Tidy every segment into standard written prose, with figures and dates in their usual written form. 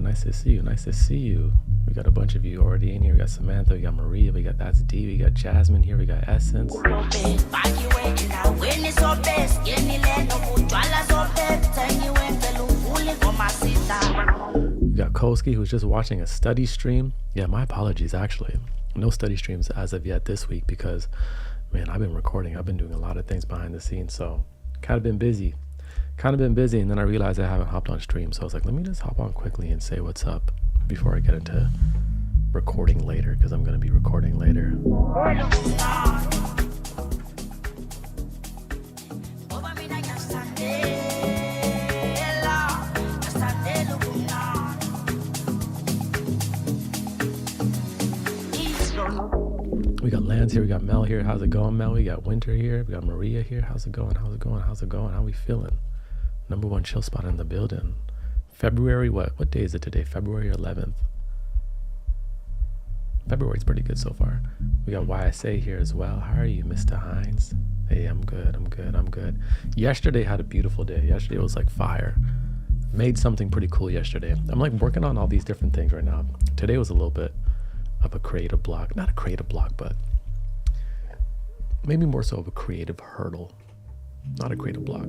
Nice to see you. Nice to see you. We got a bunch of you already in here. We got Samantha, we got Maria, we got That's D, we got Jasmine here, we got Essence. We got Koski, who's just watching a study stream. Yeah, my apologies, actually. No study streams as of yet this week because, man, I've been recording. I've been doing a lot of things behind the scenes, so kind of been busy. And then I realized I haven't hopped on stream, so I was like, let me just hop on quickly and say what's up before I get into recording later, because I'm going to be recording later. We got Lance here, we got Mel here. How's it going, Mel? We got Winter here, we got Maria here. How's it going? How we feeling? Number one chill spot in the building. February, what day is it today? February 11th. February's pretty good so far. We got YSA here as well. How are you, Mr. Hines? Hey, I'm good. Yesterday had a beautiful day. Yesterday was like fire. Made something pretty cool yesterday. I'm like working on all these different things right now. Today was a little bit of a creative block. Not a creative block, but maybe more so of a creative hurdle. Not a creative block.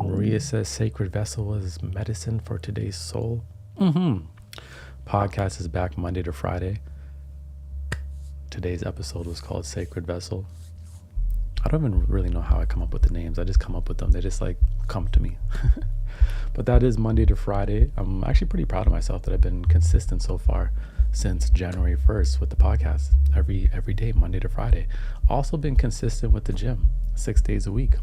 Maria says sacred vessel is medicine for today's soul. Podcast is back Monday to Friday. Today's episode was called Sacred Vessel. I don't even really know how I come up with the names. I just come up with them. They just like come to me. But that is Monday to Friday. I'm actually pretty proud of myself that I've been consistent so far since January 1st with the podcast. Every day, Monday to Friday. Also been consistent with the gym 6 days a week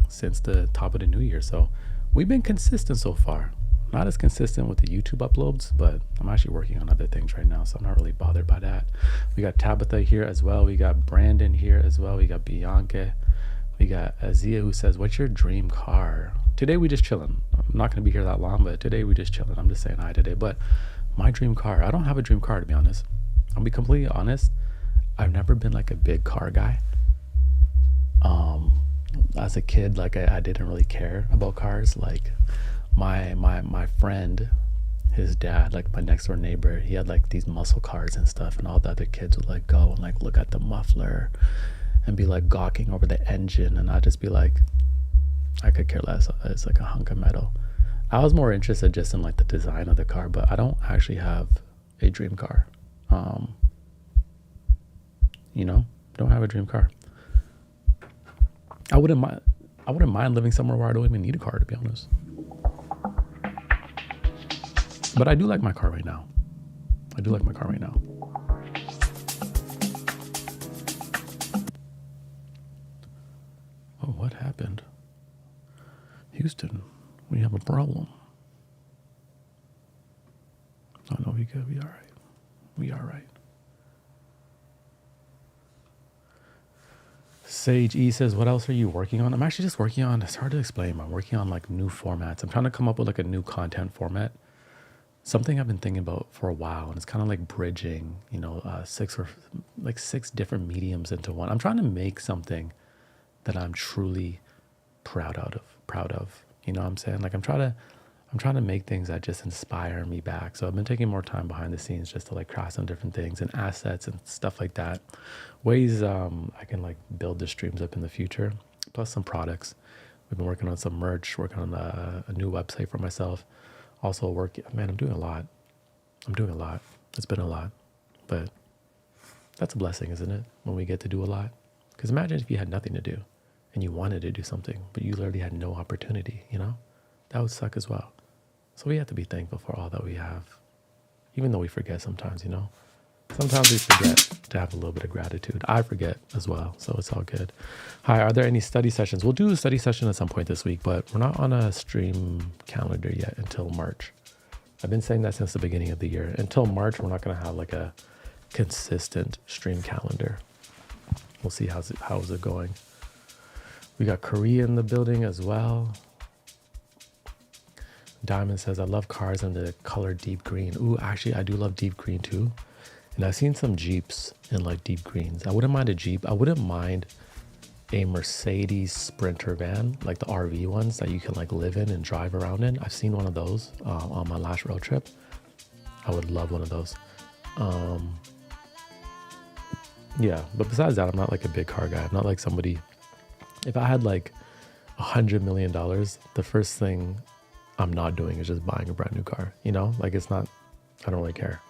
since the top of the new year. So we've been consistent so far. Not as consistent with the YouTube uploads, but I'm actually working on other things right now, so I'm not really bothered by that. We got Tabitha here as well. We got Brandon here as well. We got Bianca. We got Azia who says, what's your dream car? Today we just chilling. I'm not going to be here that long, but today we just chilling. I'm just saying hi today. But my dream car, I don't have a dream car, to be honest. I'll be completely honest. I've never been like a big car guy. As a kid, like I didn't really care about cars. Like my friend, his dad, like my next door neighbor, he had like these muscle cars and stuff, and all the other kids would like go and like look at the muffler and be like gawking over the engine, and I'd just be like, I could care less. It's like a hunk of metal. I was more interested just in like the design of the car, but I don't actually have a dream car. Don't have a dream car. I wouldn't mind living somewhere where I don't even need a car, to be honest. But I do like my car right now. Oh, what happened? Houston, we have a problem. Oh, no, we good. We all right. Sage E says, what else are you working on? I'm actually just working on, it's hard to explain. I'm working on like new formats. I'm trying to come up with like a new content format. Something I've been thinking about for a while, and it's kind of like bridging, 6 different mediums into one. I'm trying to make something that I'm truly proud of. You know what I'm saying? Like I'm trying to make things that just inspire me back. So I've been taking more time behind the scenes just to like craft some different things and assets and stuff like that. Ways I can like build the streams up in the future, plus some products. We've been working on some merch, working on a new website for myself. Also I'm doing a lot. It's been a lot, but that's a blessing, isn't it? When we get to do a lot. Because imagine if you had nothing to do and you wanted to do something, but you literally had no opportunity, that would suck as well. So we have to be thankful for all that we have, even though we forget sometimes, Sometimes we forget to have a little bit of gratitude. I forget as well, so it's all good. Hi, are there any study sessions? We'll do a study session at some point this week, but we're not on a stream calendar yet until March. I've been saying that since the beginning of the year. Until March, we're not going to have like a consistent stream calendar. We'll see how's it going. We got Korea in the building as well. Diamond says, I love cars in the color deep green. Ooh, actually, I do love deep green too. And I've seen some Jeeps in like deep greens. I wouldn't mind a Jeep. I wouldn't mind a Mercedes Sprinter van, like the RV ones that you can like live in and drive around in. I've seen one of those on my last road trip. I would love one of those. Yeah, but besides that, I'm not like a big car guy. I'm not like somebody, if I had like $100 million, the first thing I'm not doing is just buying a brand new car, you know? Like it's not, I don't really care.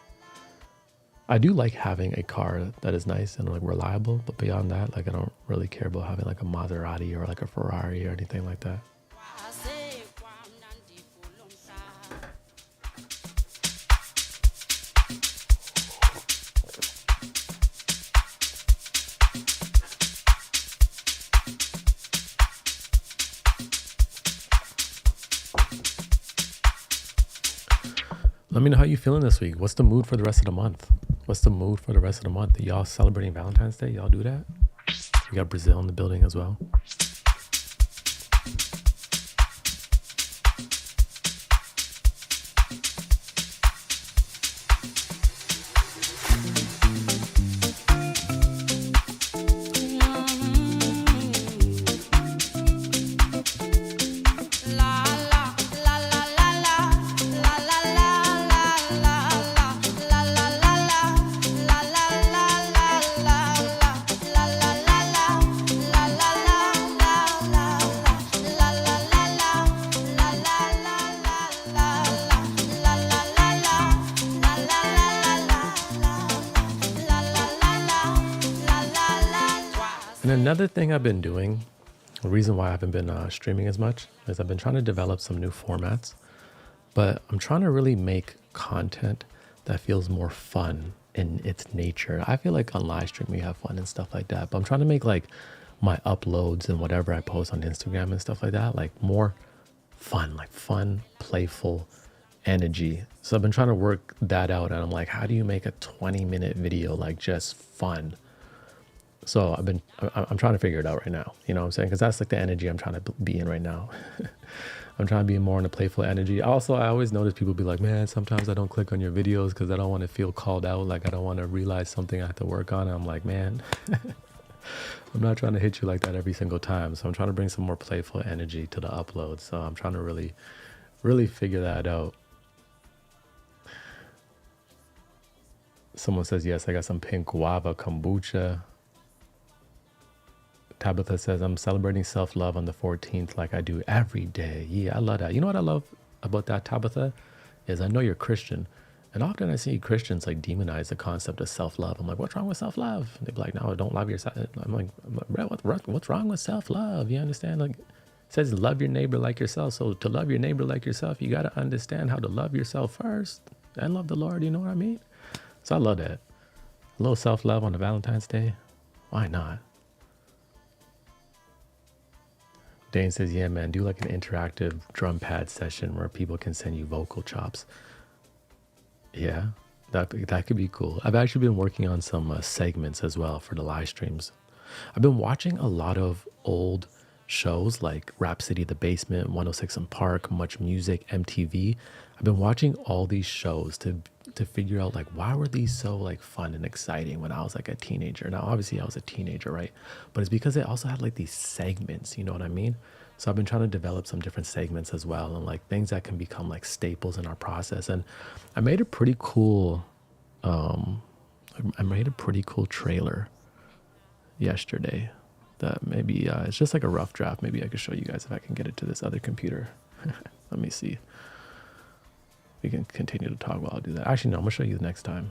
I do like having a car that is nice and like reliable, but beyond that, like I don't really care about having like a Maserati or like a Ferrari or anything like that. Let me know how you feeling this week. What's the mood for the rest of the month? What's the mood for the rest of the month? Are y'all celebrating Valentine's Day? Y'all do that? We got Brazil in the building as well. And another thing I've been doing, the reason why I haven't been streaming as much is I've been trying to develop some new formats, but I'm trying to really make content that feels more fun in its nature. I feel like on live stream we have fun and stuff like that, but I'm trying to make like my uploads and whatever I post on Instagram and stuff like that, like more fun, like fun, playful energy. So I've been trying to work that out, and I'm like, how do you make a 20-minute video like just fun? So I'm trying to figure it out right now, you know what I'm saying? Because that's like the energy I'm trying to be in right now. I'm trying to be more in a playful energy. Also, I always notice people be like, man, sometimes I don't click on your videos because I don't want to feel called out. Like I don't want to realize something I have to work on. And I'm like, man, I'm not trying to hit you like that every single time. So I'm trying to bring some more playful energy to the upload. So I'm trying to really figure that out. Someone says, yes, I got some pink guava kombucha. Tabitha says, I'm celebrating self-love on the 14th like I do every day. Yeah, I love that. You know what I love about that, Tabitha? Is I know you're Christian. And often I see Christians like demonize the concept of self-love. I'm like, what's wrong with self-love? They're like, no, don't love yourself. I'm like, bro, what's wrong with self-love? You understand? Like, it says love your neighbor like yourself. So to love your neighbor like yourself, you got to understand how to love yourself first and love the Lord. You know what I mean? So I love that. A little self-love on a Valentine's Day. Why not? Dane says, yeah, man, do like an interactive drum pad session where people can send you vocal chops. Yeah, that could be cool. I've actually been working on some segments as well for the live streams. I've been watching a lot of old shows like Rhapsody, The Basement, 106 and Park, Much Music, MTV. I've been watching all these shows to figure out like, why were these so like fun and exciting when I was like a teenager? Now, obviously I was a teenager, right? But it's because they also had like these segments, you know what I mean? So I've been trying to develop some different segments as well, and like things that can become like staples in our process. And I made a pretty cool, trailer yesterday that maybe it's just like a rough draft. Maybe I could show you guys if I can get it to this other computer. Let me see. We can continue to talk while I do that. Actually, no, I'm gonna show you the next time.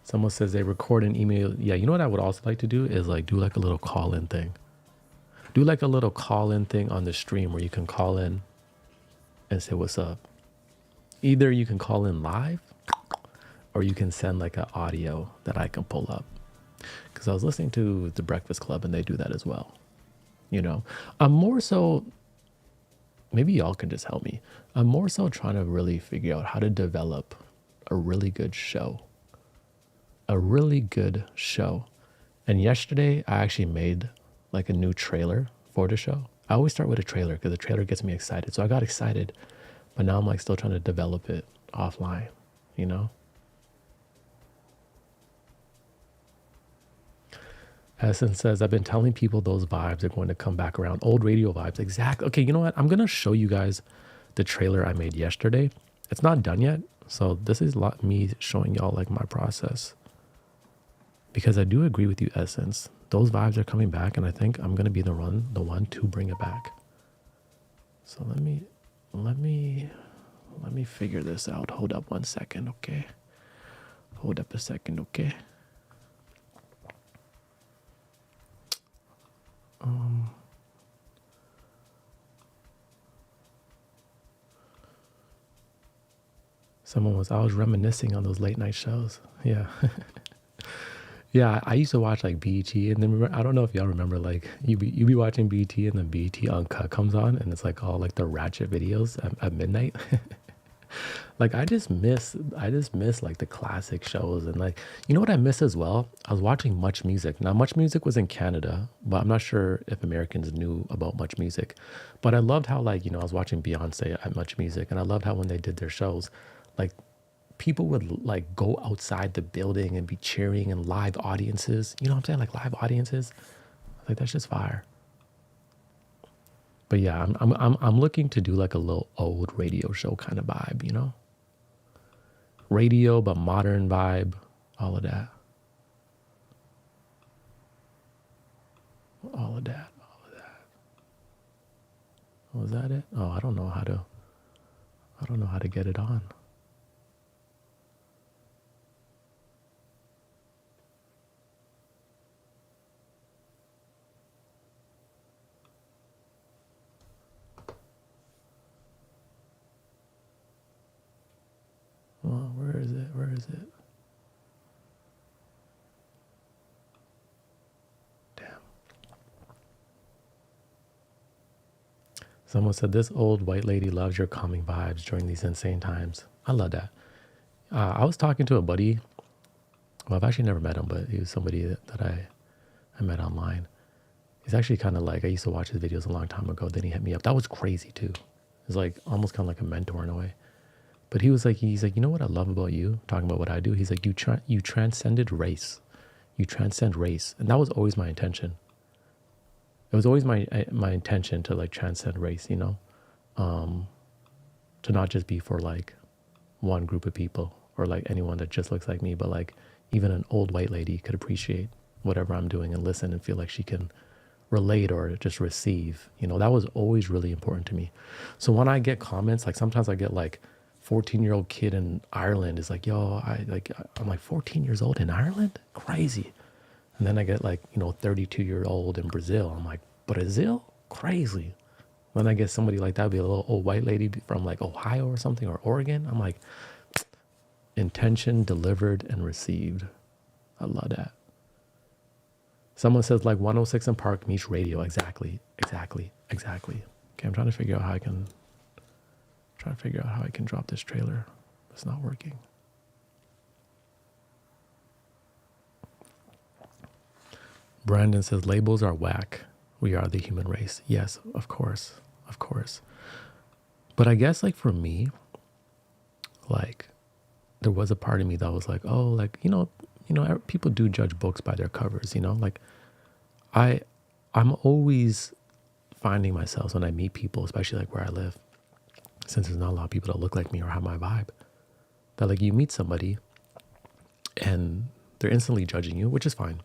Someone says they record an email. Yeah, you know what I would also like to do is like do like a little call-in thing. Do like a little call-in thing on the stream where you can call in and say what's up. Either you can call in live or you can send like an audio that I can pull up. Because I was listening to The Breakfast Club and they do that as well. You know, I'm more so, maybe y'all can just help me. I'm more so trying to really figure out how to develop a really good show. A really good show. And yesterday I actually made like a new trailer for the show. I always start with a trailer because the trailer gets me excited. So I got excited, but now I'm like still trying to develop it offline, you know? Essence says, I've been telling people those vibes are going to come back around. Old radio vibes. Exactly. Okay, you know what? I'm going to show you guys the trailer I made yesterday. It's not done yet. So this is me showing y'all like my process. Because I do agree with you, Essence. Those vibes are coming back, and I think I'm going to be the one to bring it back. So let me figure this out. Hold up 1 second, okay? Hold up a second, okay? I was reminiscing on those late night shows. Yeah. Yeah, I used to watch like BET, and then I don't know if y'all remember, like you be watching BET, and then BET Uncut comes on, and it's like all like the ratchet videos at midnight. Like I just miss like the classic shows, and like, you know what I miss as well? I was watching Much Music. Now Much Music was in Canada, but I'm not sure if Americans knew about Much Music. But I loved how, like, you know, I was watching Beyonce at Much Music, and I loved how when they did their shows, like people would like go outside the building and be cheering, and live audiences. You know what I'm saying? Like live audiences. Like that's just fire. But yeah, I'm looking to do like a little old radio show kind of vibe, you know? Radio, but modern vibe, all of that. All of that. Was that it? Oh, I don't know how to get it on. Well, where is it? Damn. Someone said, this old white lady loves your calming vibes during these insane times. I love that. I was talking to a buddy. Well, I've actually never met him, but he was somebody that I met online. He's actually kind of like, I used to watch his videos a long time ago. Then he hit me up. That was crazy too. It's like almost kind of like a mentor in a way. But he's like, you know what I love about you? Talking about what I do. He's like, you transcended race. You transcend race. And that was always my intention. It was always my intention to like transcend race, you know? To not just be for like one group of people or like anyone that just looks like me, but like even an old white lady could appreciate whatever I'm doing and listen and feel like she can relate or just receive. You know, that was always really important to me. So when I get comments, like sometimes I get like 14-year-old kid in Ireland is like, yo, I'm like 14 years old in Ireland? Crazy. And then I get like, you know, 32-year-old in Brazil. I'm like, Brazil? Crazy. When I get somebody like that, be a little old white lady from like Ohio or something, or Oregon, I'm like, intention delivered and received. I love that. Someone says like 106 in Park meets radio. Exactly. Okay, I'm trying to figure out how I can drop this trailer. It's not working. Brandon says labels are whack. We are the human race. Yes, of course. But I guess like for me, like there was a part of me that was like, oh, like, you know, people do judge books by their covers, you know, like I'm always finding myself when I meet people, especially like where I live, since there's not a lot of people that look like me or have my vibe, that like you meet somebody and they're instantly judging you, which is fine.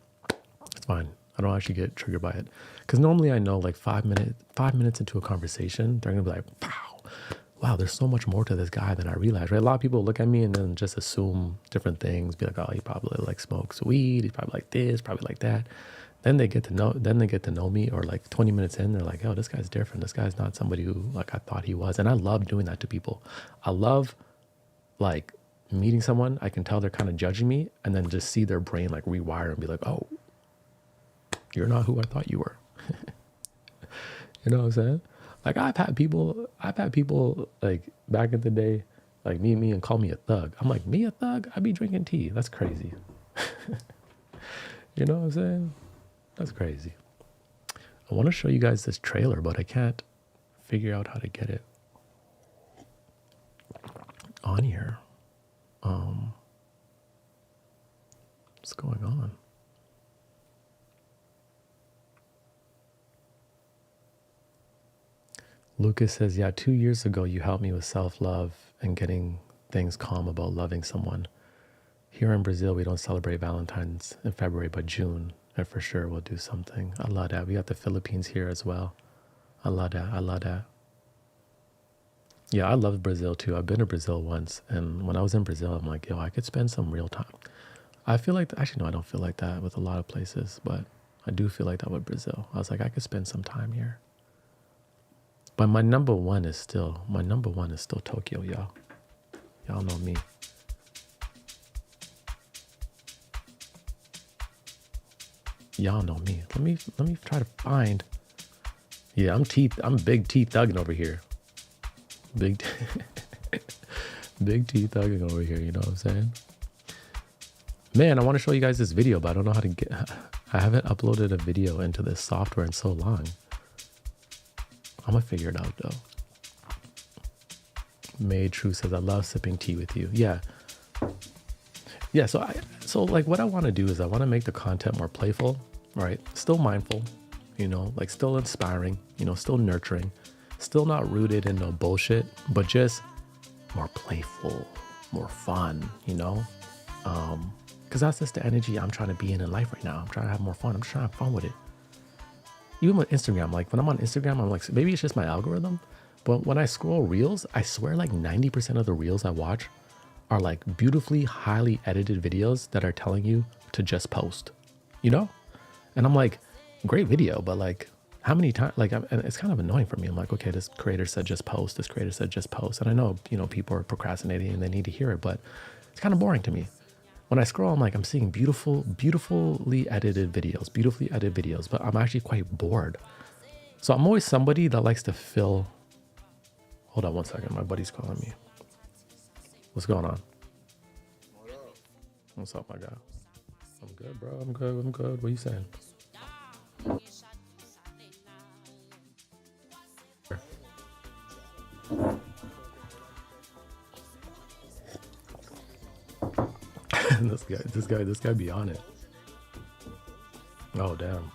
It's fine. I don't actually get triggered by it. Because normally I know like 5 minutes into a conversation, they're going to be like, wow, there's so much more to this guy than I realized, right? A lot of people look at me and then just assume different things, be like, oh, he probably like smokes weed. He's probably like this, probably like that. Then they get to know me, or like 20 minutes in, they're like, oh, this guy's different. This guy's not somebody who like I thought he was. And I love doing that to people. I love like meeting someone, I can tell they're kind of judging me, and then just see their brain like rewire and be like, oh, you're not who I thought you were. You know what I'm saying? Like I've had people like back in the day, like meet me and call me a thug. I'm like, me a thug? I be drinking tea. That's crazy. You know what I'm saying? That's crazy. I want to show you guys this trailer, but I can't figure out how to get it on here. What's going on? Lucas says, yeah, 2 years ago, you helped me with self-love and getting things calm about loving someone. Here in Brazil, we don't celebrate Valentine's in February, but June. And for sure, we'll do something. I love that. We got the Philippines here as well. I love that. I love that. Yeah, I love Brazil too. I've been to Brazil once. And when I was in Brazil, I'm like, yo, I could spend some real time. I feel like, actually, no, I don't feel like that with a lot of places, but I do feel like that with Brazil. I was like, I could spend some time here. But my number one is still Tokyo, y'all. Y'all know me. Y'all know me. Let me try to find. Yeah, I'm big T thugging over here. Big T thugging over here, you know what I'm saying? Man, I want to show you guys this video, but I don't know how to get, I haven't uploaded a video into this software in so long. I'm gonna figure it out though. May True says, I love sipping tea with you. Yeah. Yeah, so like what I want to do is I want to make the content more playful, right? Still mindful, you know, like still inspiring, you know, still nurturing, still not rooted in no bullshit, but just more playful, more fun, you know? Because that's just the energy I'm trying to be in life right now. I'm trying to have more fun. I'm just trying to have fun with it. Even with Instagram, like when I'm on Instagram, I'm like, maybe it's just my algorithm, but when I scroll reels, I swear like 90% of the reels I watch are like beautifully, highly edited videos that are telling you to just post, you know? And I'm like, great video, but like how many times, like, and it's kind of annoying for me. I'm like, okay, this creator said just post, this creator said just post. And I know, you know, people are procrastinating and they need to hear it, but it's kind of boring to me. When I scroll, I'm like, I'm seeing beautifully edited videos, but I'm actually quite bored. So I'm always somebody that likes to fill. Hold on one second. My buddy's calling me. What's going on? What's up, my guy? I'm good, bro. I'm good. What are you saying? this guy be on it. Oh, damn.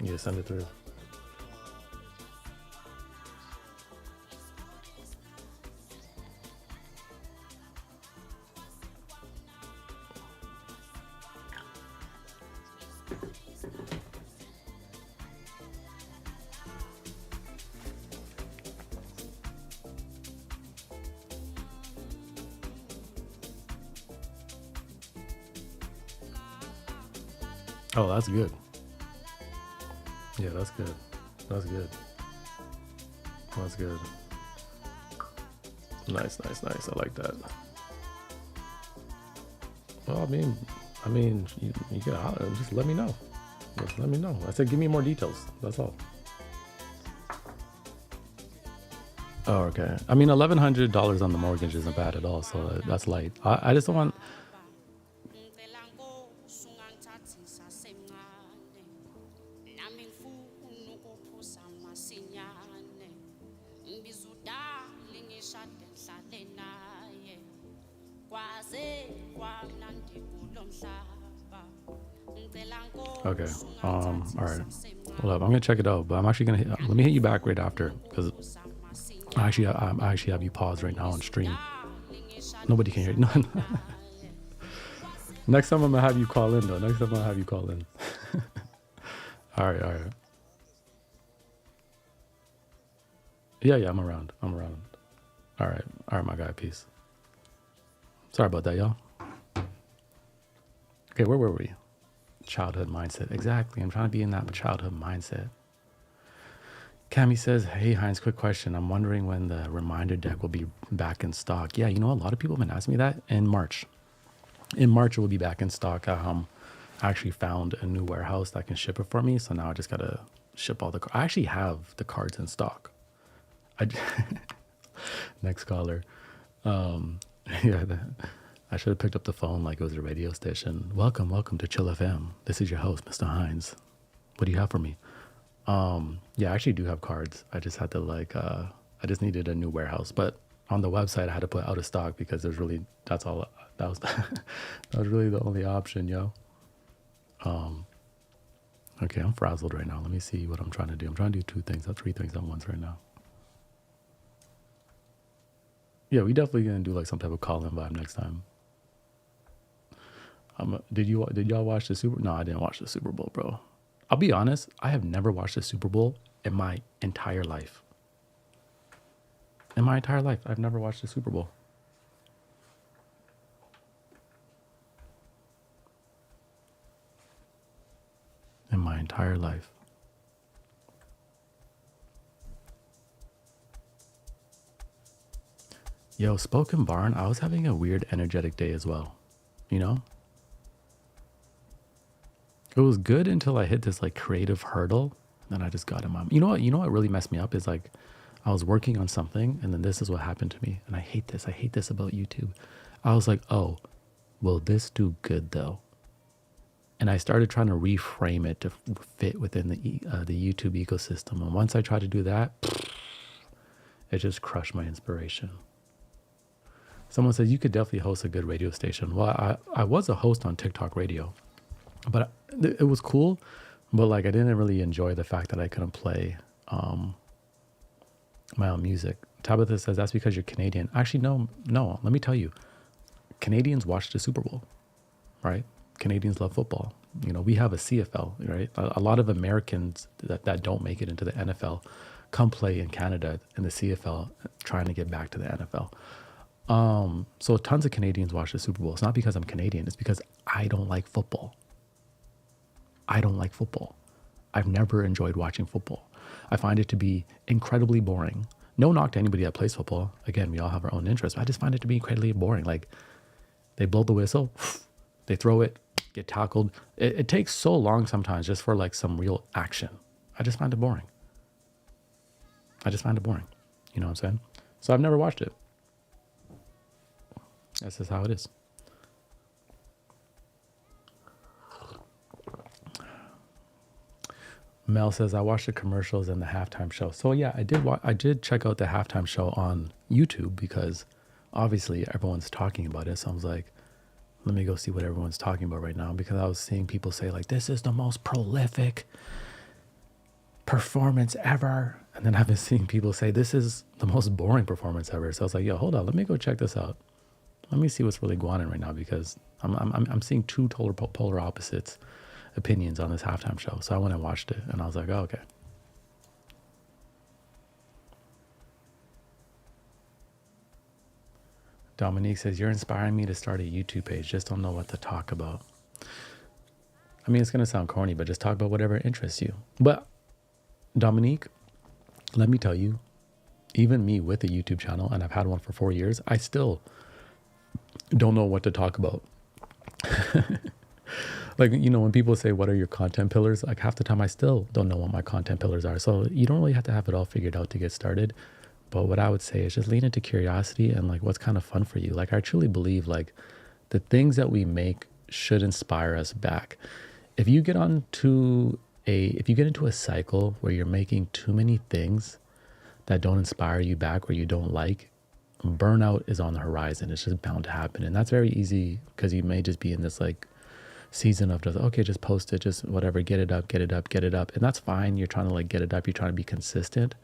Yeah, send it through. Oh, that's good. Yeah, that's good. That's good. That's good. Nice. I like that. Well, I mean, you can just let me know. Just let me know. I said, give me more details. That's all. Oh, okay. I mean, $1,100 on the mortgage isn't bad at all. So that's light. I just don't want. Okay. All right. Hold up. I'm gonna check it out, but I'm actually gonna let me hit you back right after because I actually have you pause right now on stream. Nobody can hear you. No. Next time I'm gonna have you call in though. Next time I'll have you call in. All right. Yeah, I'm around. All right, my guy. Peace. Sorry about that, y'all. Okay, where were we? Childhood mindset. Exactly. I'm trying to be in that childhood mindset. Cami says, hey, Heinz, quick question. I'm wondering when the reminder deck will be back in stock. Yeah, you know, a lot of people have been asking me that in March. In March, it will be back in stock. I actually found a new warehouse that can ship it for me. So now I just got to ship all the cards. I actually have the cards in stock. Next caller. Yeah, I should have picked up the phone like it was a radio station. Welcome to Chill FM. This is your host, Mr. Hines. What do you have for me? Yeah, I actually do have cards. I just had to I just needed a new warehouse. But on the website, I had to put out of stock because that was, that was really the only option, yo. Okay, I'm frazzled right now. Let me see what I'm trying to do. I'm trying to do three things at once right now. Yeah, we definitely gonna do like some type of call-in vibe next time. Did y'all watch the Super? No, I didn't watch the Super Bowl, bro. I'll be honest. I have never watched the Super Bowl in my entire life. In my entire life, I've never watched the Super Bowl. In my entire life. Yo, Spoken Barn, I was having a weird energetic day as well. You know? It was good until I hit this like creative hurdle. Then I just got in my, you know what really messed me up is like I was working on something and then this is what happened to me. And I hate this about YouTube. I was like, oh, will this do good though? And I started trying to reframe it to fit within the YouTube ecosystem. And once I tried to do that, it just crushed my inspiration. Someone said you could definitely host a good radio station. Well, I was a host on TikTok radio, but it was cool. But like I didn't really enjoy the fact that I couldn't play my own music. Tabitha says that's because you're Canadian. Actually, no. Let me tell you, Canadians watch the Super Bowl, right? Canadians love football. You know, we have a CFL, right? A lot of Americans that don't make it into the NFL come play in Canada in the CFL, trying to get back to the NFL. So tons of Canadians watch the Super Bowl. It's not because I'm Canadian. It's because I don't like football. I don't like football. I've never enjoyed watching football. I find it to be incredibly boring. No knock to anybody that plays football. Again, we all have our own interests. But I just find it to be incredibly boring. Like they blow the whistle, they throw it, get tackled. It takes so long sometimes just for like some real action. I just find it boring. You know what I'm saying? So I've never watched it. That's just how it is. Mel says, I watched the commercials and the halftime show. So yeah, I did check out the halftime show on YouTube because obviously everyone's talking about it. So I was like, let me go see what everyone's talking about right now, because I was seeing people say like, this is the most prolific performance ever. And then I've been seeing people say, this is the most boring performance ever. So I was like, yo, hold on, let me go check this out. Let me see what's really going on right now, because I'm seeing two polar opposites opinions on this halftime show. So I went and watched it and I was like, oh, okay. Dominique says, you're inspiring me to start a YouTube page. Just don't know what to talk about. I mean, it's going to sound corny, but just talk about whatever interests you. But Dominique, let me tell you, even me with a YouTube channel, and I've had one for 4 years, I still don't know what to talk about. Like, you know, when people say, what are your content pillars? Like half the time I still don't know what my content pillars are. So you don't really have to have it all figured out to get started. But what I would say is just lean into curiosity and like what's kind of fun for you. Like I truly believe like the things that we make should inspire us back. If you get into a cycle where you're making too many things that don't inspire you back or you don't like, burnout is on the horizon. It's just bound to happen. And that's very easy because you may just be in this like season of just, okay, just post it, just whatever, get it up. And that's fine. You're trying to like get it up. You're trying to be consistent.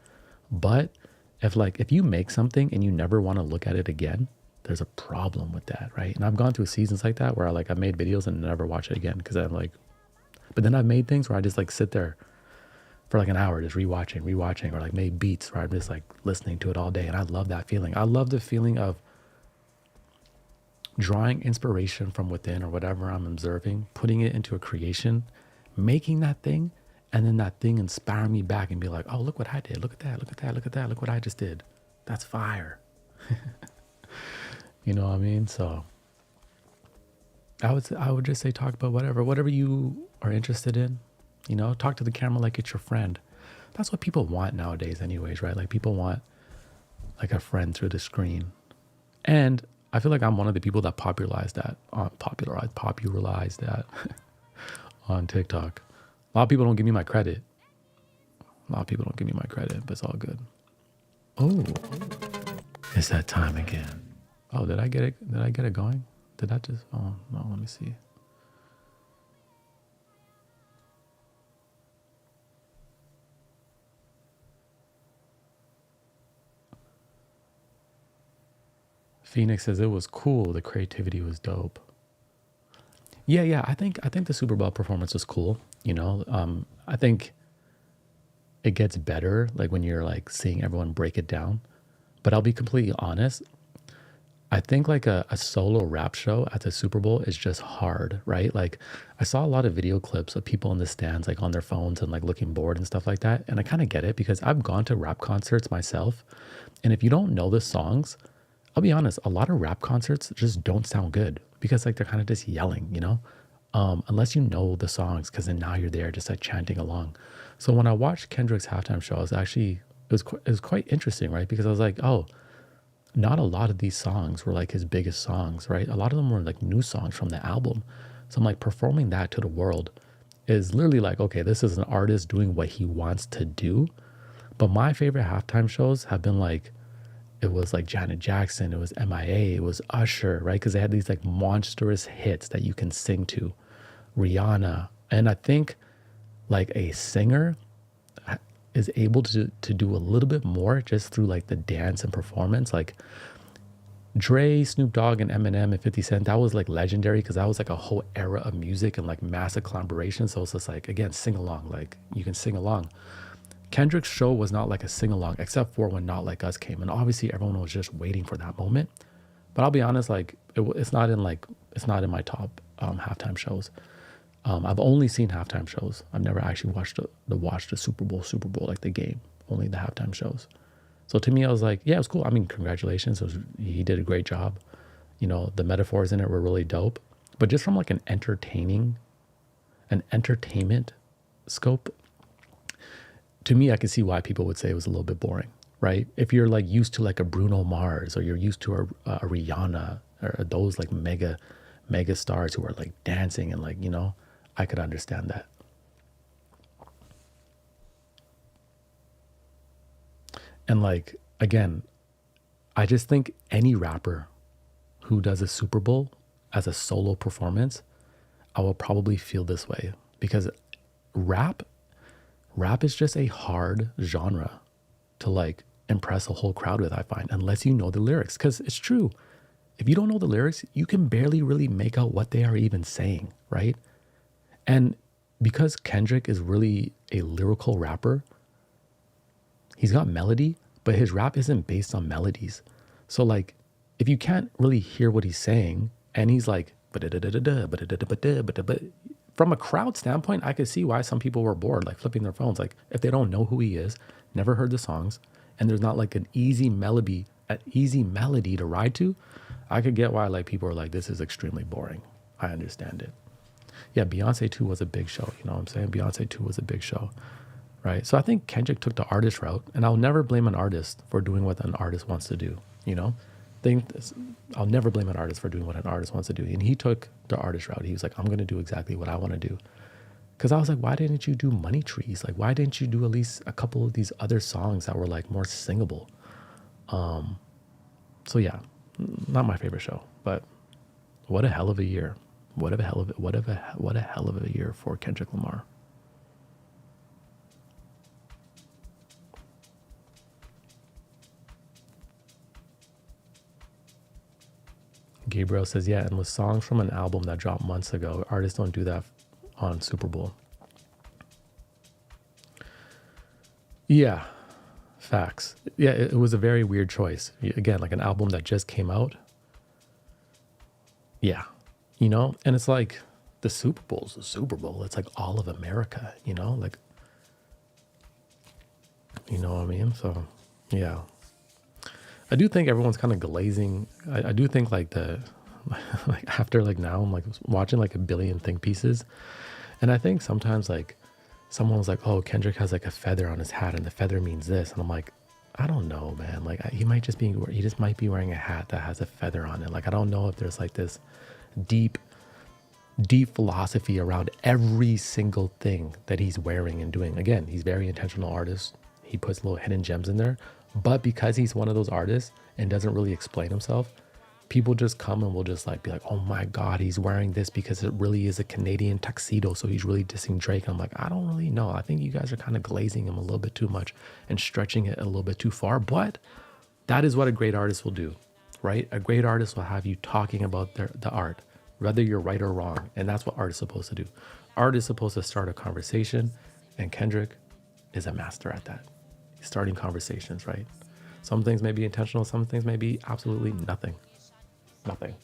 But if you make something and you never want to look at it again, there's a problem with that, right? And I've gone through seasons like that where I made videos and never watch it again because I'm like, but then I've made things where I just like sit there for like an hour just rewatching, or like made beats where I'm just like listening to it all day. And I love that feeling. I love the feeling of drawing inspiration from within or whatever I'm observing, putting it into a creation, making that thing, and then that thing inspire me back and be like, oh, look what I did. Look at that. Look what I just did. That's fire. You know what I mean? So I would just say talk about whatever you are interested in. You know, talk to the camera like it's your friend. That's what people want nowadays anyways, right? Like people want like a friend through the screen. And I feel like I'm one of the people that popularized that on TikTok. A lot of people don't give me my credit. But it's all good. Oh, it's that time again. Oh, did I get it? Did I get it going? Did that just? Oh no, let me see. Phoenix says it was cool. The creativity was dope. Yeah. I think the Super Bowl performance was cool. I think it gets better like when you're like seeing everyone break it down. But I'll be completely honest. I think like a solo rap show at the Super Bowl is just hard, right? Like I saw a lot of video clips of people in the stands like on their phones and like looking bored and stuff like that. And I kind of get it because I've gone to rap concerts myself. And if you don't know the songs, I'll be honest, a lot of rap concerts just don't sound good because like they're kind of just yelling, unless you know the songs, because then now you're there just like chanting along. So when I watched Kendrick's halftime show, it was quite interesting, right? Because I was like, oh, not a lot of these songs were like his biggest songs, right? A lot of them were like new songs from the album. So I'm like, performing that to the world is literally like, okay, this is an artist doing what he wants to do. But my favorite halftime shows have been like, it was like Janet Jackson, it was MIA, it was Usher, right? Because they had these like monstrous hits that you can sing to, Rihanna. And I think like a singer is able to do a little bit more just through like the dance and performance. Like Dre, Snoop Dogg, and Eminem and 50 Cent, that was like legendary because that was like a whole era of music and like massive collaboration. So it's just like, again, sing along, like you can sing along. Kendrick's show was not like a sing along except for when Not Like Us came. And obviously everyone was just waiting for that moment. But I'll be honest, like it's not in my top halftime shows. I've only seen halftime shows. I've never actually watched the Super Bowl, like the game, only the halftime shows. So to me, I was like, yeah, it was cool. I mean, congratulations. He did a great job. The metaphors in it were really dope. But just from like an entertainment scope, to me, I can see why people would say it was a little bit boring, right? If you're like used to like a Bruno Mars or you're used to a Rihanna or those like mega stars who are like dancing and like, I could understand that. And like, again, I just think any rapper who does a Super Bowl as a solo performance, I will probably feel this way because rap is just a hard genre to like impress a whole crowd with, I find, unless you know the lyrics. Because it's true. If you don't know the lyrics, you can barely really make out what they are even saying, right? And because Kendrick is really a lyrical rapper, he's got melody, but his rap isn't based on melodies. So like, if you can't really hear what he's saying, and he's like, from a crowd standpoint, I could see why some people were bored, like flipping their phones. Like if they don't know who he is, never heard the songs, and there's not like an easy melody to ride to, I could get why like people are like, this is extremely boring. I understand it. Yeah, Beyonce 2 was a big show. You know what I'm saying? Beyonce 2 was a big show, right? So I think Kendrick took the artist route, and I'll never blame an artist for doing what an artist wants to do, I'll never blame an artist for doing what an artist wants to do. And he took the artist route. He was like, I'm going to do exactly what I want to do. Because I was like, why didn't you do Money Trees? Like, why didn't you do at least a couple of these other songs that were like more singable? So yeah, not my favorite show, but what a hell of a year. What a hell of a year for Kendrick Lamar. Gabriel says, yeah, and with songs from an album that dropped months ago, artists don't do that on Super Bowl. Yeah, facts. Yeah, it was a very weird choice. Again, like an album that just came out. Yeah, and it's like the Super Bowl's the Super Bowl. It's like all of America, like, you know what I mean? So, yeah. I do think everyone's kind of glazing. I do think like like after like now I'm like watching like a billion think pieces. And I think sometimes like someone was like, oh, Kendrick has like a feather on his hat and the feather means this. And I'm like, I don't know, man. Like he just might be wearing a hat that has a feather on it. Like I don't know if there's like this deep, deep philosophy around every single thing that he's wearing and doing. Again, he's very intentional artist. He puts little hidden gems in there. But because he's one of those artists and doesn't really explain himself, people just come and will just like be like, oh my God, he's wearing this because it really is a Canadian tuxedo. So he's really dissing Drake. And I'm like, I don't really know. I think you guys are kind of glazing him a little bit too much and stretching it a little bit too far. But that is what a great artist will do, right? A great artist will have you talking about the art, whether you're right or wrong. And that's what art is supposed to do. Art is supposed to start a conversation. And Kendrick is a master at that. He's starting conversations, right? Some things may be intentional. Some things may be absolutely nothing. Nothing.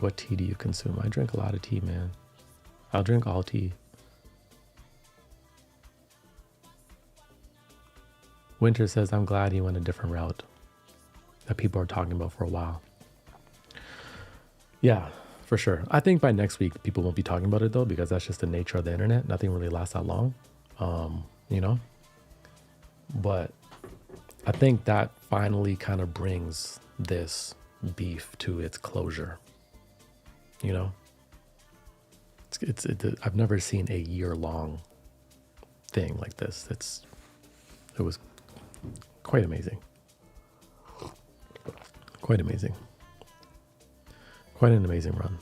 What tea do you consume? I drink a lot of tea, man. I'll drink all tea. Winter says, I'm glad he went a different route that people are talking about for a while. Yeah, for sure. I think by next week, people won't be talking about it though, because that's just the nature of the internet. Nothing really lasts that long, you know? But I think that finally kind of brings this beef to its closure. You know, I've never seen a year-long thing like this. It was quite amazing. Quite amazing. Quite an amazing run.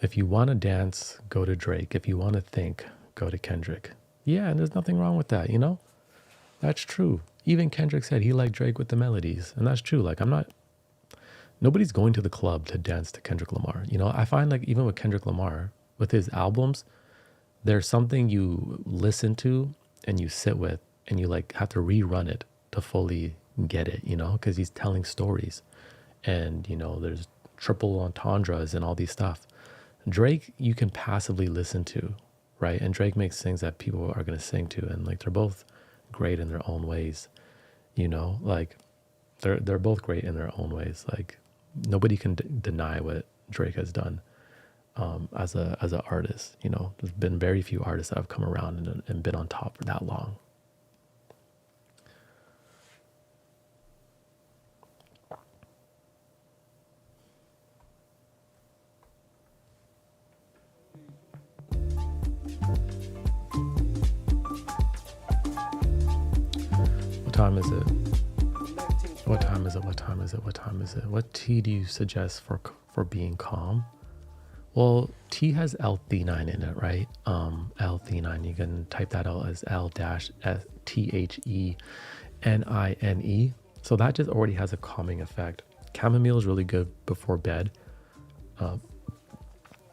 If you want to dance, go to Drake. If you want to think, go to Kendrick. Yeah, and there's nothing wrong with that, you know? That's true. Even Kendrick said he liked Drake with the melodies. And that's true. Like, nobody's going to the club to dance to Kendrick Lamar. You know, I find like even with Kendrick Lamar, with his albums, there's something you listen to and you sit with and you like have to rerun it to fully get it, you know? Because he's telling stories. And, you know, there's triple entendres and all these stuff. Drake, you can passively listen to, right? And Drake makes things that people are going to sing to. And like, they're both great in their own ways, you know, like they're both great in their own ways. Like nobody can deny what Drake has done as an artist. You know, there's been very few artists that have come around and been on top for that long. What time is it? What time is it? What time is it? What time is it? What tea do you suggest for being calm? Well, tea has L-theanine in it, right? L-theanine, you can type that out as L-THENINE. So that just already has a calming effect. Chamomile is really good before bed.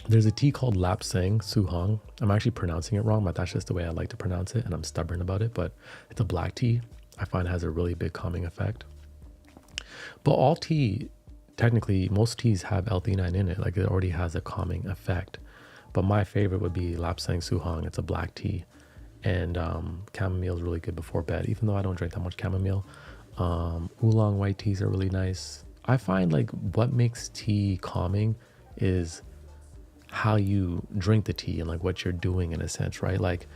There's a tea called Lapsang Souhong. I'm actually pronouncing it wrong, but that's just the way I like to pronounce it, and I'm stubborn about it. But it's a black tea. I find it has a really big calming effect. But all tea, technically, most teas have L-theanine in it. Like it already has a calming effect. But my favorite would be Lapsang Souhong. It's a black tea. And chamomile is really good before bed, even though I don't drink that much chamomile. Oolong white teas are really nice. I find like what makes tea calming is how you drink the tea and like what you're doing in a sense, right? Like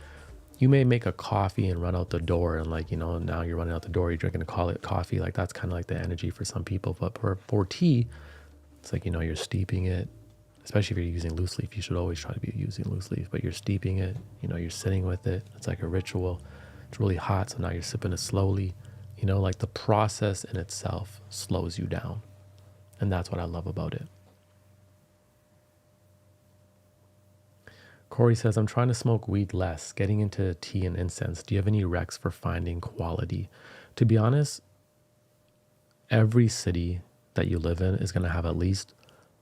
you may make a coffee and run out the door and like, you know, now you're running out the door, you're drinking a coffee. Like that's kind of like the energy for some people. But for tea, it's like, you know, you're steeping it, especially if you're using loose leaf. You should always try to be using loose leaf, but you're steeping it, you know, you're sitting with it. It's like a ritual. It's really hot. So now you're sipping it slowly, you know, like the process in itself slows you down. And that's what I love about it. Corey says, I'm trying to smoke weed less, getting into tea and incense. Do you have any recs for finding quality? To be honest, every city that you live in is going to have at least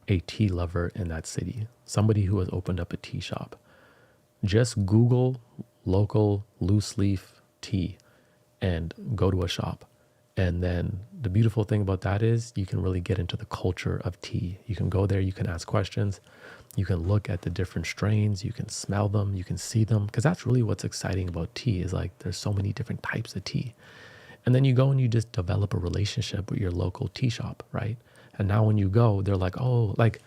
a tea lover in that city, somebody who has opened up a tea shop. Just Google local loose leaf tea and go to a shop. And then the beautiful thing about that is you can really get into the culture of tea. You can go there, you can ask questions. You can look at the different strains, you can smell them, you can see them, because that's really what's exciting about tea is like there's so many different types of tea. And then you go and you just develop a relationship with your local tea shop, right? And now when you go, they're like, oh, like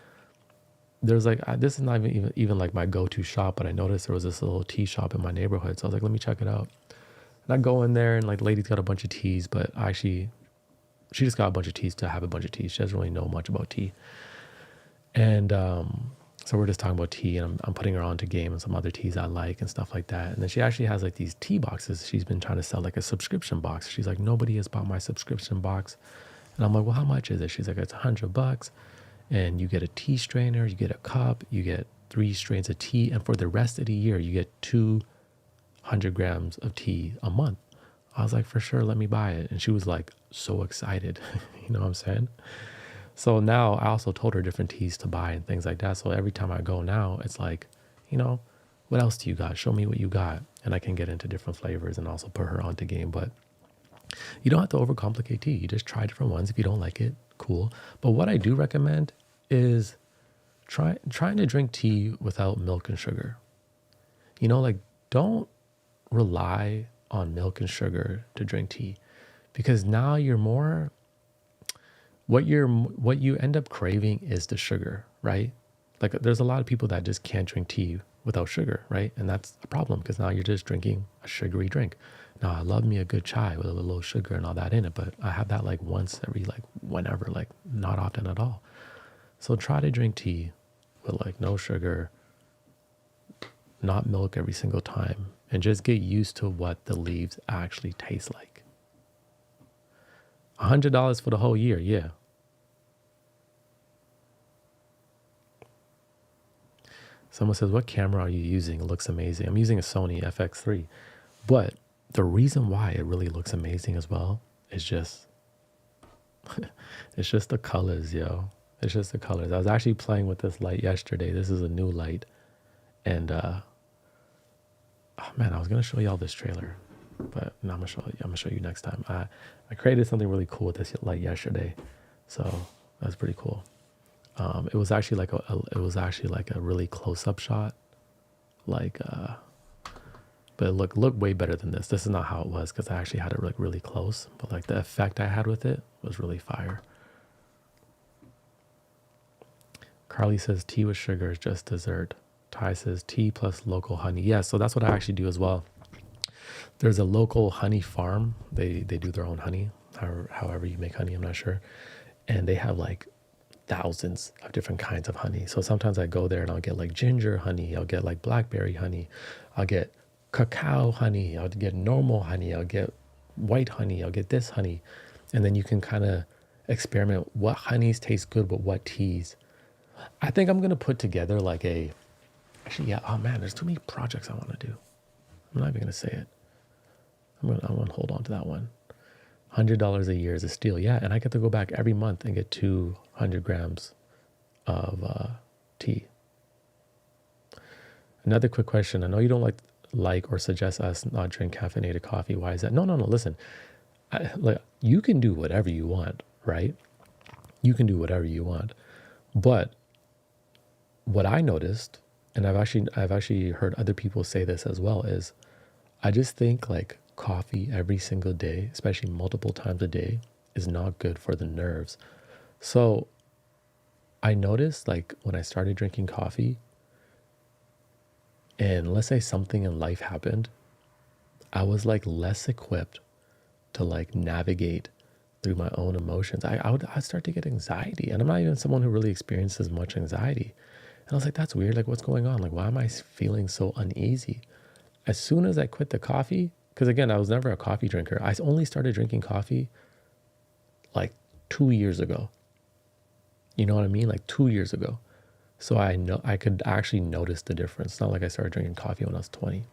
there's like, this is not even like my go-to shop, but I noticed there was this little tea shop in my neighborhood. So I was like, let me check it out. And I go in there and like the lady's got a bunch of teas, but actually she just got a bunch of teas to have a bunch of teas. She doesn't really know much about tea. And so we're just talking about tea, and I'm putting her on to game and some other teas I like and stuff like that. And then she actually has like these tea boxes. She's been trying to sell like a subscription box. She's like, nobody has bought my subscription box. And I'm like, well, how much is it? She's like, it's $100. And you get a tea strainer, you get a cup, you get 3 strains of tea. And for the rest of the year, you get 200 grams of tea a month. I was like, for sure, let me buy it. And she was like so excited. You know what I'm saying? So now I also told her different teas to buy and things like that. So every time I go now, it's like, you know, what else do you got? Show me what you got. And I can get into different flavors and also put her onto game. But you don't have to overcomplicate tea. You just try different ones. If you don't like it, cool. But what I do recommend is trying to drink tea without milk and sugar. You know, like don't rely on milk and sugar to drink tea, because now you're more, what you end up craving is the sugar, right? Like there's a lot of people that just can't drink tea without sugar, right? And that's a problem because now you're just drinking a sugary drink. Now I love me a good chai with a little sugar and all that in it, but I have that like once every like whenever, like not often at all. So try to drink tea with like no sugar, not milk every single time, and just get used to what the leaves actually taste like. $100 for the whole year, yeah. Someone says, what camera are you using? It looks amazing. I'm using a Sony FX3. But the reason why it really looks amazing as well is just, it's just the colors, yo. It's just the colors. I was actually playing with this light yesterday. This is a new light. And, oh man, I was going to show y'all this trailer, but no, I'm going to show you next time. I created something really cool with this light yesterday. So that's pretty cool. It was actually like a really close-up shot, like, but it looked way better than this. This is not how it was because I actually had it like really close, but like the effect I had with it was really fire. Carly says tea with sugar is just dessert. Ty says tea plus local honey. Yeah, so that's what I actually do as well. There's a local honey farm. They do their own honey, however you make honey, I'm not sure, and they have like thousands of different kinds of honey. So sometimes I go there and I'll get like ginger honey, I'll get like blackberry honey, I'll get cacao honey, I'll get normal honey, I'll get white honey, I'll get this honey. And then you can kind of experiment what honeys taste good with what teas. I think I'm going to put together like actually, yeah, oh man, there's too many projects I want to do. I'm not even going to say it. I'm going to hold on to that one. $100 a year is a steal. Yeah, and I get to go back every month and get 200 grams of tea. Another quick question. I know you don't like or suggest us not drink caffeinated coffee. Why is that? No. Listen, you can do whatever you want, right? You can do whatever you want. But what I noticed, and I've actually heard other people say this as well, is I just think like coffee every single day, especially multiple times a day, is not good for the nerves. So I noticed like when I started drinking coffee, and let's say something in life happened, I was like less equipped to like navigate through my own emotions. I'd start to get anxiety, and I'm not even someone who really experiences much anxiety. And I was like, that's weird. Like, what's going on? Like, why am I feeling so uneasy? As soon as I quit the coffee, because again, I was never a coffee drinker. I only started drinking coffee like 2 years ago. You know what I mean? Like 2 years ago. So I know I could actually notice the difference. It's not like I started drinking coffee when I was 20.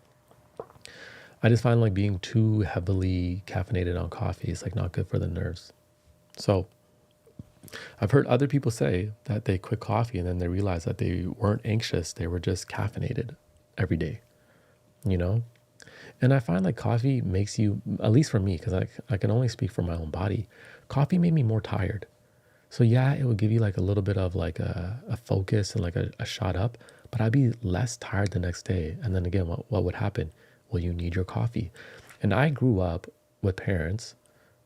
I just find like being too heavily caffeinated on coffee is like not good for the nerves. So I've heard other people say that they quit coffee and then they realized that they weren't anxious. They were just caffeinated every day, you know? And I find like coffee makes you, at least for me, because I can only speak for my own body, coffee made me more tired. So yeah, it would give you like a little bit of like a focus and like a shot up, but I'd be less tired the next day. And then again, what would happen? Well, you need your coffee. And I grew up with parents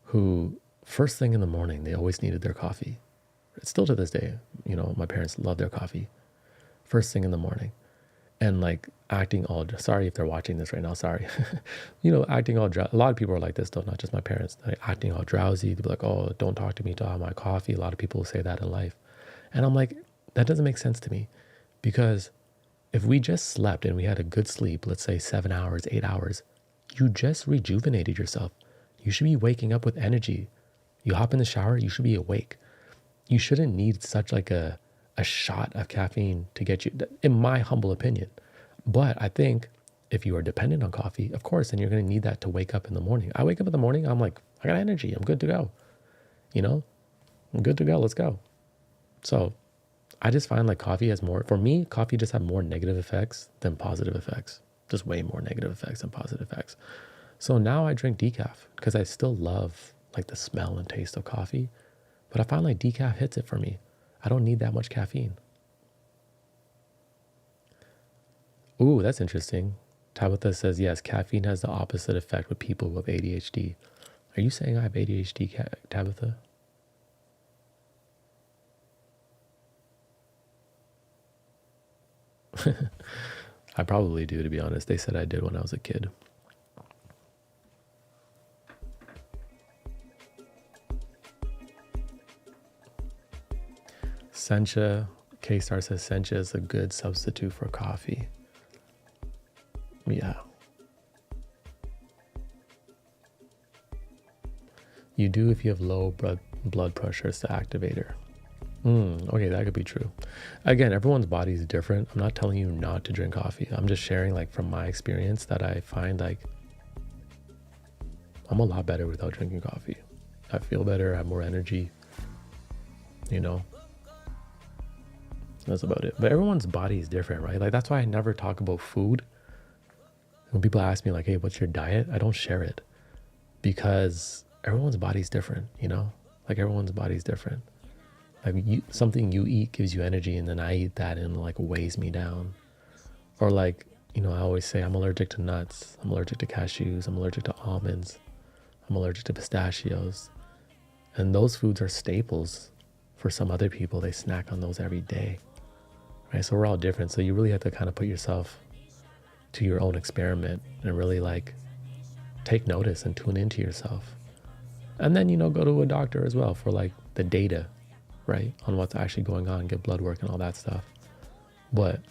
who first thing in the morning, they always needed their coffee. It's still to this day, my parents love their coffee first thing in the morning. And like acting all, sorry if they're watching this right now, sorry. Acting all, a lot of people are like this though, not just my parents, like acting all drowsy. They'll be like, oh, don't talk to me till I have my coffee. A lot of people say that in life. And I'm like, that doesn't make sense to me, because if we just slept and we had a good sleep, let's say 7 hours, 8 hours, you just rejuvenated yourself. You should be waking up with energy. You hop in the shower, you should be awake. You shouldn't need such like a shot of caffeine to get you, in my humble opinion. But I think if you are dependent on coffee, of course, then you're going to need that to wake up in the morning. I wake up in the morning, I'm like, I got energy. I'm good to go. I'm good to go. Let's go. So I just find like coffee has more, for me, coffee just have more negative effects than positive effects. Just way more negative effects than positive effects. So now I drink decaf because I still love like the smell and taste of coffee. But I find like decaf hits it for me. I don't need that much caffeine. Ooh, that's interesting. Tabitha says, yes, caffeine has the opposite effect with people who have ADHD. Are you saying I have ADHD, Tabitha? I probably do, to be honest. They said I did when I was a kid. Sencha, K-Star says Sencha is a good substitute for coffee. Yeah. You do if you have low blood pressure, it's the activator. Okay, that could be true. Again, everyone's body is different. I'm not telling you not to drink coffee. I'm just sharing like from my experience that I find like I'm a lot better without drinking coffee. I feel better, I have more energy, That's about it. But everyone's body is different, right? Like that's why I never talk about food. When people ask me like, hey, what's your diet? I don't share it because everyone's body's different, Like everyone's body's different. Like something you eat gives you energy, and then I eat that and like weighs me down. Or like, I always say I'm allergic to nuts. I'm allergic to cashews. I'm allergic to almonds. I'm allergic to pistachios. And those foods are staples for some other people. They snack on those every day, right? So we're all different. So you really have to kind of put yourself to your own experiment and really like take notice and tune into yourself. And then, go to a doctor as well for like the data, right? On what's actually going on, get blood work and all that stuff. But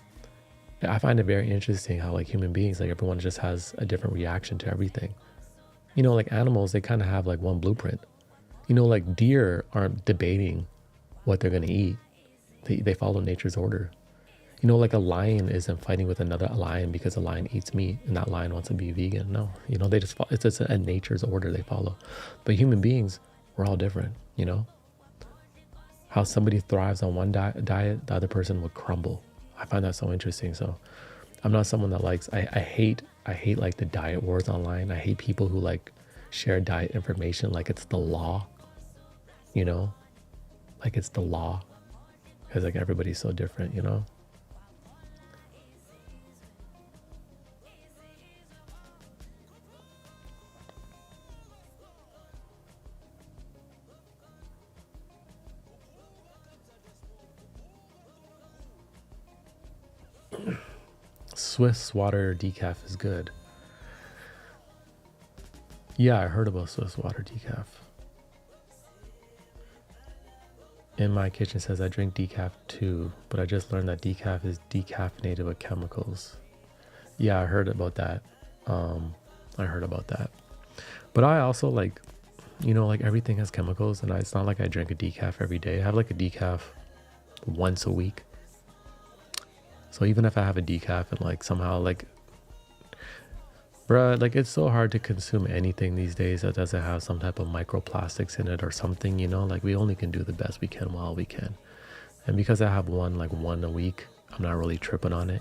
I find it very interesting how like human beings, like everyone just has a different reaction to everything. Like animals, they kind of have like one blueprint. Like deer aren't debating what they're going to eat. They follow nature's order. Like a lion isn't fighting with another lion because a lion eats meat and that lion wants to be vegan. No, they just follow. It's just a nature's order they follow. But human beings, we're all different, How somebody thrives on one diet, the other person would crumble. I find that so interesting. So I'm not someone that likes, I hate like the diet wars online. I hate people who like share diet information like it's the law, like it's the law, because like everybody's so different, Swiss water decaf is good. Yeah, I heard about Swiss water decaf. In my kitchen says I drink decaf too, but I just learned that decaf is decaffeinated with chemicals. Yeah, I heard about that. But I also like, like everything has chemicals, and it's not like I drink a decaf every day. I have like a decaf once a week. So even if I have a decaf and like somehow like, bruh, like it's so hard to consume anything these days that doesn't have some type of microplastics in it or something, like we only can do the best we can while we can. And because I have one a week, I'm not really tripping on it,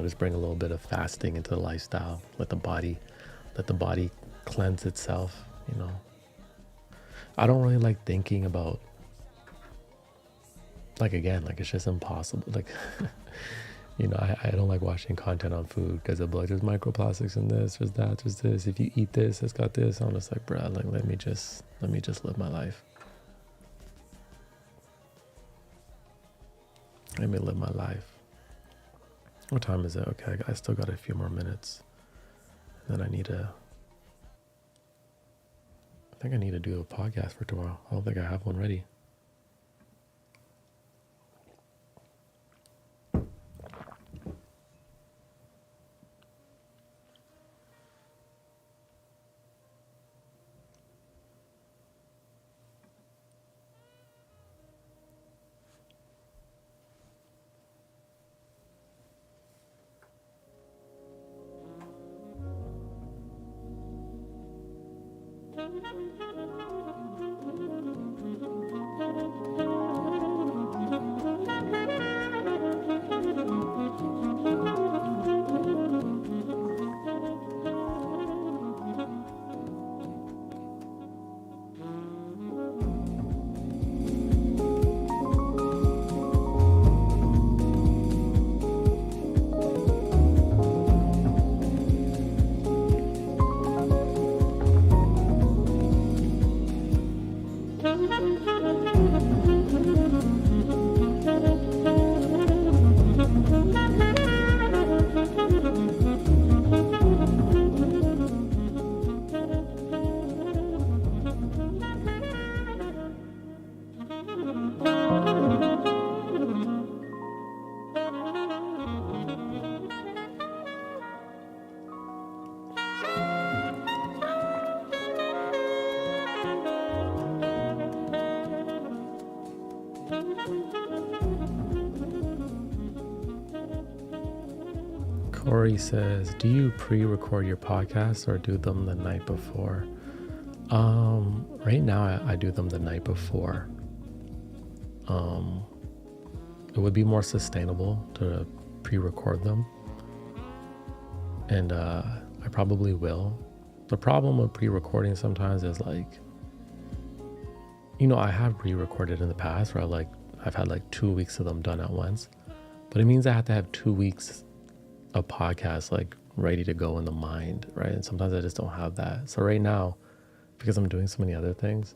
just bring a little bit of fasting into the lifestyle, let the body cleanse itself, I don't really like thinking about, like, again, like, it's just impossible. Like, I don't like watching content on food because it'll be like, there's microplastics in this, there's that, there's this. If you eat this, it's got this. I'm just like, bruh, like, let me just live my life. Let me live my life. What time is it? Okay, I still got a few more minutes. And then I think I need to do a podcast for tomorrow. I don't think I have one ready. Corey says, do you pre-record your podcasts or do them the night before? Right now I do them the night before. It would be more sustainable to pre-record them. And I probably will. The problem with pre-recording sometimes is like, I have pre-recorded in the past where I've had like 2 weeks of them done at once. But it means I have to have 2 weeks of podcasts like ready to go in the mind, right? And sometimes I just don't have that. So right now, because I'm doing so many other things,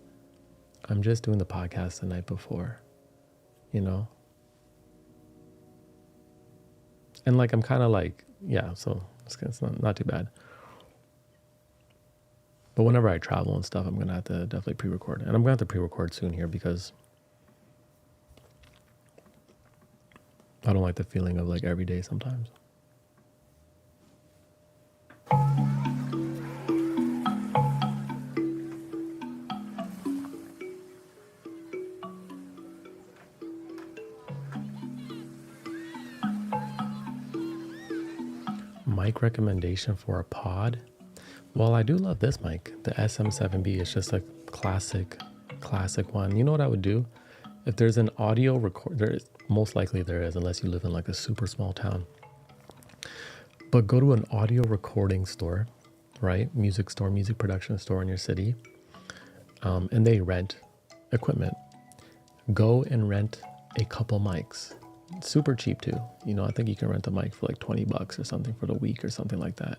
I'm just doing the podcast the night before, And like, I'm kind of like, so it's not too bad. But whenever I travel and stuff, I'm going to have to definitely pre-record. And I'm going to have to pre-record soon here because I don't like the feeling of like every day sometimes. Mic recommendation for a pod? Well, I do love this mic. The SM7B is just a classic one. You know what I would do? If there's an audio record, most likely there is, unless you live in like a super small town. But go to an audio recording store, right? Music store, music production store in your city. And they rent equipment. Go and rent a couple mics. Super cheap too. I think you can rent a mic for like $20 or something for the week or something like that.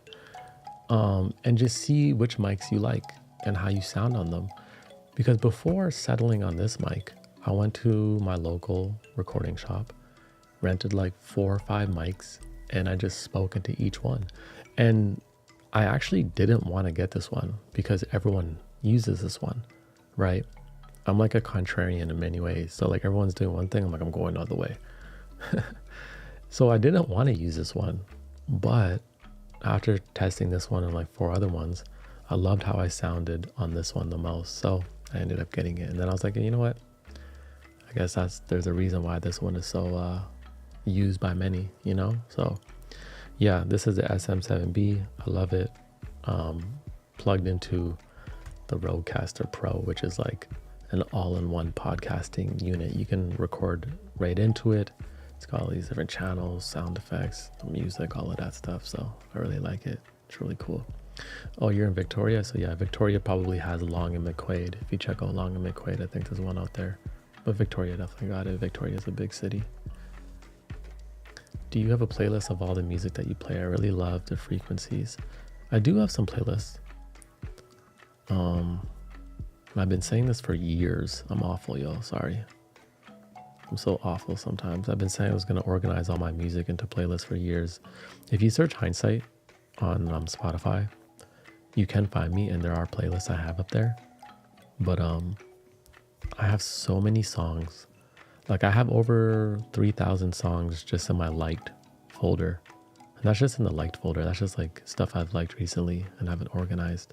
And just see which mics you like and how you sound on them. Because before settling on this mic, I went to my local recording shop, rented like 4 or 5 mics, and I just spoke into each one. And I actually didn't want to get this one because everyone uses this one, right? I'm like a contrarian in many ways. So like everyone's doing one thing, I'm like, I'm going the other way. So I didn't want to use this one, but after testing this one and like 4 other ones, I loved how I sounded on this one the most. So I ended up getting it. And then I was like, you know what? I guess there's a reason why this one is so used by many, So yeah, this is the SM7B. I love it. Plugged into the Rodecaster Pro, which is like an all-in-one podcasting unit. You can record right into it. It's got all these different channels, sound effects, music, all of that stuff. So I really like it. It's really cool. Oh, you're in Victoria? So yeah, Victoria probably has Long and McQuaid. If you check out Long and McQuaid, I think there's one out there. But Victoria definitely got it. Victoria is a big city. Do you have a playlist of all the music that you play? I really love the frequencies. I do have some playlists. I've been saying this for years. I'm awful, yo. Sorry. I'm so awful sometimes. I've been saying I was going to organize all my music into playlists for years. If you search Hindsight on Spotify, you can find me, and there are playlists I have up there. But I have so many songs. Like I have over 3,000 songs just in my liked folder. And that's just in the liked folder. That's just like stuff I've liked recently and haven't organized.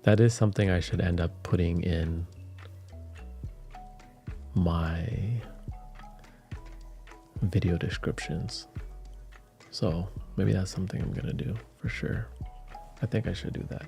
That is something I should end up putting in my video descriptions. So maybe that's something I'm gonna do for sure. I think I should do that.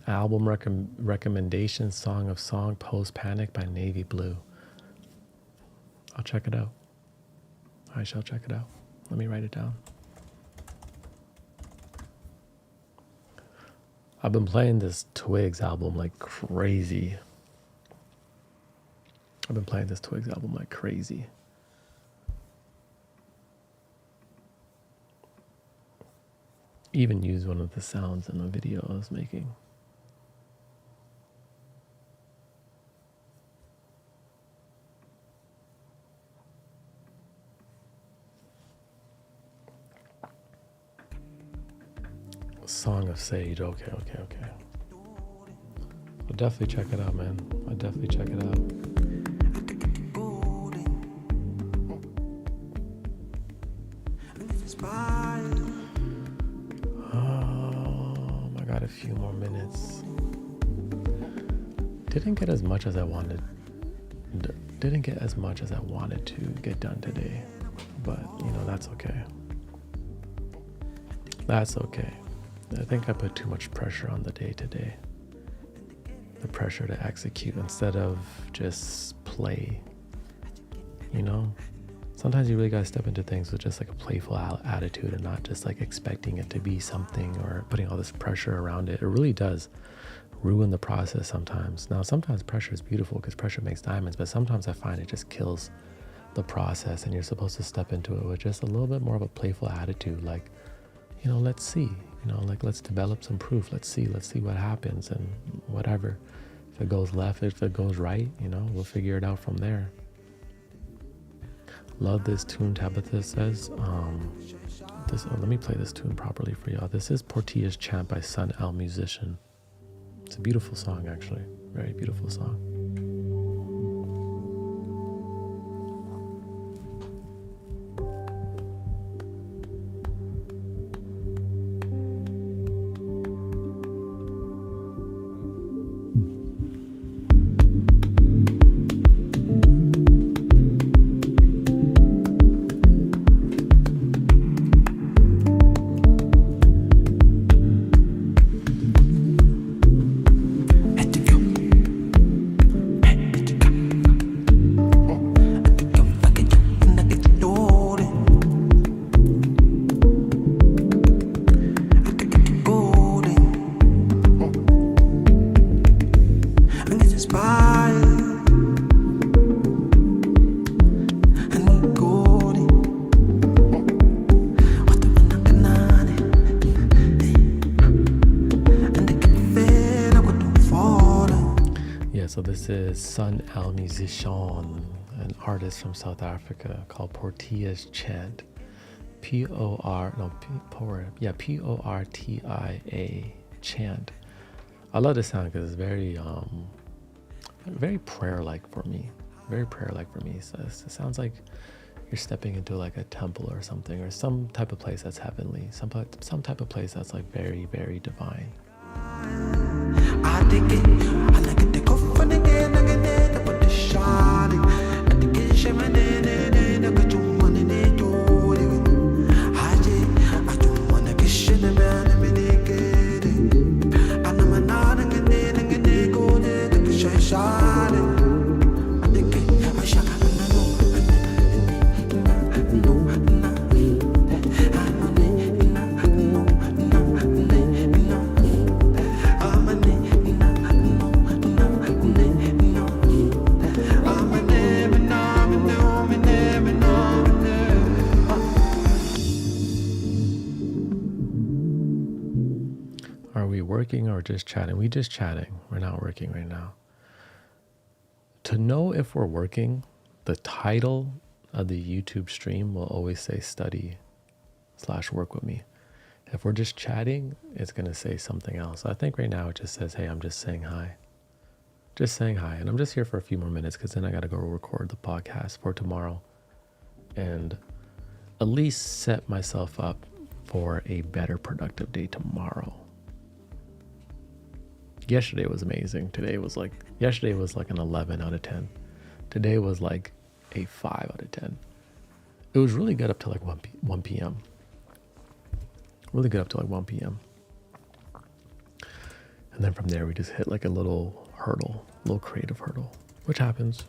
Album recommendation, Song of Song, Post Panic by Navy Blue. I'll check it out. I shall check it out. Let me write it down. I've been playing this Twigs album like crazy. Even used one of the sounds in the video I was making. Song of Sage. Okay. I'll definitely check it out, man. I'll definitely check it out. I got a few more minutes. Didn't get as much as I wanted to get done today, but that's okay. I think I put too much pressure on the day today. The pressure to execute instead of just play. Sometimes you really gotta step into things with just like a playful attitude and not just like expecting it to be something or putting all this pressure around it. It really does ruin the process sometimes. Now, sometimes pressure is beautiful because pressure makes diamonds, but sometimes I find it just kills the process, and you're supposed to step into it with just a little bit more of a playful attitude. Like, let's see, let's develop some proof. Let's see what happens, and whatever. If it goes left, if it goes right, we'll figure it out from there. Love this tune, Tabitha says. Let me play this tune properly for y'all. This is Portilla's Chant by Sun El Musician. It's a beautiful song, actually. Very beautiful song. So this is Sun El Musician, an artist from South Africa called Portia's Chant. Portia Chant. I love this sound because it's very prayer-like for me. Very prayer-like for me. So it sounds like you're stepping into like a temple or something, or some type of place that's heavenly, some type of place that's like very, very divine. Are we working or just chatting? We just chatting. We're not working right now. To know if we're working, the title of the YouTube stream will always say study/work with me. If we're just chatting, it's going to say something else. I think right now it just says, hey, I'm just saying hi. Just saying hi. And I'm just here for a few more minutes because then I got to go record the podcast for tomorrow and at least set myself up for a better productive day tomorrow. Yesterday was amazing. Yesterday was like an 11 out of 10. Today was like a 5 out of 10. It was really good up to like 1 p.m. Really good up to like 1 p.m. And then from there, we just hit like a little creative hurdle, which happens.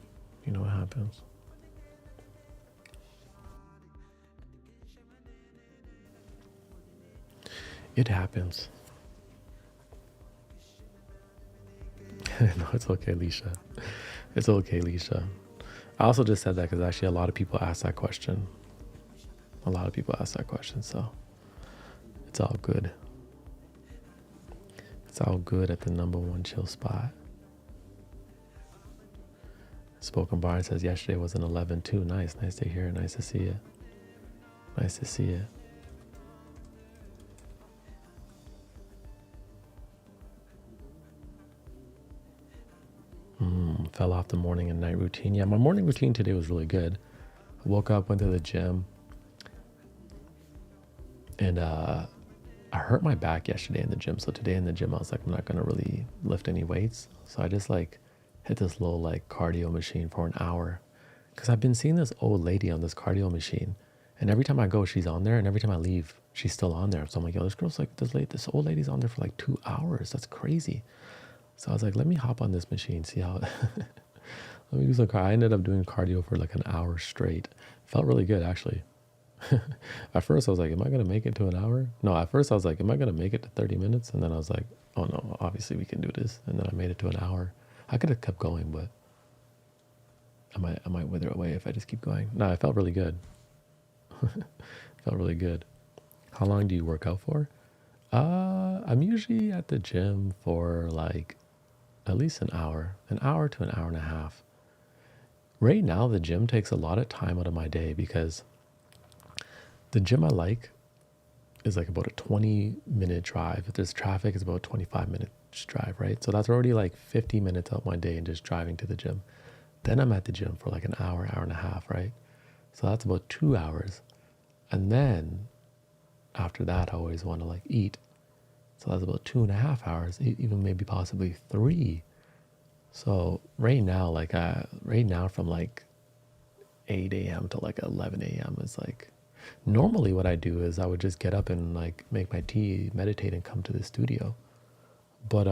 You know what happens. It happens. No, it's okay, Leisha. It's okay, Leisha. I also just said that because actually a lot of people ask that question. So it's all good. It's all good at the number one chill spot. Spoken Barn says yesterday was an 11 too. Nice to hear. Nice to see it. Fell off the morning and night routine. Yeah, my morning routine today was really good. I woke up, went to the gym, and I hurt my back yesterday in the gym. So today in the gym, I was like, I'm not gonna really lift any weights. So I just like hit this little like cardio machine for an hour, because I've been seeing this old lady on this cardio machine, and every time I go, she's on there, and every time I leave, she's still on there. So I'm like, yo, this old lady's on there for like 2 hours. That's crazy. So I was like, let me hop on this machine, see how, let me use the car. I ended up doing cardio for like an hour straight. Felt really good, actually. At first I was like, am I going to make it to an hour? No, at first I was like, am I going to make it to 30 minutes? And then I was like, oh no, obviously we can do this. And then I made it to an hour. I could have kept going, but I might wither away if I just keep going. No, I felt really good. Felt really good. How long do you work out for? I'm usually at the gym for like at least an hour to an hour and a half. Right now, the gym takes a lot of time out of my day because the gym I like is like about a 20-minute drive. If there's traffic, it's about 25 minutes drive, right? So that's already like 50 minutes out of my day and just driving to the gym. Then I'm at the gym for like an hour and a half, right? So that's about 2 hours. And then after that, I always want to like eat. So that's about 2.5 hours, even maybe possibly 3. So right now from like 8 a.m. to like 11 a.m. is like, normally what I do is I would just get up and like make my tea, meditate, and come to the studio. But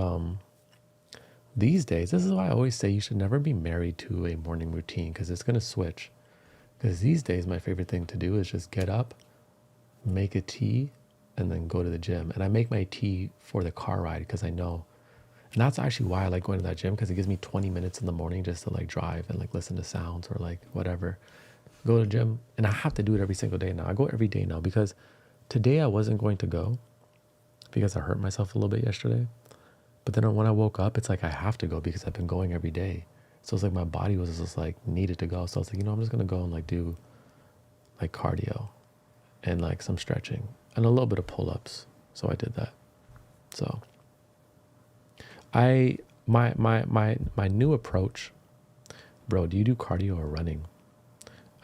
these days, this is why I always say you should never be married to a morning routine, because it's going to switch. Because these days, my favorite thing to do is just get up, make a tea, and then go to the gym. And I make my tea for the car ride because I know. And that's actually why I like going to that gym, because it gives me 20 minutes in the morning just to like drive and like listen to sounds or like whatever. Go to the gym. And I have to do it every single day now. I go every day now because today I wasn't going to go because I hurt myself a little bit yesterday. But then when I woke up, it's like I have to go because I've been going every day. So it's like my body was just like needed to go. So I was like, I'm just gonna go and like do like cardio and like some stretching and a little bit of pull-ups. So I did that. So my new approach, bro, do you do cardio or running?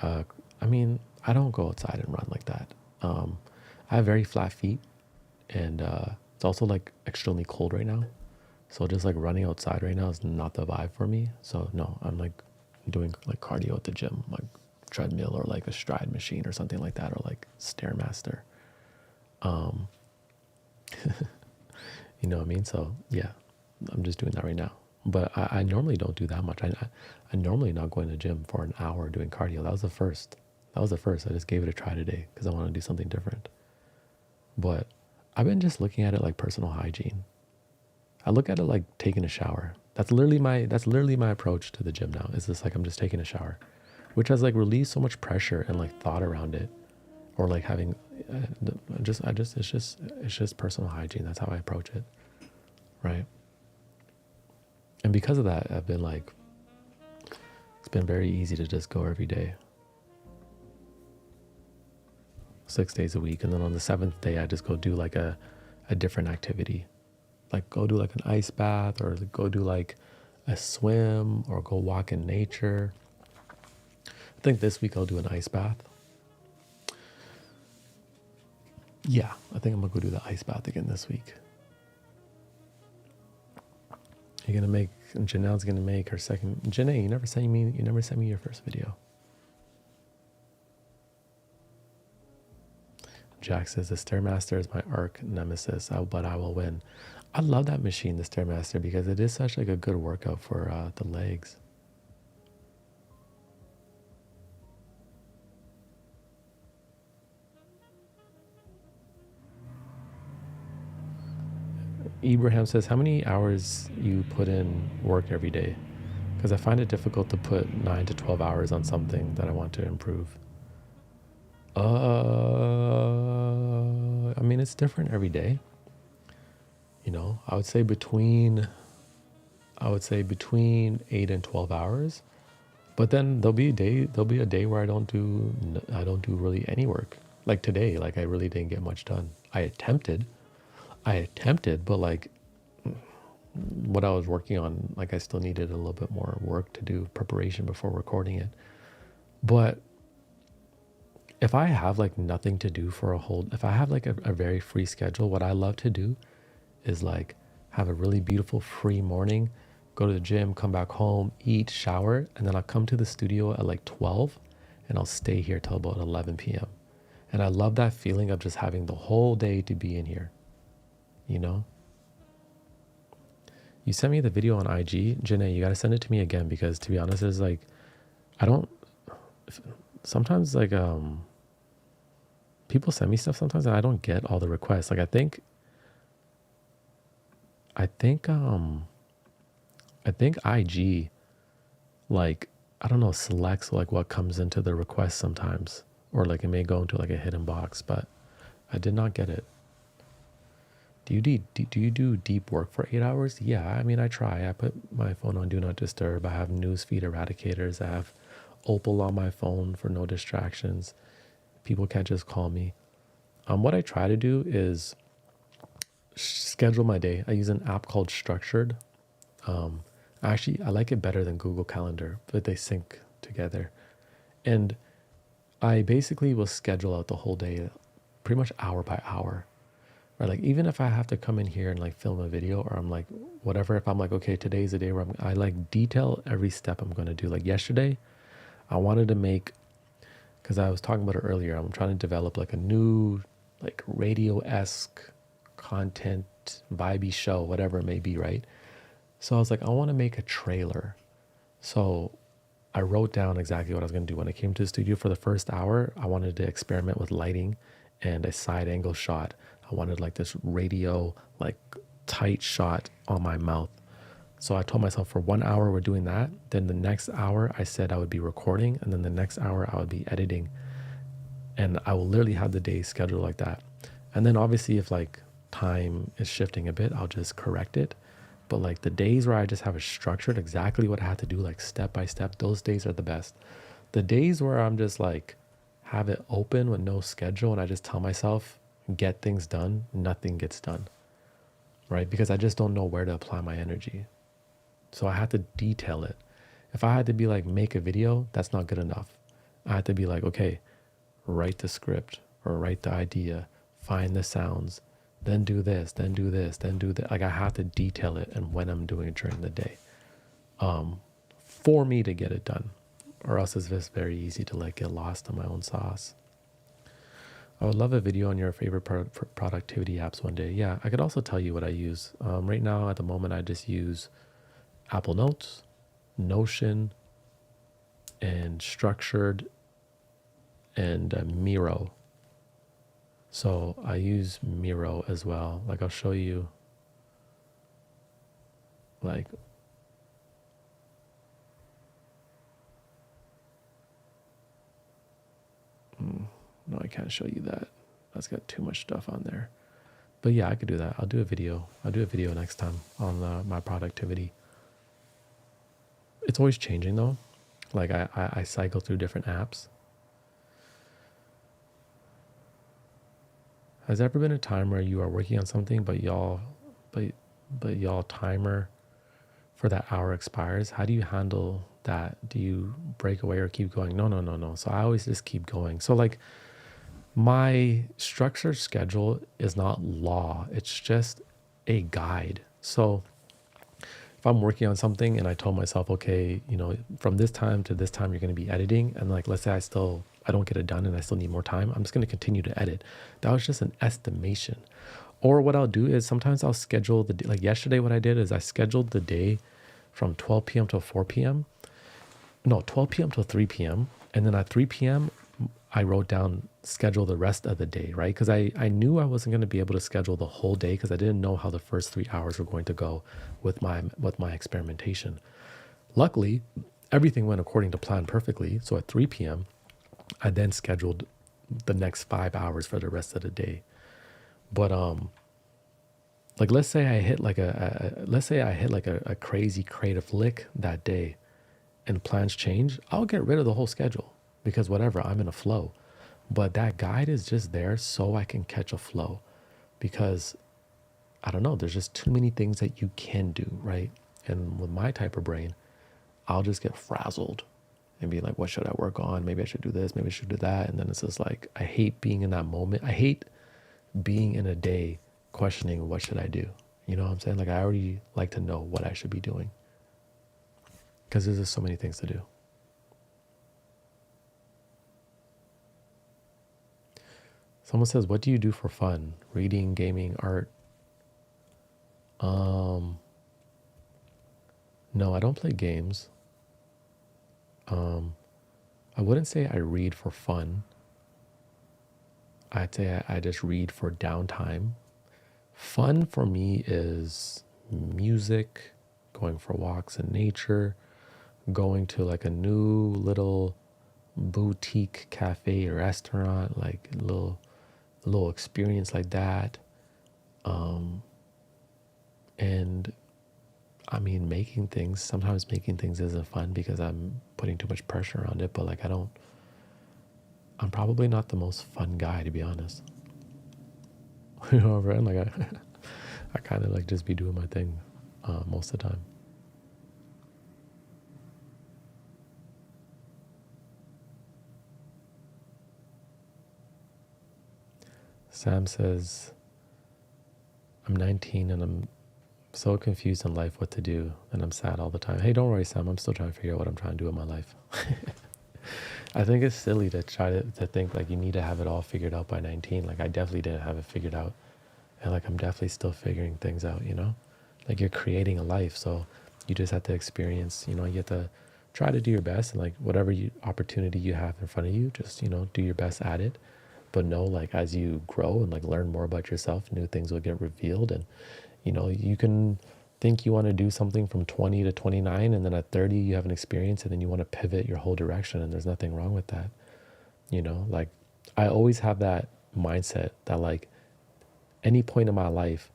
I mean, I don't go outside and run like that. I have very flat feet, and it's also like extremely cold right now. So just like running outside right now is not the vibe for me. So no, I'm like doing like cardio at the gym, like treadmill or like a stride machine or something like that, or like Stairmaster. You know what I mean? So yeah, I'm just doing that right now. But I normally don't do that much. I normally not going to the gym for an hour doing cardio. That was the first. I just gave it a try today because I want to do something different. But I've been just looking at it like personal hygiene. I look at it like taking a shower. That's literally my approach to the gym now. It's just like I'm just taking a shower, which has like released so much pressure and like thought around it, or like having it's just personal hygiene. That's how I approach it, right? And because of that, I've been like, it's been very easy to just go every day, 6 days a week, and then on the 7th day, I just go do like a different activity. Like go do like an ice bath, or go do like a swim, or go walk in nature. I think this week I'll do an ice bath. Yeah, I think I'm gonna go do the ice bath again this week. Janelle's gonna make her second. Janae, you never sent me your first video. Jack says the Stairmaster is my arch nemesis, but I will win. I love that machine, the Stairmaster, because it is such like a good workout for the legs. Ibrahim says, how many hours you put in work every day? Because I find it difficult to put 9 to 12 hours on something that I want to improve. I mean, it's different every day. I would say between 8 and 12 hours. But then there'll be a day where I don't do really any work. Like today, like I really didn't get much done. I attempted, but like what I was working on, like I still needed a little bit more work to do, preparation before recording it. But if I have like nothing to do if I have like a very free schedule, what I love to do is like have a really beautiful free morning, go to the gym, come back home, eat, shower, and then I'll come to the studio at like 12 and I'll stay here till about 11 p.m. And I love that feeling of just having the whole day to be in here, You sent me the video on IG. Janae, you got to send it to me again, because to be honest, it's like, sometimes like, people send me stuff sometimes and I don't get all the requests. Like I think IG, like, I don't know, selects like what comes into the request sometimes, or like it may go into like a hidden box, but I did not get it. Do you do deep work for 8 hours? Yeah, I mean, I try. I put my phone on do not disturb. I have newsfeed eradicators. I have Opal on my phone for no distractions. People can't just call me. What I try to do is schedule my day. I use an app called Structured. Actually, I like it better than Google Calendar, but they sync together. And I basically will schedule out the whole day, pretty much hour by hour. Right? Like even if I have to come in here and like film a video, or I'm like, whatever, if I'm like, okay, today's the day where I like detail every step I'm going to do. Like yesterday, I wanted to make, because I was talking about it earlier, I'm trying to develop like a new, like radio-esque content, vibey show, whatever it may be, right? So I was like, I want to make a trailer. So I wrote down exactly what I was going to do. When I came to the studio for the first hour, I wanted to experiment with lighting and a side angle shot. I wanted like this radio, like tight shot on my mouth. So I told myself for 1 hour we're doing that. Then the next hour I said I would be recording, and then the next hour I would be editing. And I will literally have the day scheduled like that. And then obviously if like time is shifting a bit, I'll just correct it. But like the days where I just have it structured exactly what I have to do, like step by step, those days are the best. The days where I'm just like have it open with no schedule and I just tell myself, get things done, nothing gets done, right? Because I just don't know where to apply my energy. So I had to detail it. If I had to be like, make a video, that's not good enough. I had to be like, okay, write the script or write the idea, find the sounds, then do this, then do this, then do that. Like I have to detail it and when I'm doing it during the day for me to get it done. Or else it's just very easy to like get lost in my own sauce. I would love a video on your favorite productivity apps one day. Yeah, I could also tell you what I use. Right now, at the moment, I just use Apple Notes, Notion, and Structured, and Miro. So I use Miro as well. Like I'll show you, like, no, I can't show you that. That's got too much stuff on there. But yeah, I could do that. I'll do a video. I'll do a video next time on my productivity. It's always changing though. Like I cycle through different apps. Has there ever been a time where you are working on something but y'all timer for that hour expires? How do you handle that? Do you break away or keep going? No. So I always just keep going. So like my structured schedule is not law. It's just a guide. So if I'm working on something and I told myself, okay, you know, from this time to this time, you're going to be editing. And like, let's say I don't get it done and I still need more time. I'm just going to continue to edit. That was just an estimation. Or what I'll do is sometimes I'll schedule like yesterday, what I did is I scheduled the day from 12 p.m. till 4 p.m. No, 12 p.m. till 3 p.m. And then at 3 p.m., I wrote down schedule the rest of the day, right? Because I knew I wasn't going to be able to schedule the whole day because I didn't know how the first 3 hours were going to go with my experimentation. Luckily, everything went according to plan perfectly. So at 3 p.m., I then scheduled the next 5 hours for the rest of the day. But like let's say I hit like a crazy creative lick that day, and plans change, I'll get rid of the whole schedule because whatever, I'm in a flow. But that guide is just there so I can catch a flow because I don't know, there's just too many things that you can do, right? And with my type of brain, I'll just get frazzled and be like, what should I work on? Maybe I should do this, maybe I should do that. And then it's just like, I hate being in that moment. I hate being in a day questioning what should I do? You know what I'm saying? Like I already like to know what I should be doing because there's just so many things to do. Someone says, what do you do for fun? Reading, gaming, art? No, I don't play games. I wouldn't say I read for fun. I'd say I just read for downtime. Fun for me is music, going for walks in nature, going to like a new little boutique cafe or restaurant, like a little experience like that. And I mean, sometimes making things isn't fun because I'm putting too much pressure on it, but like I'm probably not the most fun guy, to be honest. You know, right? Like I kind of like just be doing my thing most of the time. Sam says, I'm 19 and I'm so confused in life what to do, and I'm sad all the time. Hey, don't worry, Sam. I'm still trying to figure out what I'm trying to do in my life. I think it's silly to try to think like you need to have it all figured out by 19. Like I definitely didn't have it figured out. And like I'm definitely still figuring things out, you know? Like you're creating a life, so you just have to experience, you know, you have to try to do your best, and like whatever opportunity you have in front of you, just, you know, do your best at it. But know, like as you grow and like learn more about yourself, new things will get revealed. And you know, you can think you want to do something from 20 to 29, and then at 30 you have an experience, and then you want to pivot your whole direction, and there's nothing wrong with that. You know, like I always have that mindset that like any point in my life,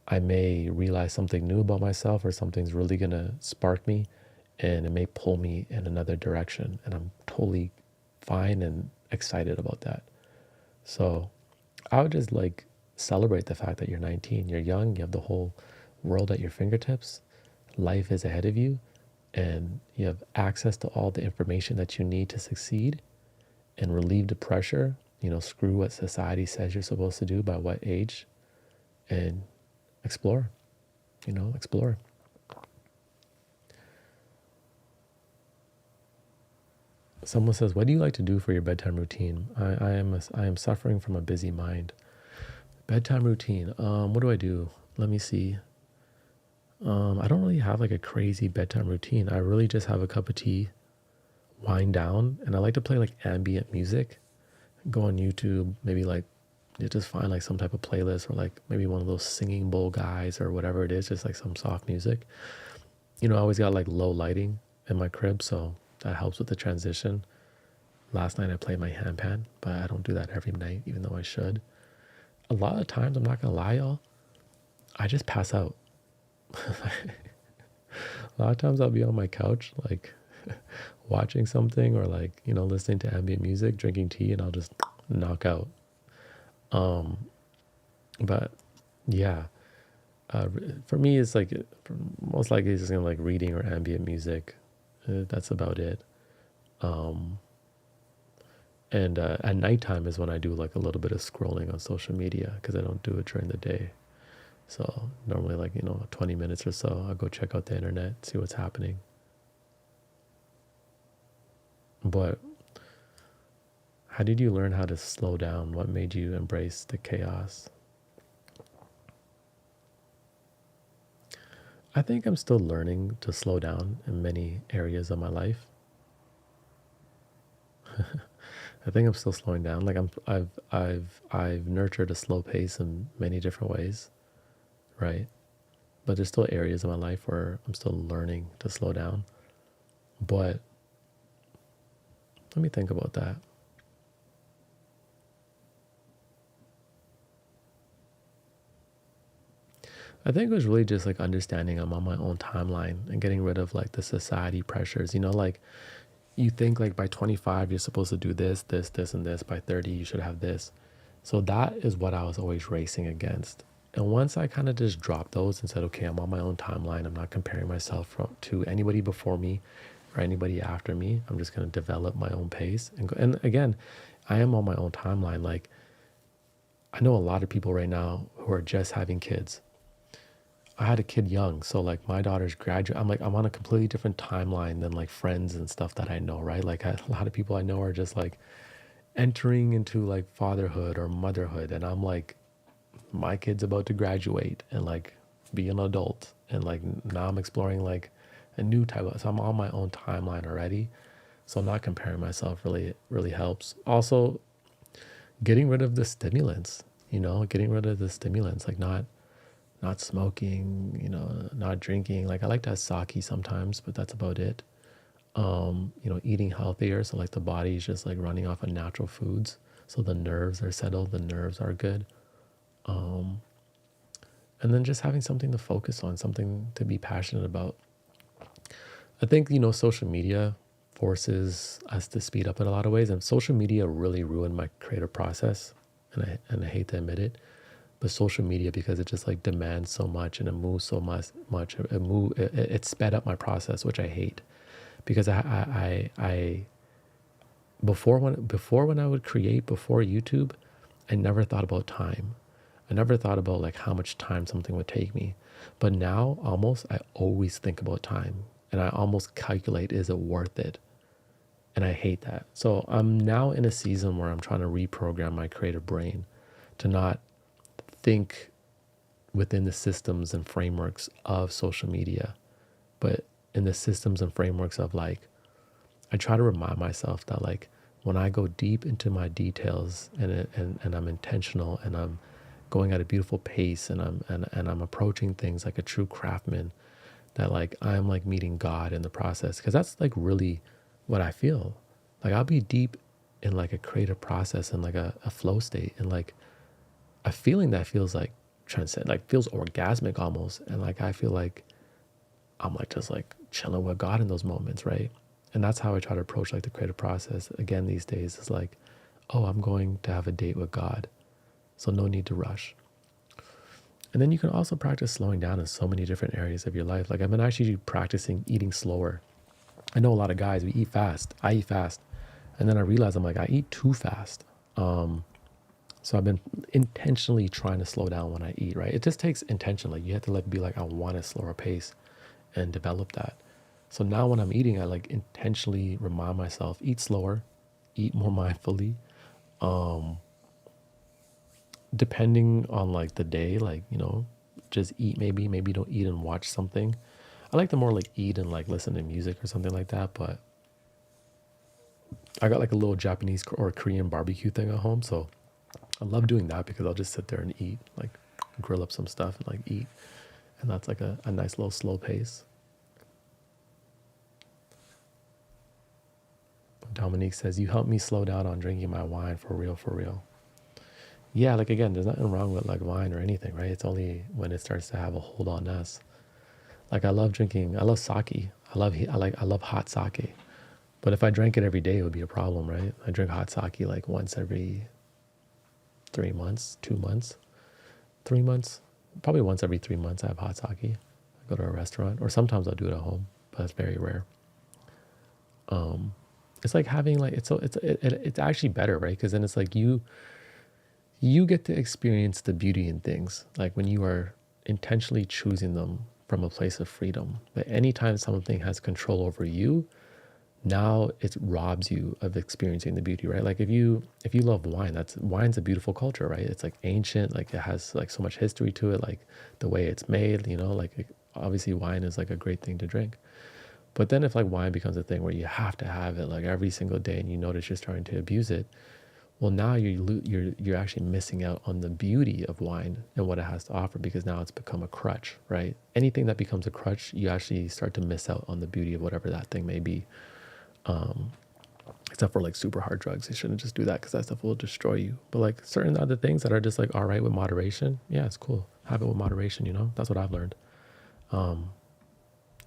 I may realize something new about myself, or something's really gonna spark me, and it may pull me in another direction, and I'm totally fine and excited about that. So I would just like celebrate the fact that you're 19, you're young, you have the whole world at your fingertips, life is ahead of you, and you have access to all the information that you need to succeed and relieve the pressure. You know, screw what society says you're supposed to do by what age, and explore, explore. Someone says, what do you like to do for your bedtime routine? I am suffering from a busy mind. Bedtime routine. What do I do? Let me see. I don't really have like a crazy bedtime routine. I really just have a cup of tea, wind down, and I like to play like ambient music. Go on YouTube, maybe like you just find like some type of playlist, or like maybe one of those singing bowl guys or whatever it is, just like some soft music. You know, I always got like low lighting in my crib, so that helps with the transition. Last night I played my handpan, but I don't do that every night, even though I should. A lot of times, I'm not gonna lie, y'all, I just pass out. A lot of times I'll be on my couch, like watching something, or like, listening to ambient music, drinking tea, and I'll just knock out. But yeah, for me, it's like, most likely it's just gonna like reading or ambient music. That's about it. And at nighttime is when I do like a little bit of scrolling on social media, because I don't do it during the day. So normally, like, 20 minutes or so, I'll go check out the internet, see what's happening. But how did you learn how to slow down? What made you embrace the chaos? I think I'm still learning to slow down in many areas of my life. I think I'm still slowing down. Like I've nurtured a slow pace in many different ways, right? But there's still areas of my life where I'm still learning to slow down. But let me think about that. I think it was really just like understanding I'm on my own timeline and getting rid of like the society pressures. Like you think like by 25 you're supposed to do this, this, this, and this. By 30 you should have this. So that is what I was always racing against. And once I kind of just dropped those and said, okay, I'm on my own timeline, I'm not comparing myself to anybody before me or anybody after me. I'm just going to develop my own pace and go. And again, I am on my own timeline. Like I know a lot of people right now who are just having kids. I had a kid young, so like my daughter's graduate. I'm on a completely different timeline than like friends and stuff that I know, right? Like a lot of people I know are just like entering into like fatherhood or motherhood, and I'm like, my kid's about to graduate and like be an adult, and like now I'm exploring like a new type of. So I'm on my own timeline already, so not comparing myself really helps. Also, getting rid of the stimulants. Getting rid of the stimulants, like not smoking, not drinking. Like I like to have sake sometimes, but that's about it. Eating healthier. So like the body's just like running off of natural foods. So the nerves are settled, the nerves are good. And then just having something to focus on, something to be passionate about. I think, social media forces us to speed up in a lot of ways. And social media really ruined my creative process. And I hate to admit it. But social media, because it just like demands so much and it moves so much, it sped up my process, which I hate, because I before when I would create before YouTube, I never thought about time. I never thought about like how much time something would take me. But now I always think about time, and I almost calculate, is it worth it? And I hate that. So I'm now in a season where I'm trying to reprogram my creative brain to not think within the systems and frameworks of social media, but in the systems and frameworks of like, I try to remind myself that like when I go deep into my details and I'm intentional and I'm going at a beautiful pace and I'm approaching things like a true craftsman, that like I'm like meeting God in the process, because that's like really what I feel. Like I'll be deep in like a creative process and like a flow state and like a feeling that feels like transcend, like feels orgasmic almost. And like, I feel like I'm like just like chilling with God in those moments, right? And that's how I try to approach like the creative process again these days. Is like, oh, I'm going to have a date with God, so no need to rush. And then you can also practice slowing down in so many different areas of your life. Like I've been actually practicing eating slower. I know a lot of guys, we eat fast. I eat fast. And then I realize I'm like, I eat too fast. So I've been intentionally trying to slow down when I eat, right? It just takes intention. Like you have to like be like, I want a slower pace and develop that. So now when I'm eating, I like intentionally remind myself, eat slower, eat more mindfully. Depending on like the day, like, you know, just eat maybe don't eat and watch something. I like to more like eat and like listen to music or something like that. But I got like a little Japanese or Korean barbecue thing at home. So I love doing that because I'll just sit there and eat, like grill up some stuff and like eat. And that's like a nice little slow pace. Dominique says, you helped me slow down on drinking my wine for real, for real. Yeah, like again, there's nothing wrong with like wine or anything, right? It's only when it starts to have a hold on us. Like I love sake. I love hot sake. But if I drank it every day, it would be a problem, right? I drink hot sake like once every 3 months, 2 months, 3 months, probably once every 3 months. I have hot sake. I go to a restaurant, or sometimes I'll do it at home, but it's very rare. It's like having like it's actually better, right? Because then it's like you get to experience the beauty in things, like when you are intentionally choosing them from a place of freedom. But anytime something has control over you, now it robs you of experiencing the beauty, right? Like if you love wine, wine's a beautiful culture, right? It's like ancient, like it has like so much history to it, like the way it's made, you know, like obviously wine is like a great thing to drink. But then if like wine becomes a thing where you have to have it like every single day and you notice you're starting to abuse it, well, now you're actually missing out on the beauty of wine and what it has to offer, because now it's become a crutch, right? Anything that becomes a crutch, you actually start to miss out on the beauty of whatever that thing may be. Except for like super hard drugs, you shouldn't just do that because that stuff will destroy you. But like certain other things that are just like all right with moderation, yeah, it's cool. Have it with moderation, you know? That's what I've learned.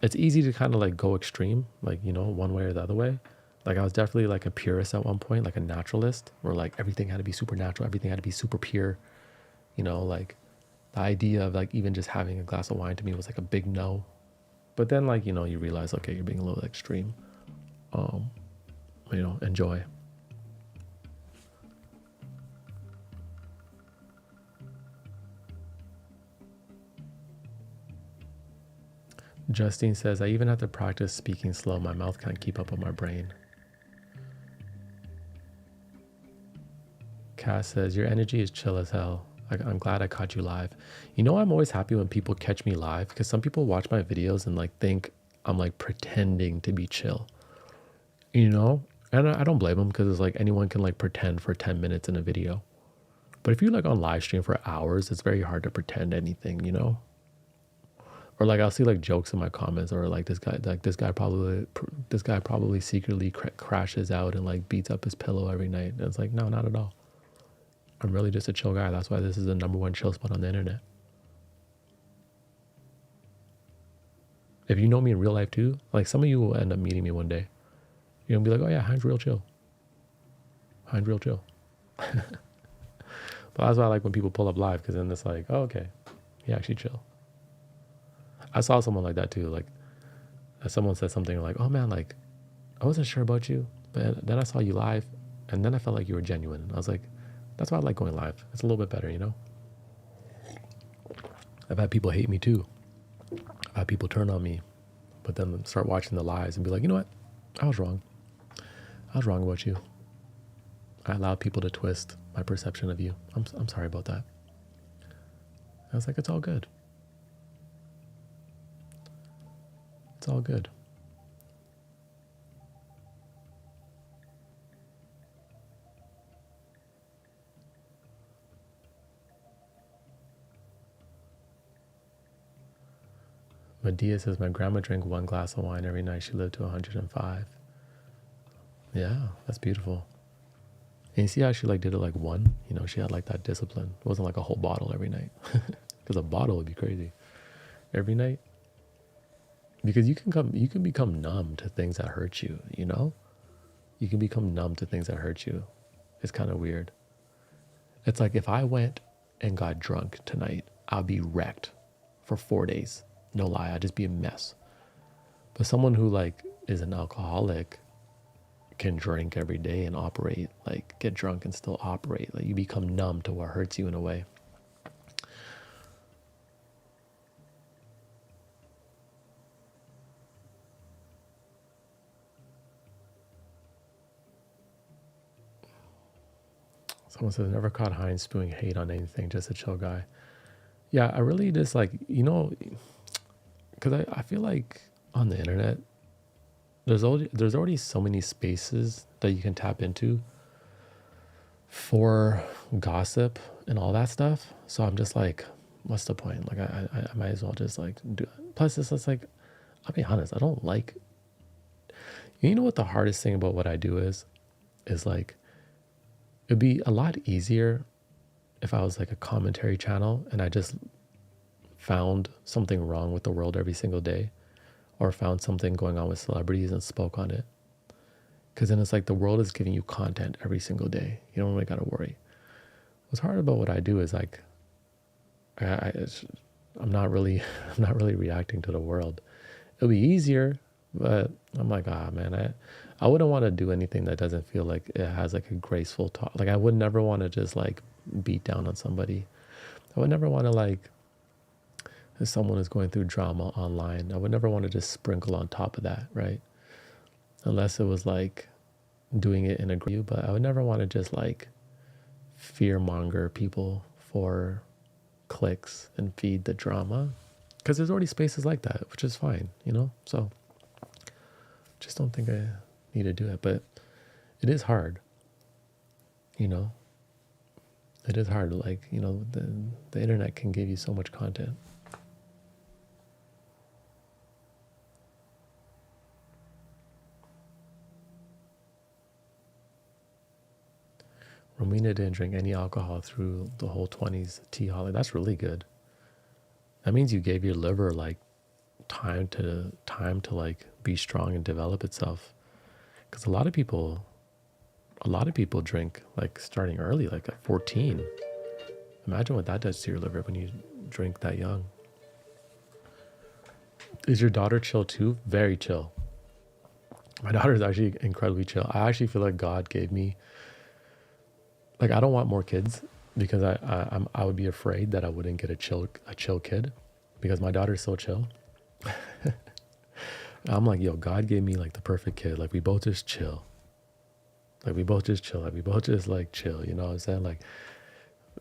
It's easy to kind of like go extreme, like, you know, one way or the other way. Like I was definitely like a purist at one point, like a naturalist, where like everything had to be supernatural, everything had to be super pure. You know, like the idea of like even just having a glass of wine to me was like a big no. But then like, you know, you realize, okay, you're being a little extreme. You know, enjoy. Justine says, I even have to practice speaking slow. My mouth can't keep up with my brain. Cass says, your energy is chill as hell. I'm glad I caught you live. You know, I'm always happy when people catch me live, because some people watch my videos and like think I'm like pretending to be chill, you know? And I don't blame them, because it's like anyone can like pretend for 10 minutes in a video. But if you're like on live stream for hours, it's very hard to pretend anything, you know? Or like I'll see like jokes in my comments, or like this guy probably secretly crashes out and like beats up his pillow every night. And it's like, no, not at all. I'm really just a chill guy. That's why this is the #1 chill spot on the internet. If you know me in real life too, like some of you will end up meeting me one day. You're gonna be like, oh yeah, Heinz real chill. Heinz real chill. But that's why I like when people pull up live, because then it's like, oh, okay, he actually chill. I saw someone like that too. Like someone said something like, oh man, like I wasn't sure about you, but then I saw you live and then I felt like you were genuine. And I was like, that's why I like going live. It's a little bit better, you know? I've had people hate me too. I've had people turn on me, but then start watching the lives and be like, you know what? I was wrong. I was wrong about you. I allowed people to twist my perception of you. I'm sorry about that. I was like, it's all good. It's all good. Medea says, my grandma drank 1 glass of wine every night. She lived to 105. Yeah, that's beautiful. And you see how she like did it like one? You know, she had like that discipline. It wasn't like a whole bottle every night. because a bottle would be crazy every night. Because you can become numb to things that hurt you. You know, you can become numb to things that hurt you. It's kind of weird. It's like if I went and got drunk tonight, I'll be wrecked for 4 days. No lie, I'd just be a mess. But someone who like is an alcoholic can drink every day and operate, like get drunk and still operate. Like you become numb to what hurts you in a way. Someone says, never caught Heinz spewing hate on anything, just a chill guy. Yeah, I really just like, you know, because I feel like on the internet, there's already so many spaces that you can tap into for gossip and all that stuff. So I'm just like, what's the point? Like I might as well just like do it. Plus it's just like, I'll be honest, I don't like, you know what the hardest thing about what I do is like, it'd be a lot easier if I was like a commentary channel and I just found something wrong with the world every single day, or found something going on with celebrities and spoke on it. Because then it's like the world is giving you content every single day. You don't really got to worry. What's hard about what I do is like, I'm not really reacting to the world. It'll be easier, but I'm like, man, I wouldn't want to do anything that doesn't feel like it has like a graceful talk. Like I would never want to just like beat down on somebody. I would never want to like, if someone is going through drama online, I would never want to just sprinkle on top of that, right? Unless it was like doing it in a group, but I would never want to just like fear monger people for clicks and feed the drama, because there's already spaces like that, which is fine, you know? So just don't think I need to do it, but it is hard, you know? It is hard, like, you know, the internet can give you so much content. Romina didn't drink any alcohol through the whole 20s tea holiday. That's really good. That means you gave your liver like time to like be strong and develop itself. Because a lot of people drink like starting early, like at 14. Imagine what that does to your liver when you drink that young. Is your daughter chill too? Very chill. My daughter is actually incredibly chill. I actually feel like God gave me, like, I don't want more kids because I would be afraid that I wouldn't get a chill kid, because my daughter's so chill. I'm like, yo, God gave me like the perfect kid. Like we both just chill. Like we both just chill. Like we both just like chill. You know what I'm saying? Like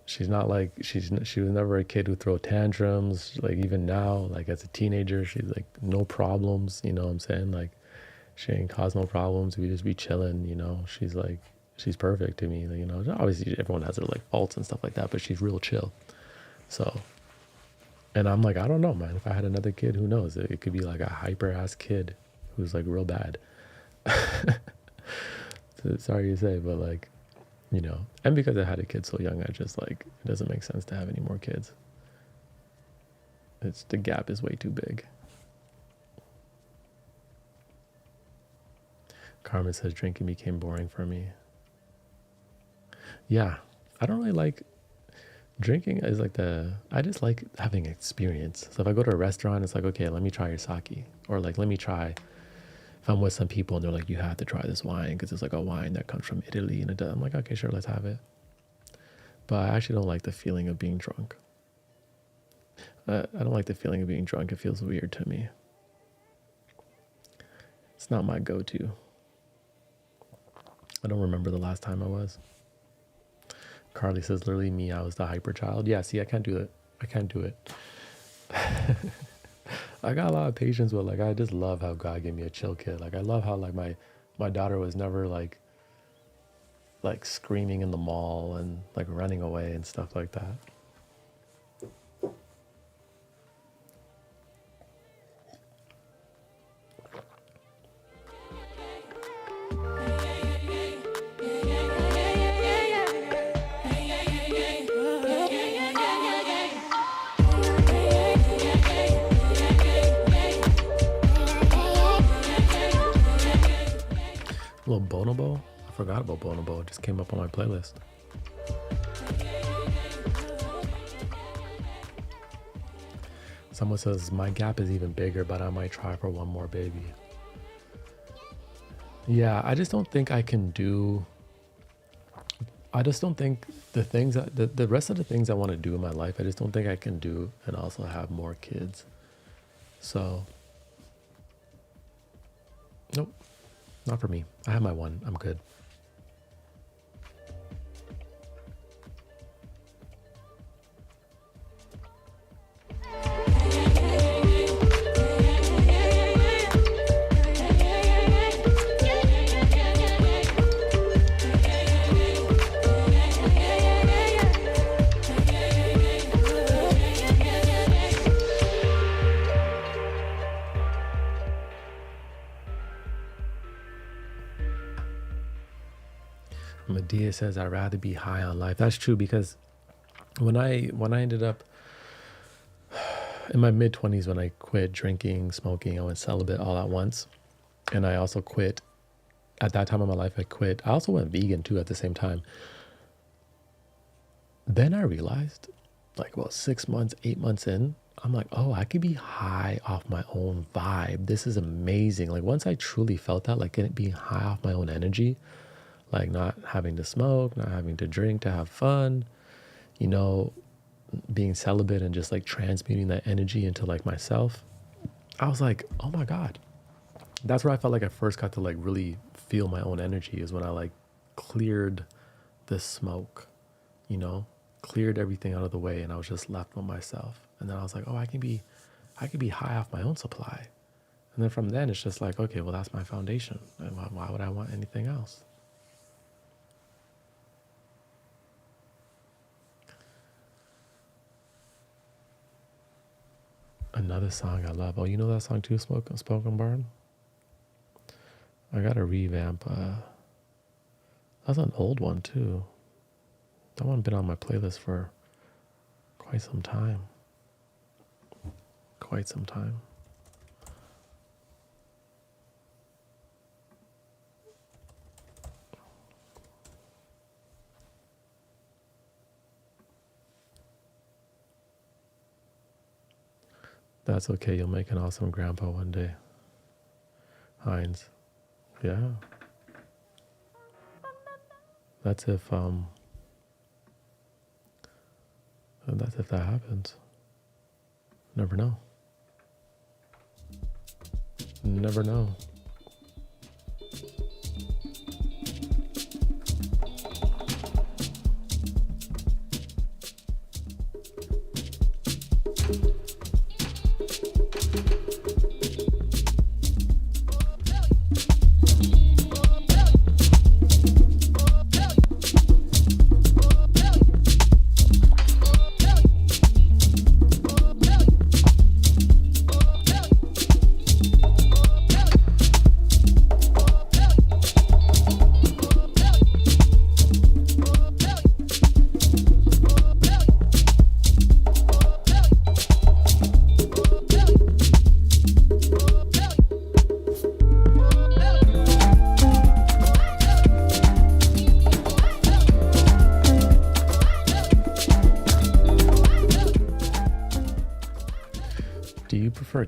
she's not like, she was never a kid who throw tantrums. Like even now, like as a teenager, she's like no problems. You know what I'm saying? Like she ain't cause no problems. We just be chilling. You know, she's perfect to me. You know, obviously everyone has their like faults and stuff like that, but she's real chill. So, and I'm like, I don't know, man. If I had another kid, who knows? It could be like a hyper ass kid who's like real bad. Sorry to say, but like, you know, and because I had a kid so young, I just like, it doesn't make sense to have any more kids. The gap is way too big. Carmen says drinking became boring for me. Yeah, I don't really like drinking. Is like I just like having experience. So if I go to a restaurant, it's like, okay, let me try your sake, or like let me try. If I'm with some people and they're like, you have to try this wine because it's like a wine that comes from Italy, and I'm like, okay, sure, let's have it. But I actually don't like the feeling of being drunk. I don't like the feeling of being drunk. It feels weird to me. It's not my go-to. I don't remember the last time I was. Carly says, literally me, I was the hyper child. Yeah, see, I can't do it. I got a lot of patience with, like, I just love how God gave me a chill kid. Like, I love how, like, my daughter was never, like screaming in the mall and, like, running away and stuff like that. forgot about Bonobo. It just came up on my playlist. Someone says, my gap is even bigger, but I might try for one more baby. Yeah, I just don't think I can do... I just don't think the things that... The rest of the things I want to do in my life, I just don't think I can do and also have more kids. So... Nope. Not for me. I have my one. I'm good. Medea says, I'd rather be high on life. That's true, because when I ended up in my mid-20s, when I quit drinking, smoking, I went celibate all at once. And I also quit, at that time of my life, I quit. I also went vegan too at the same time. Then I realized, like about 6 months, 8 months in, I'm like, oh, I could be high off my own vibe. This is amazing. Like once I truly felt that, like being high off my own energy, like not having to smoke, not having to drink to have fun, you know, being celibate and just like transmuting that energy into like myself. I was like, oh my God. That's where I felt like I first got to like really feel my own energy, is when I like cleared the smoke, you know, cleared everything out of the way, and I was just left with myself. And then I was like, oh, I can be high off my own supply. And then from then it's just like, okay, well, that's my foundation. And why would I want anything else? Another song I love. Oh, you know that song too, Spoken Barn? I gotta revamp. That's an old one too. That one been on my playlist for quite some time. Quite some time. That's okay, you'll make an awesome grandpa one day. Heinz. Yeah. That's if that happens. Never know. Never know.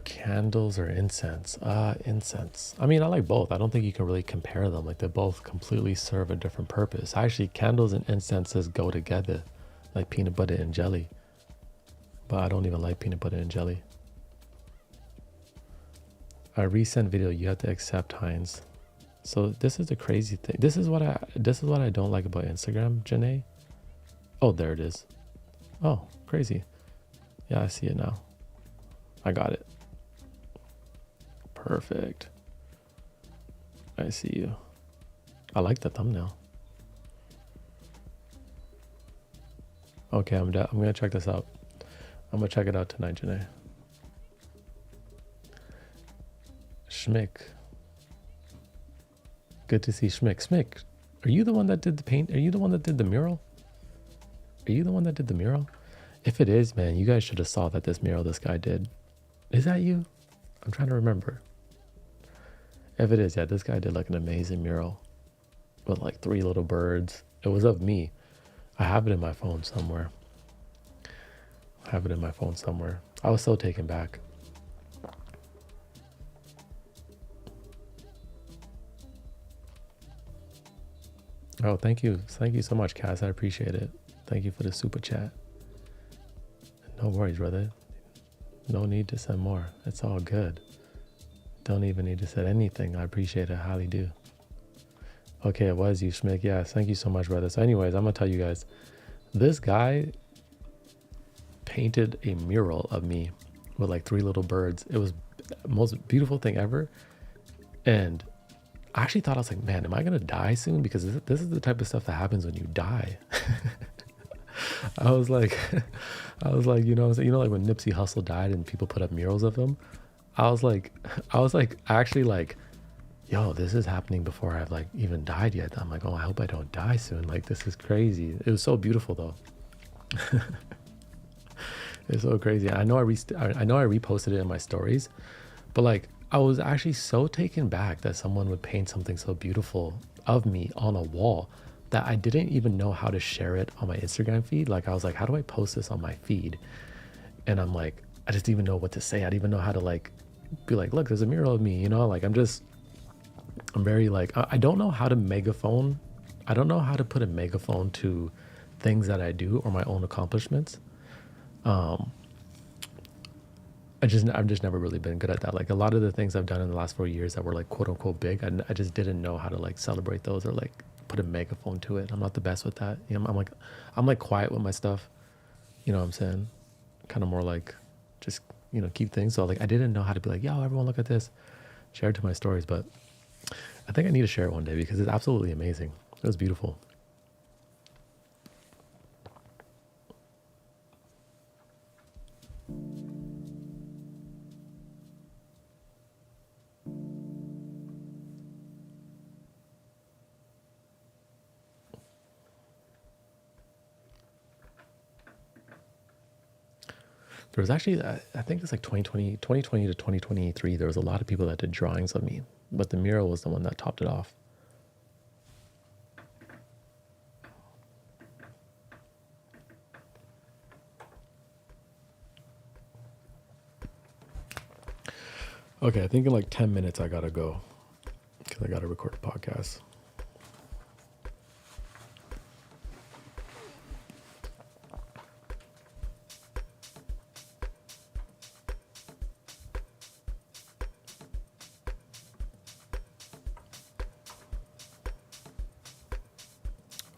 Candles or incense? Incense. I mean, I like both. I don't think you can really compare them. Like they both completely serve a different purpose. Actually, candles and incenses go together, like peanut butter and jelly. But I don't even like peanut butter and jelly. A recent video, you have to accept, Heinz. So this is the crazy thing. This is what I don't like about Instagram, Janae. Oh, there it is. Oh, crazy. Yeah, I see it now. I got it. Perfect. I see you. I like the thumbnail. Okay, I'm gonna check this out. I'm gonna check it out tonight, Janae. Schmick. Good to see Schmick. Schmick, are you the one that did the paint? Are you the one that did the mural? Are you the one that did the mural? If it is, man, you guys should have saw that this mural this guy did. Is that you? I'm trying to remember. If it is, yeah, this guy did like an amazing mural. with like three little birds. It was of me. I have it in my phone somewhere. I was so taken back. Oh, thank you so much, Cass. I appreciate it. Thank you for the super chat. No worries, brother. No need to send more. It's all good. Don't even need to say anything. I appreciate it. I highly do. Okay, it was you, Schmick. Yes, thank you so much, brother. So anyways, I'm going to tell you guys. This guy painted a mural of me with like three little birds. It was the most beautiful thing ever. And I actually thought, I was like, man, am I going to die soon? Because this is the type of stuff that happens when you die. I was like, you know what I'm saying? You know, like when Nipsey Hussle died and people put up murals of him. I was like, actually like, yo, this is happening before I've like even died yet. I'm like, oh, I hope I don't die soon. Like, this is crazy. It was so beautiful though. It's so crazy. I know I reposted it in my stories, but like, I was actually so taken back that someone would paint something so beautiful of me on a wall that I didn't even know how to share it on my Instagram feed. Like, I was like, how do I post this on my feed? And I'm like, I just didn't even know what to say. I didn't even know how to like be like, look, there's a mural of me, you know, like I'm very like, I don't know how to megaphone. I don't know how to put a megaphone to things that I do or my own accomplishments. I've just never really been good at that. Like a lot of the things I've done in the last 4 years that were like quote unquote big, I just didn't know how to like celebrate those or like put a megaphone to it. I'm not the best with that. You know, I'm like quiet with my stuff. You know what I'm saying? Kind of more like just, you know, keep things. So like I didn't know how to be like, yo, everyone look at this, share it to my stories. But I think I need to share it one day because it's absolutely amazing. It was beautiful. There was actually, I think it's like 2020 to 2023. There was a lot of people that did drawings of me, but the mural was the one that topped it off. Okay, I think in like 10 minutes I gotta go because I gotta record a podcast.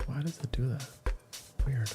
Why does it do that? Weird.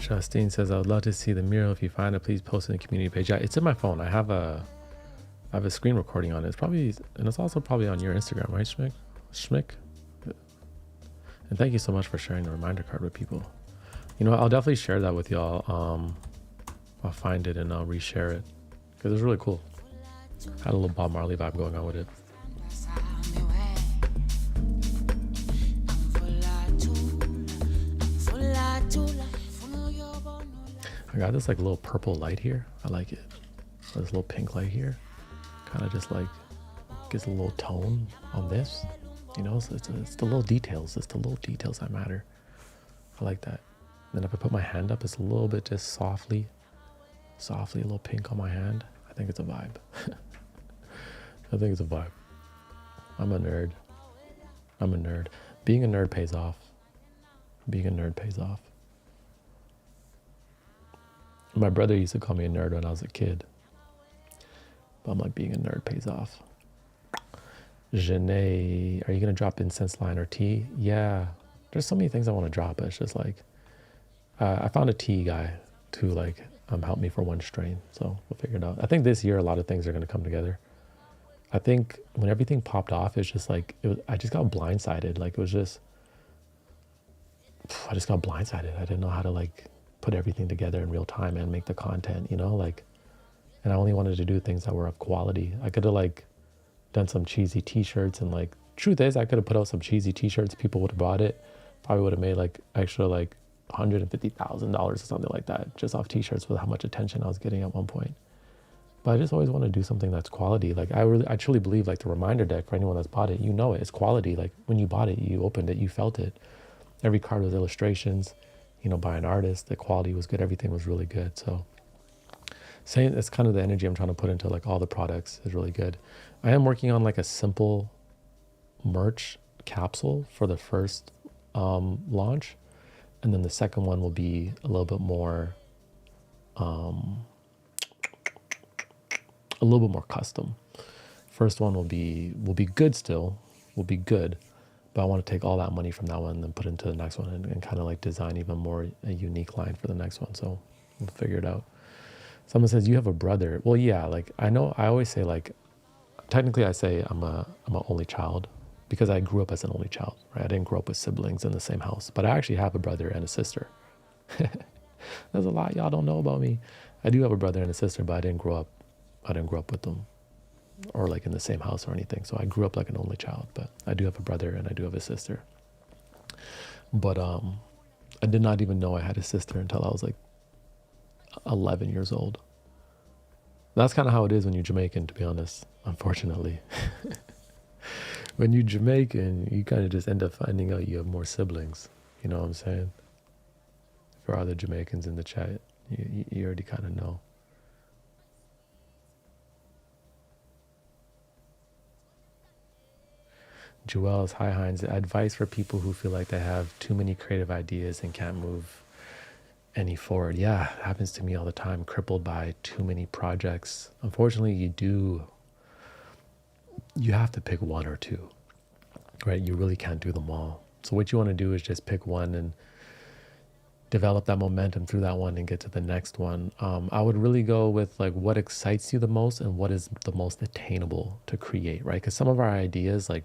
Justine says, I would love to see the mural. If you find it, please post it in the community page. Yeah, it's in my phone. I have a screen recording on it. It's probably, and it's also probably on your Instagram, right, Schmick? And thank you so much for sharing the reminder card with people. You know, I'll definitely share that with y'all. I'll find it and I'll reshare it because it's really cool. Had a little Bob Marley vibe going on with it. I got this like little purple light here. I like it. This little pink light here. Kind of just like gives a little tone on this. You know, so it's the little details. It's the little details that matter. I like that. And then if I put my hand up, it's a little bit just softly, a little pink on my hand. I think it's a vibe. I think it's a vibe. I'm a nerd. Being a nerd pays off. My brother used to call me a nerd when I was a kid. But I'm like, being a nerd pays off. Janae, are you going to drop incense line or tea? Yeah. There's so many things I want to drop. But it's just like, I found a tea guy to like help me for one strain. So we'll figure it out. I think this year a lot of things are going to come together. I think when everything popped off, it's just like I just got blindsided. Like it was just I just got blindsided. I didn't know how to like put everything together in real time and make the content, like, and I only wanted to do things that were of quality. I could have like done some cheesy t-shirts, and like truth is I could have put out some cheesy t-shirts. People would have bought it. Probably would have made like extra like $150,000 or something like that just off t-shirts with how much attention I was getting at one point. But I just always want to do something that's quality. Like I truly believe like the reminder deck for anyone that's bought it, it's quality. Like when you bought it, you opened it, you felt it. Every card was illustrations, by an artist. The quality was good. Everything was really good. So saying it's kind of the energy I'm trying to put into like all the products is really good. I am working on like a simple merch capsule for the first launch. And then the second one will be a little bit more custom. First one will be good still, will be good, but I want to take all that money from that one and then put it into the next one and kind of like design even more a unique line for the next one. So we'll figure it out. Someone says, you have a brother. Well, yeah, like I know, I always say like, technically I say I'm an only child because I grew up as an only child, right? I didn't grow up with siblings in the same house, but I actually have a brother and a sister. There's a lot y'all don't know about me. I do have a brother and a sister, but I didn't grow up with them or like in the same house or anything. So I grew up like an only child, but I do have a brother and I do have a sister. But I did not even know I had a sister until I was like 11 years old. That's kind of how it is when you're Jamaican, to be honest, unfortunately. When you're Jamaican, you kind of just end up finding out you have more siblings. You know what I'm saying? For other Jamaicans in the chat, you already kind of know. Joel's, hi Heinz, advice for people who feel like they have too many creative ideas and can't move any forward. Yeah, it happens to me all the time, crippled by too many projects. Unfortunately, you have to pick one or two, right? You really can't do them all. So what you want to do is just pick one and develop that momentum through that one and get to the next one. I would really go with like what excites you the most and what is the most attainable to create, right? Because some of our ideas like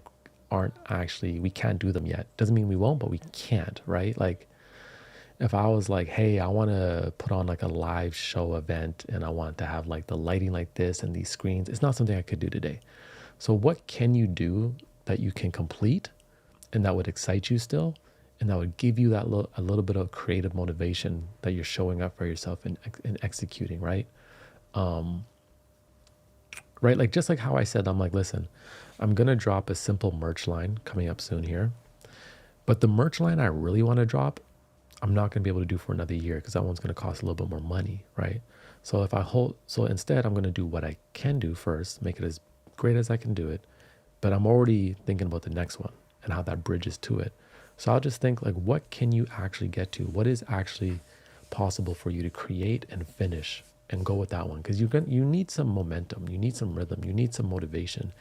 aren't actually, we can't do them yet. Doesn't mean we won't, but we can't, right? Like if I was like, hey, I want to put on like a live show event and I want to have like the lighting like this and these screens, it's not something I could do today. So what can you do that you can complete and that would excite you still? And that would give you that a little bit of creative motivation that you're showing up for yourself and executing, right? Right, like just like how I said, I'm like, listen, I'm going to drop a simple merch line coming up soon here. But the merch line I really want to drop, I'm not going to be able to do for another year because that one's going to cost a little bit more money, right? So instead, I'm going to do what I can do first, make it as great as I can do it. But I'm already thinking about the next one and how that bridges to it. So I'll just think like, what can you actually get to? What is actually possible for you to create and finish and go with that one? Because you need some momentum, you need some rhythm, you need some motivation,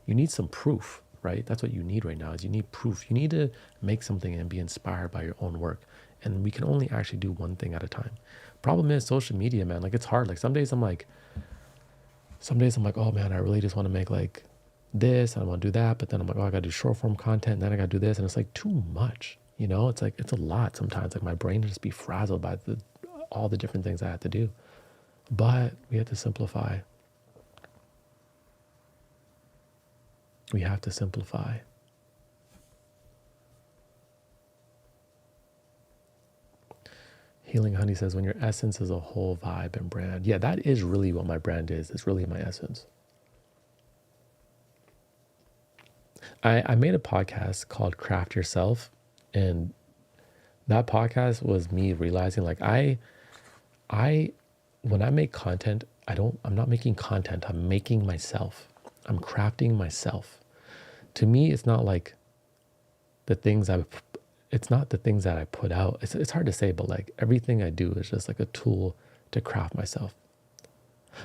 you need some proof, right? That's what you need right now is you need proof. You need to make something and be inspired by your own work. And we can only actually do one thing at a time. Problem is social media, man, like it's hard. Like some days I'm like, oh man, I really just want to make like this and I want to do that, but then I'm like, oh, I got to do short form content and then I got to do this, and it's like too much, it's like it's a lot sometimes. Like my brain will just be frazzled by all the different things I have to do. But we have to simplify. We have to simplify. Healing Honey says, when your essence is a whole vibe and brand. Yeah, that is really what my brand is. It's really my essence. I made a podcast called Craft Yourself, and that podcast was me realizing like I when I make content, I'm not making content, I'm making myself. I'm crafting myself. To me, it's not like it's not the things that I put out. It's hard to say, but like everything I do is just like a tool to craft myself.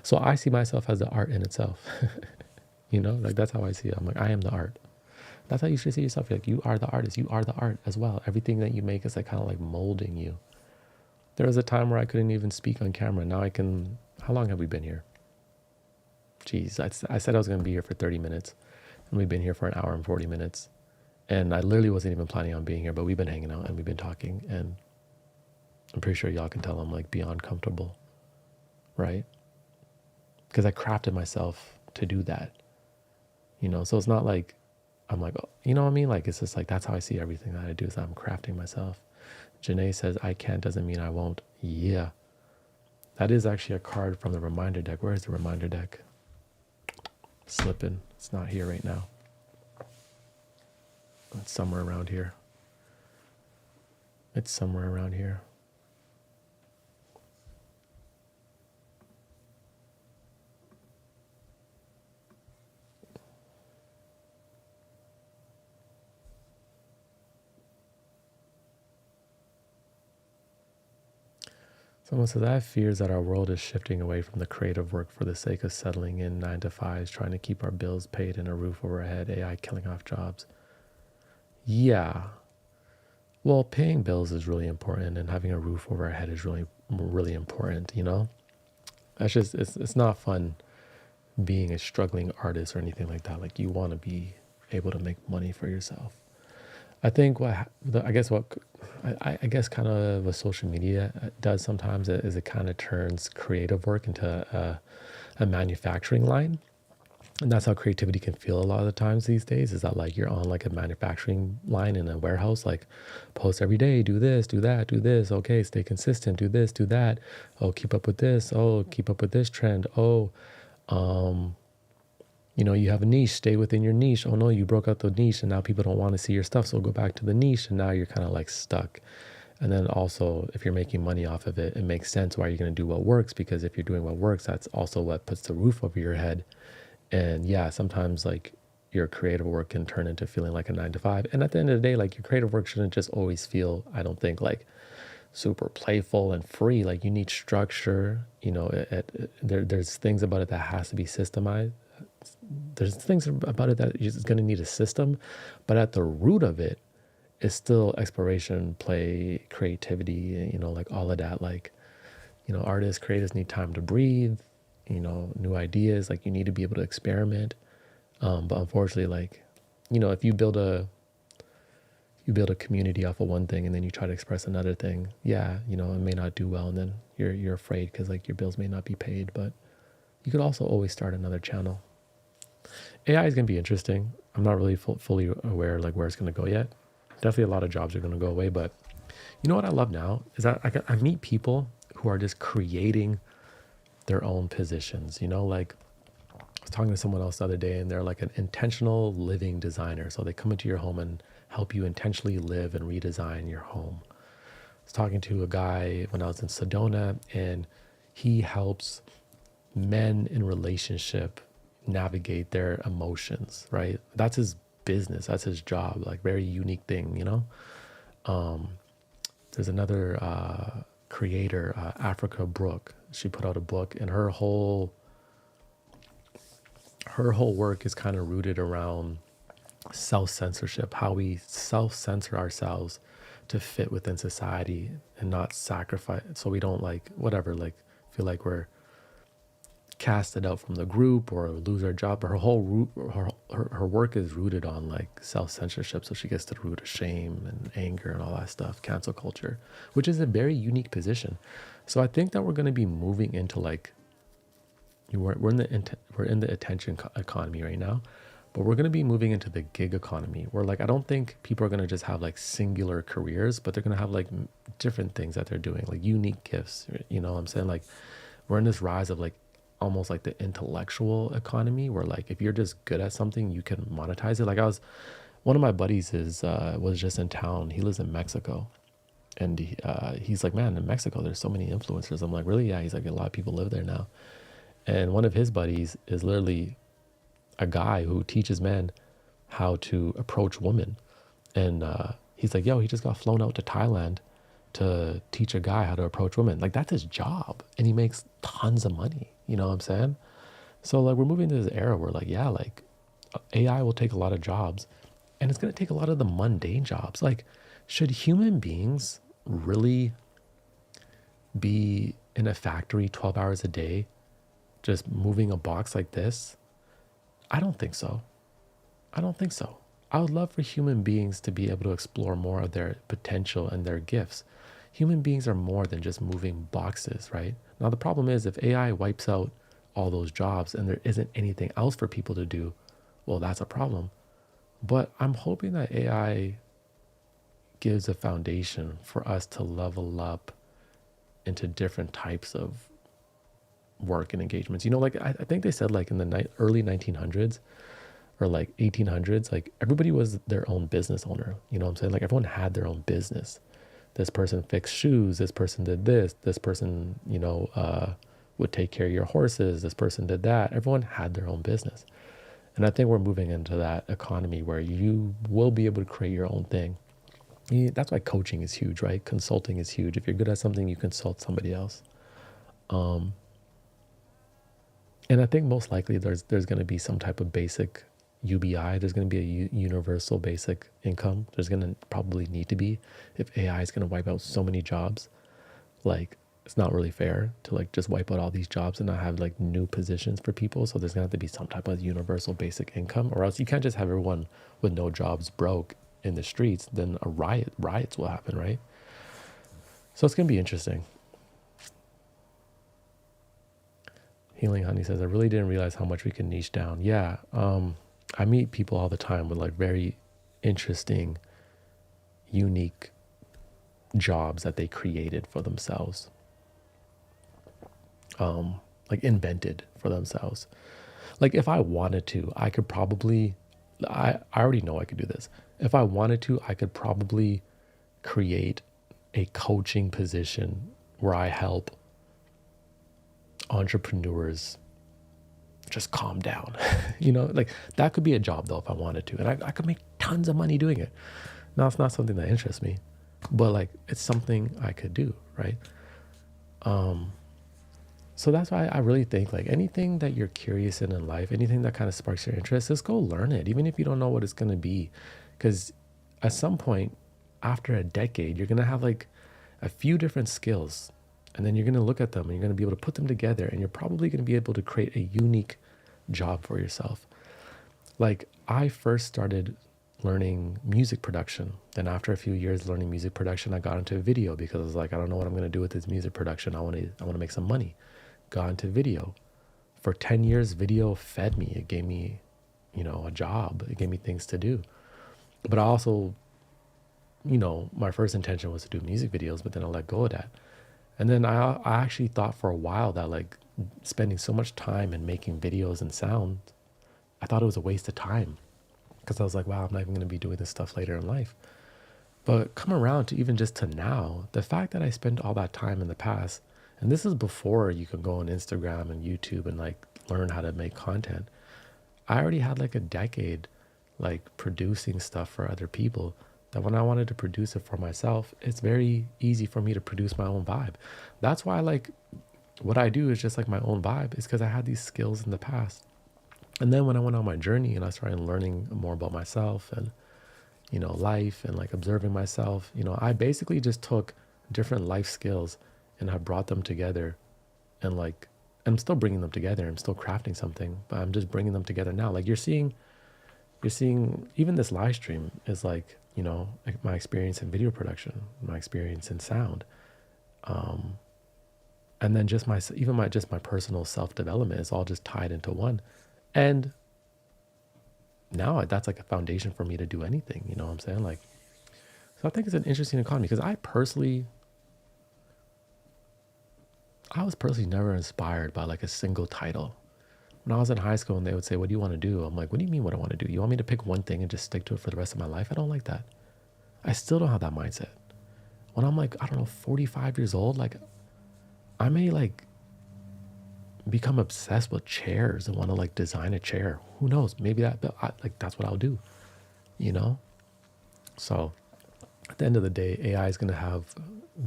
So I see myself as the art in itself. Like that's how I see it. I'm like, I am the art. That's how you should see yourself. Like you are the artist. You are the art as well. Everything that you make is like kind of like molding you. There was a time where I couldn't even speak on camera. Now I can. How long have we been here? Jeez, I said I was going to be here for 30 minutes, and we've been here for an hour and 40 minutes. And I literally wasn't even planning on being here, but we've been hanging out and we've been talking, and I'm pretty sure y'all can tell I'm like beyond comfortable, right? Because I crafted myself to do that, you know? So it's not like I'm like, oh, you know what I mean? Like, it's just like, that's how I see everything that I do, is I'm crafting myself. Janae says, I can't doesn't mean I won't. Yeah. That is actually a card from the reminder deck. Where is the reminder deck? Slipping. It's not here right now. It's somewhere around here. It's somewhere around here. Someone says, I have fears that our world is shifting away from the creative work for the sake of settling in 9-to-5s, trying to keep our bills paid and a roof over our head, AI killing off jobs. Yeah. Well, paying bills is really important, and having a roof over our head is really, really important, you know? That's just, it's not fun being a struggling artist or anything like that. Like, you want to be able to make money for yourself. I think I guess kind of what social media does sometimes is it kind of turns creative work into a manufacturing line. And that's how creativity can feel a lot of the times these days, is that like you're on like a manufacturing line in a warehouse, like post every day, do this, do that, do this. Okay, stay consistent, do this, do that. Oh, keep up with this. Oh, keep up with this trend. Oh, you know, you have a niche, stay within your niche. Oh no, you broke out the niche and now people don't want to see your stuff. So go back to the niche, and now you're kind of like stuck. And then also, if you're making money off of it, it makes sense why you're going to do what works, because if you're doing what works, that's also what puts the roof over your head. And yeah, sometimes like your creative work can turn into feeling like a 9-to-5. And at the end of the day, like your creative work shouldn't just always feel, I don't think, like super playful and free. Like you need structure, you know, there's things about it that has to be systemized. There's things about it that is going to need a system, but at the root of it is still exploration, play, creativity, you know, like all of that. Like, you know, artists, creators need time to breathe, you know, new ideas. Like you need to be able to experiment. But unfortunately, like, you know, if you build a community off of one thing and then you try to express another thing, yeah, you know, it may not do well, and then you're afraid because like your bills may not be paid. But you could also always start another channel. AI is going to be interesting. I'm not really fully aware like where it's going to go yet. Definitely a lot of jobs are going to go away. But you know what I love now is that I meet people who are just creating their own positions. You know, like I was talking to someone else the other day, and they're like an intentional living designer. So they come into your home and help you intentionally live and redesign your home. I was talking to a guy when I was in Sedona, and he helps men in relationship navigate their emotions, right? That's his business, that's his job, like very unique thing, you know? There's another creator, Africa Brooke. She put out a book, and her whole work is kind of rooted around self-censorship, how we self-censor ourselves to fit within society and not sacrifice, so we don't like whatever, like feel like we're casted out from the group or lose our job. Her whole her work is rooted on like self-censorship, so she gets to the root of shame and anger and all that stuff, cancel culture, which is a very unique position. So I think that we're going to be moving into like we're in the attention economy right now, but we're going to be moving into the gig economy, where like I don't think people are going to just have like singular careers, but they're going to have like different things that they're doing, like unique gifts, you know what I'm saying? Like we're in this rise of like almost like the intellectual economy, where like if you're just good at something, you can monetize it. Like one of my buddies was just in town. He lives in Mexico, and he's like, man, in Mexico there's so many influencers. I'm like, really? Yeah. He's like, a lot of people live there now. And one of his buddies is literally a guy who teaches men how to approach women. And he's like, yo, he just got flown out to Thailand to teach a guy how to approach women. Like that's his job, and he makes tons of money. You know what I'm saying? So like we're moving to this era where like, yeah, like AI will take a lot of jobs, and it's going to take a lot of the mundane jobs. Like should human beings really be in a factory 12 hours a day, just moving a box like this? I don't think so. I don't think so. I would love for human beings to be able to explore more of their potential and their gifts. Human beings are more than just moving boxes, right? Now, the problem is if AI wipes out all those jobs and there isn't anything else for people to do, well, that's a problem. But I'm hoping that AI gives a foundation for us to level up into different types of work and engagements. You know, like I think they said like in the early 1900s or like 1800s, like everybody was their own business owner. You know what I'm saying? Like everyone had their own business. This person fixed shoes. This person did this. This person, would take care of your horses. This person did that. Everyone had their own business. And I think we're moving into that economy where you will be able to create your own thing. That's why coaching is huge, right? Consulting is huge. If you're good at something, you consult somebody else. And I think most likely there's going to be some type of basic UBI. There's going to be a universal basic income. There's going to probably need to be, if AI is going to wipe out so many jobs. Like, it's not really fair to like just wipe out all these jobs and not have like new positions for people. So there's going to have to be some type of universal basic income, or else you can't just have everyone with no jobs broke in the streets. Then riots will happen, right? So it's going to be interesting. Healing Honey says, I really didn't realize how much we can niche down. Yeah. I meet people all the time with like very interesting, unique jobs that they created for themselves. Like invented for themselves. Like if I wanted to, I could probably, I already know I could do this. If I wanted to, I could probably create a coaching position where I help entrepreneurs just calm down. Like that could be a job though if I wanted to. And I could make tons of money doing it. Now it's not something that interests me, but like it's something I could do, right? So that's why I really think like anything that you're curious in life, anything that kind of sparks your interest, just go learn it, even if you don't know what it's going to be. Because at some point after a decade, you're going to have like a few different skills, and then you're going to look at them and you're going to be able to put them together, and you're probably going to be able to create a unique job for yourself. Like I first started learning music production. Then after a few years learning music production, I got into video because I was like, I don't know what I'm going to do with this music production. I want to make some money. Got into video. For 10 years, video fed me. It gave me, a job. It gave me things to do. But I also, my first intention was to do music videos, but then I let go of that. And then I actually thought for a while that like spending so much time in making videos and sound, I thought it was a waste of time. Because I was like, wow, I'm not even going to be doing this stuff later in life. But come around to even just to now, the fact that I spent all that time in the past, and this is before you can go on Instagram and YouTube and like learn how to make content. I already had like a decade like producing stuff for other people, that when I wanted to produce it for myself, it's very easy for me to produce my own vibe. That's why like what I do is just like my own vibe, is because I had these skills in the past. And then when I went on my journey and I started learning more about myself and, life and like observing myself, I basically just took different life skills and have brought them together, and like I'm still bringing them together. I'm still crafting something, but I'm just bringing them together now. Like you're seeing even this live stream is like, like my experience in video production, my experience in sound, and then just my personal self-development is all just tied into one. And now that's like a foundation for me to do anything, you know what I'm saying? Like, so I think it's an interesting economy, because I was personally never inspired by like a single title. When I was in high school and they would say, what do you want to do? I'm like, what do you mean what I want to do? You want me to pick one thing and just stick to it for the rest of my life? I don't like that. I still don't have that mindset. When I'm like, I don't know, 45 years old, like I may like become obsessed with chairs and want to like design a chair. Who knows? Maybe that's what I'll do, So at the end of the day, AI is going to have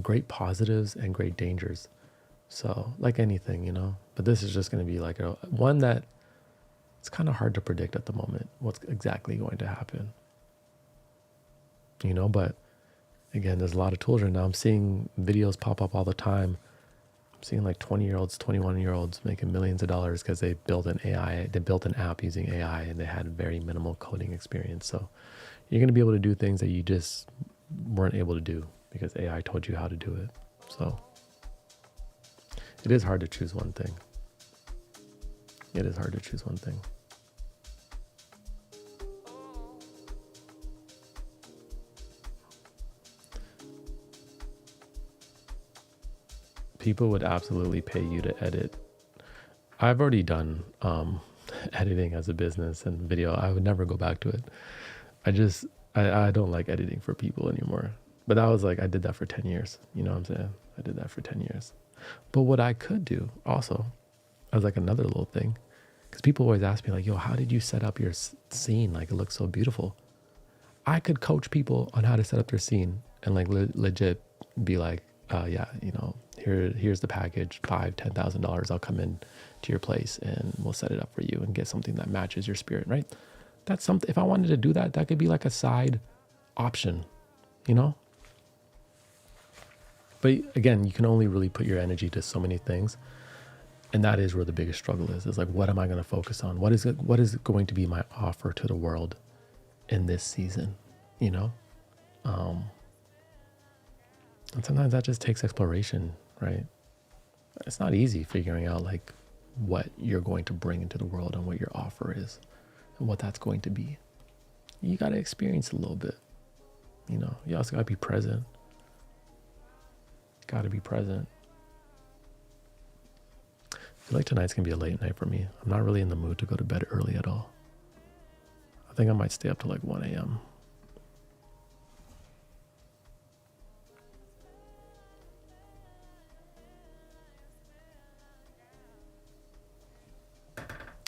great positives and great dangers. So like anything, but this is just going to be like one that it's kind of hard to predict at the moment what's exactly going to happen, but again, there's a lot of tools right now. I'm seeing videos pop up all the time seeing like 20-year-olds, 21-year-olds making millions of dollars because they built an app using AI and they had very minimal coding experience. So you're going to be able to do things that you just weren't able to do because AI told you how to do it. So it is hard to choose one thing. It is hard to choose one thing. People would absolutely pay you to edit. I've already done editing as a business and video. I would never go back to it. I don't like editing for people anymore. But that was like, I did that for 10 years. You know what I'm saying? I did that for 10 years. But what I could do also, as like another little thing, because people always ask me like, yo, how did you set up your scene? Like, it looks so beautiful. I could coach people on how to set up their scene and like legit be like, yeah, you know, here's the package, $5,000-$10,000. I'll come in to your place and we'll set it up for you and get something that matches your spirit, right? That's something, if I wanted to do that, that could be like a side option, you know? But again, you can only really put your energy to so many things. And that is where the biggest struggle is like, what am I going to focus on? What is going to be my offer to the world in this season, you know? And sometimes that just takes exploration, right? It's not easy figuring out like what you're going to bring into the world and what your offer is and what that's going to be. You got to experience it a little bit, you know? You also got to be present. Got to be present. I feel like tonight's going to be a late night for me. I'm not really in the mood to go to bed early at all. I think I might stay up to like 1 a.m.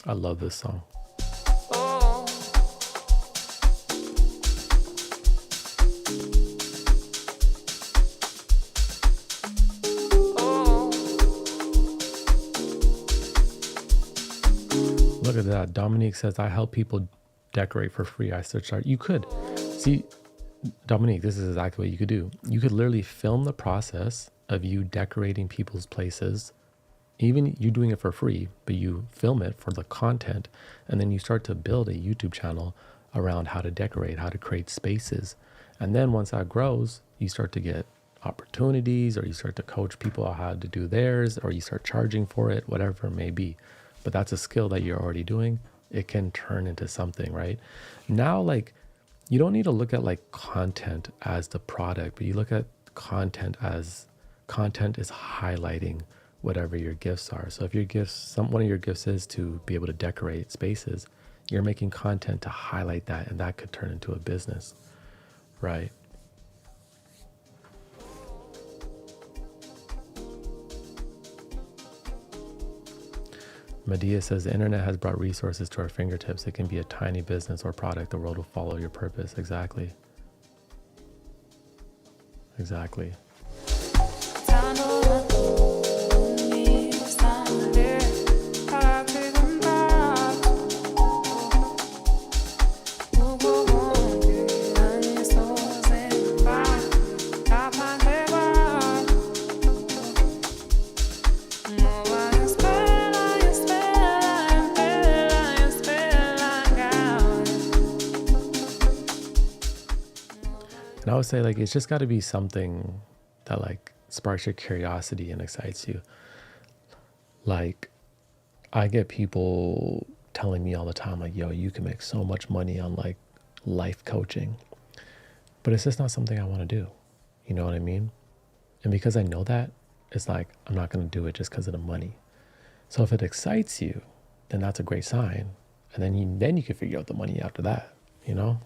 I love this song. Look at that. Dominique says, I help people decorate for free. I search art. You could. See, Dominique, this is exactly what you could do. You could literally film the process of you decorating people's places. Even you doing it for free, but you film it for the content, and then you start to build a YouTube channel around how to decorate, how to create spaces. And then once that grows, you start to get opportunities, or you start to coach people on how to do theirs, or you start charging for it, whatever it may be. But that's a skill that you're already doing. It can turn into something, right? Now, like, you don't need to look at like content as the product, but you look at content as content is highlighting whatever your gifts are. So if your gifts, one of your gifts is to be able to decorate spaces, you're making content to highlight that, and that could turn into a business, right? Medea says, the internet has brought resources to our fingertips. It can be a tiny business or product. The world will follow your purpose. Exactly. Exactly. And I would say like, it's just got to be something that like sparks your curiosity and excites you. Like, I get people telling me all the time, like, yo, you can make so much money on like life coaching, but it's just not something I want to do. You know what I mean? And because I know that, it's like, I'm not going to do it just because of the money. So if it excites you, then that's a great sign. And then you can figure out the money after that, you know?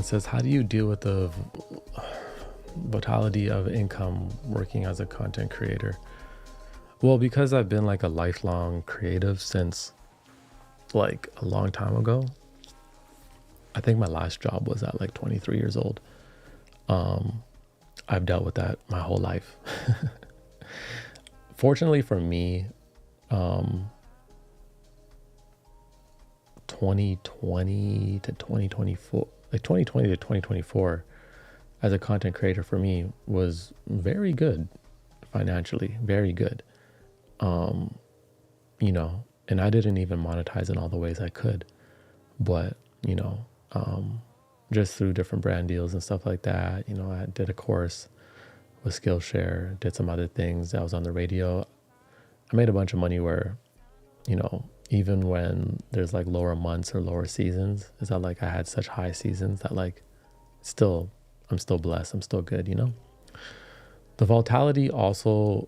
says, how do you deal with the volatility of income working as a content creator? Well, because I've been like a lifelong creative since like a long time ago. I think my last job was at like 23 years old. I've dealt with that my whole life. Fortunately for me, 2020 to 2024, like 2020 to 2024, as a content creator for me was very good financially, very good. You know, and I didn't even monetize in all the ways I could, but you know, just through different brand deals and stuff like that. You know, I did a course with Skillshare, did some other things. I was on the radio. I made a bunch of money where, you know, even when there's like lower months or lower seasons, is that like I had such high seasons that like still, I'm still blessed. I'm still good, you know? The volatility also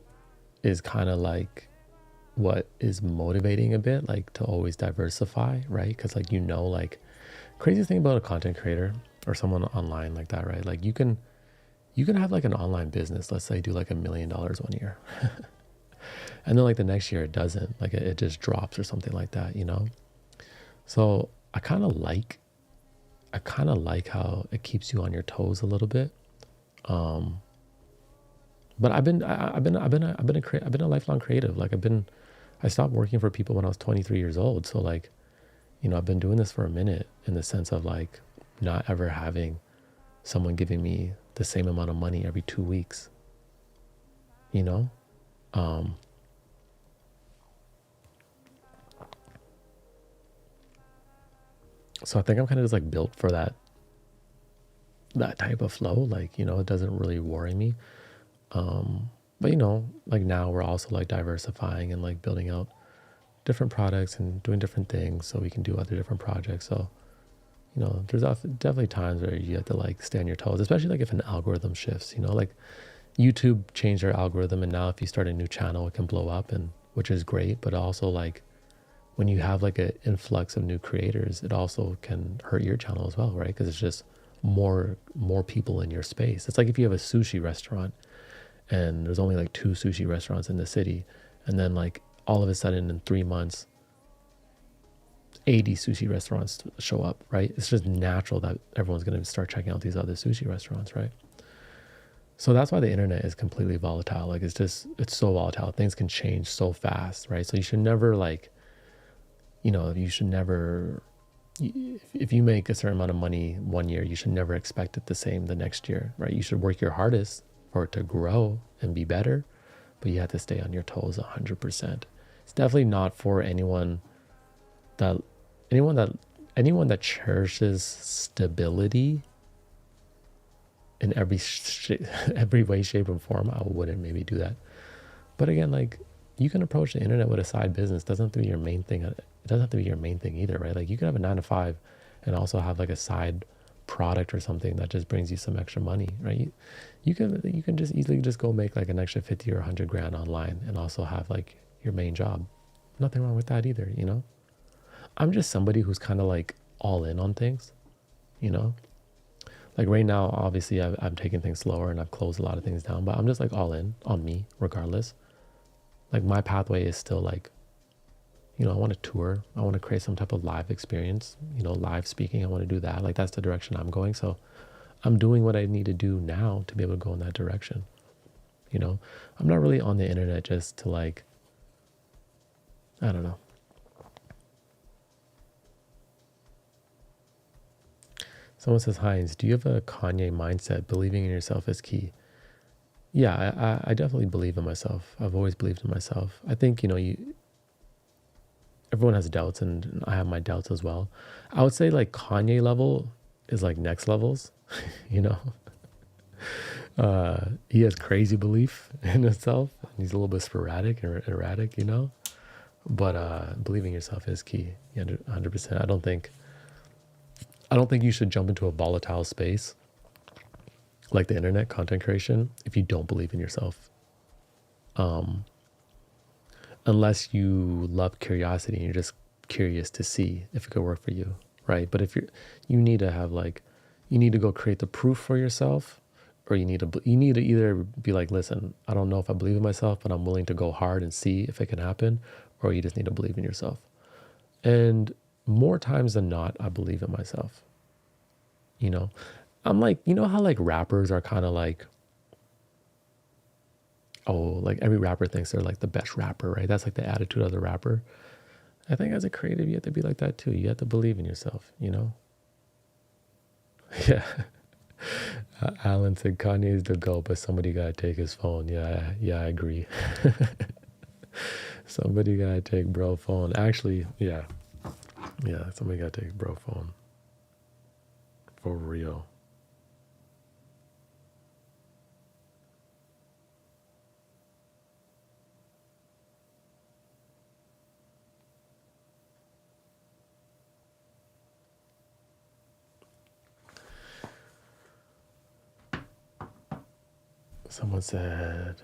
is kind of like what is motivating a bit, like to always diversify, right? Because like, you know, like craziest thing about a content creator or someone online like that, right? Like you can have like an online business, let's say do like $1 million 1 year. And then like the next year it doesn't, like it just drops or something like that, you know? So I kind of like how it keeps you on your toes a little bit. But I've been a lifelong creative. Like I stopped working for people when I was 23 years old. So like, you know, I've been doing this for a minute in the sense of like not ever having someone giving me the same amount of money every 2 weeks, you know? So I think I'm kind of just like built for that type of flow. Like, you know, it doesn't really worry me. But you know, like now we're also like diversifying and like building out different products and doing different things so we can do other different projects. So, you know, there's definitely times where you have to like stay on your toes, especially like if an algorithm shifts, you know, like YouTube changed their algorithm and now if you start a new channel, it can blow up, and which is great. But also like when you have like an influx of new creators, it also can hurt your channel as well, right? Because it's just more people in your space. It's like if you have a sushi restaurant and there's only like 2 sushi restaurants in the city, and then like all of a sudden in 3 months 80 sushi restaurants show up, right? It's just natural that everyone's going to start checking out these other sushi restaurants, right? So that's why the internet is completely volatile. Like it's so volatile. Things can change so fast, right? So you should never like, you know, if you make a certain amount of money 1 year, you should never expect it the same the next year, right? You should work your hardest for it to grow and be better, but you have to stay on your toes 100%. It's definitely not for anyone that cherishes stability in every way, shape, and form. I wouldn't maybe do that. But again, like you can approach the internet with a side business. It doesn't have to be your main thing. It doesn't have to be your main thing either, right? Like you could have a 9 to 5 and also have like a side product or something that just brings you some extra money, right? You can just easily just go make like an extra 50 or 100 grand online and also have like your main job. Nothing wrong with that either, you know? I'm just somebody who's kind of like all in on things, you know? Like right now, obviously I'm taking things slower and I've closed a lot of things down, but I'm just like all in on me regardless. Like my pathway is still like, you know, I want to tour. I want to create some type of live experience, you know, live speaking. I want to do that. Like that's the direction I'm going. So I'm doing what I need to do now to be able to go in that direction. You know, I'm not really on the internet just to like, I don't know. Someone says, Heinz, do you have a Kanye mindset? Believing in yourself is key. Yeah, I definitely believe in myself. I've always believed in myself. I think, you know, everyone has doubts and I have my doubts as well. I would say like Kanye level is like next levels, you know. He has crazy belief in himself. He's a little bit sporadic and erratic, you know. But believing in yourself is key, 100%. I don't think you should jump into a volatile space like the internet, content creation, if you don't believe in yourself. Unless you love curiosity and you're just curious to see if it could work for you, right? But if you need to have like, you need to go create the proof for yourself, or you need to either be like, listen, I don't know if I believe in myself, but I'm willing to go hard and see if it can happen, or you just need to believe in yourself. And more times than not, I believe in myself. You know, I'm like, you know how like rappers are kind of like, oh, like every rapper thinks they're like the best rapper, right? That's like the attitude of the rapper. I think as a creative, you have to be like that too. You have to believe in yourself, you know? Yeah. Alan said Kanye's the GOAT, but somebody got to take his phone. Yeah, I agree. Somebody got to take bro phone. Actually, yeah, somebody got to take bro phone. For real. Someone said,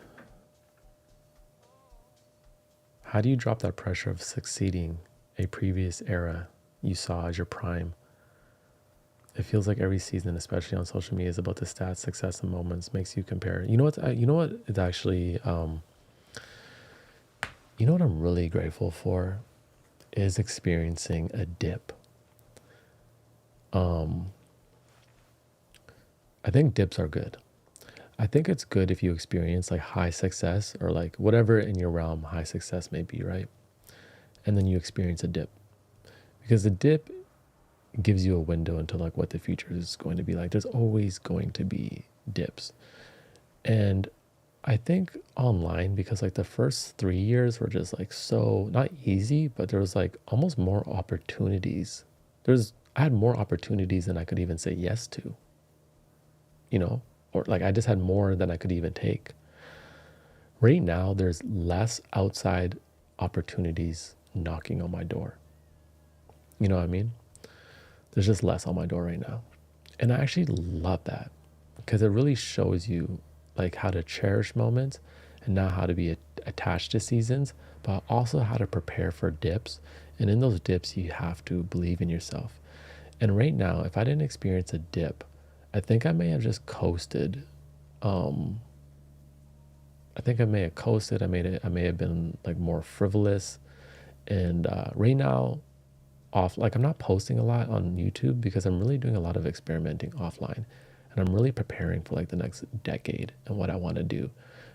how do you drop that pressure of succeeding a previous era you saw as your prime? It feels like every season, especially on social media, is about the stats, success, and moments. Makes you compare. You know what? It's actually, you know what I'm really grateful for is experiencing a dip. I think dips are good. I think it's good if you experience like high success or like whatever in your realm high success may be, right? And then you experience a dip, because the dip gives you a window into like what the future is going to be like. There's always going to be dips. And I think online, because like the first 3 years were just like so not easy, but there was like almost more opportunities. I had more opportunities than I could even say yes to, you know, or like I just had more than I could even take. Right now, there's less outside opportunities knocking on my door. You know what I mean? There's just less on my door right now. And I actually love that, because it really shows you like how to cherish moments and not how to be attached to seasons, but also how to prepare for dips. And in those dips, you have to believe in yourself. And right now, if I didn't experience a dip, I think I may have just coasted. I think I may have coasted. I may have been like more frivolous. And right now, like I'm not posting a lot on YouTube because I'm really doing a lot of experimenting offline, and I'm really preparing for like the next decade and what I want to do.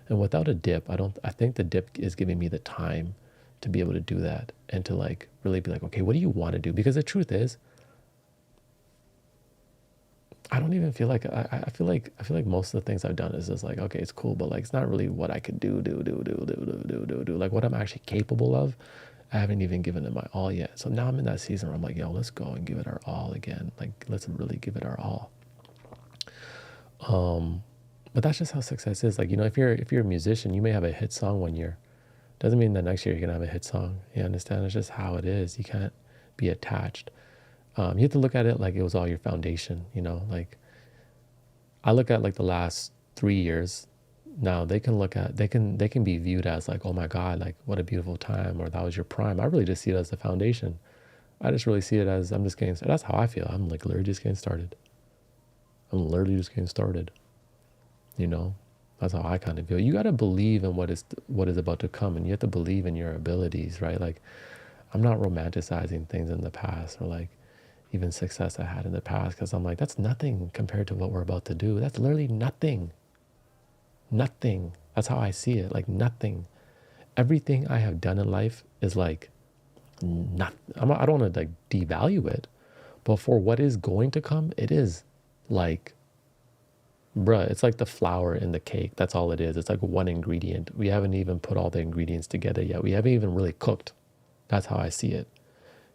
And without a dip, I think the dip is giving me the time to be able to do that and to like really be like, okay, what do you want to do? Because the truth is, I don't even feel like I feel like most of the things I've done is just like, okay, it's cool, but like it's not really what I could do. Like what I'm actually capable of, I haven't even given it my all yet. So now I'm in that season where I'm like, yo, let's go and give it our all again. Like let's really give it our all. But that's just how success is. Like, you know, if you're a musician, you may have a hit song one year. Doesn't mean that next year you're gonna have a hit song. You understand? It's just how it is. You can't be attached. You have to look at it like it was all your foundation, you know, like I look at like the last 3 years. Now they can be viewed as like, oh my God, like what a beautiful time, or that was your prime. I really just see it as the foundation. I just really see it as I'm just getting, that's how I feel. I'm like literally just getting started. You know, that's how I kind of feel. You got to believe in what is about to come, and you have to believe in your abilities, right? Like I'm not romanticizing things in the past, or like even success I had in the past, because I'm like, that's nothing compared to what we're about to do. That's literally nothing. Nothing. That's how I see it. Like nothing. Everything I have done in life is like not. I don't want to like devalue it, but for what is going to come, it is like, bruh, it's like the flour in the cake. That's all it is. It's like one ingredient. We haven't even put all the ingredients together yet. We haven't even really cooked. That's how I see it.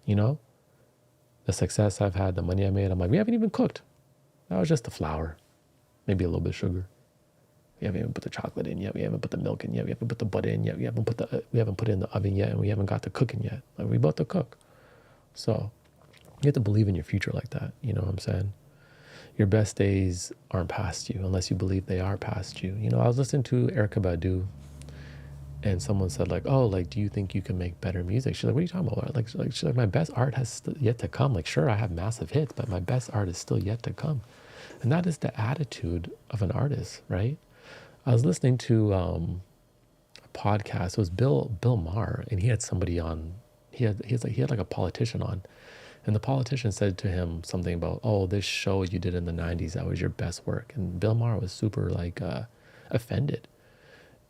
You know? The success I've had, the money I made, I'm like, we haven't even cooked. That was just the flour. Maybe a little bit of sugar. We haven't even put the chocolate in yet. We haven't put the milk in yet. We haven't put the butter in yet. We haven't put it in the oven yet, and we haven't got to cooking yet. Like we about to cook. So you have to believe in your future like that. You know what I'm saying? Your best days aren't past you unless you believe they are past you. You know, I was listening to Erykah Badu, and someone said like, oh, like, do you think you can make better music? She's like, what are you talking about? She's like, my best art has yet to come. Like, sure, I have massive hits, but my best art is still yet to come. And that is the attitude of an artist, right? I was listening to a podcast. It was Bill Maher, and he had somebody on. He had like a politician on, and the politician said to him something about, oh, this show you did in the '90s, that was your best work. And Bill Maher was super like offended,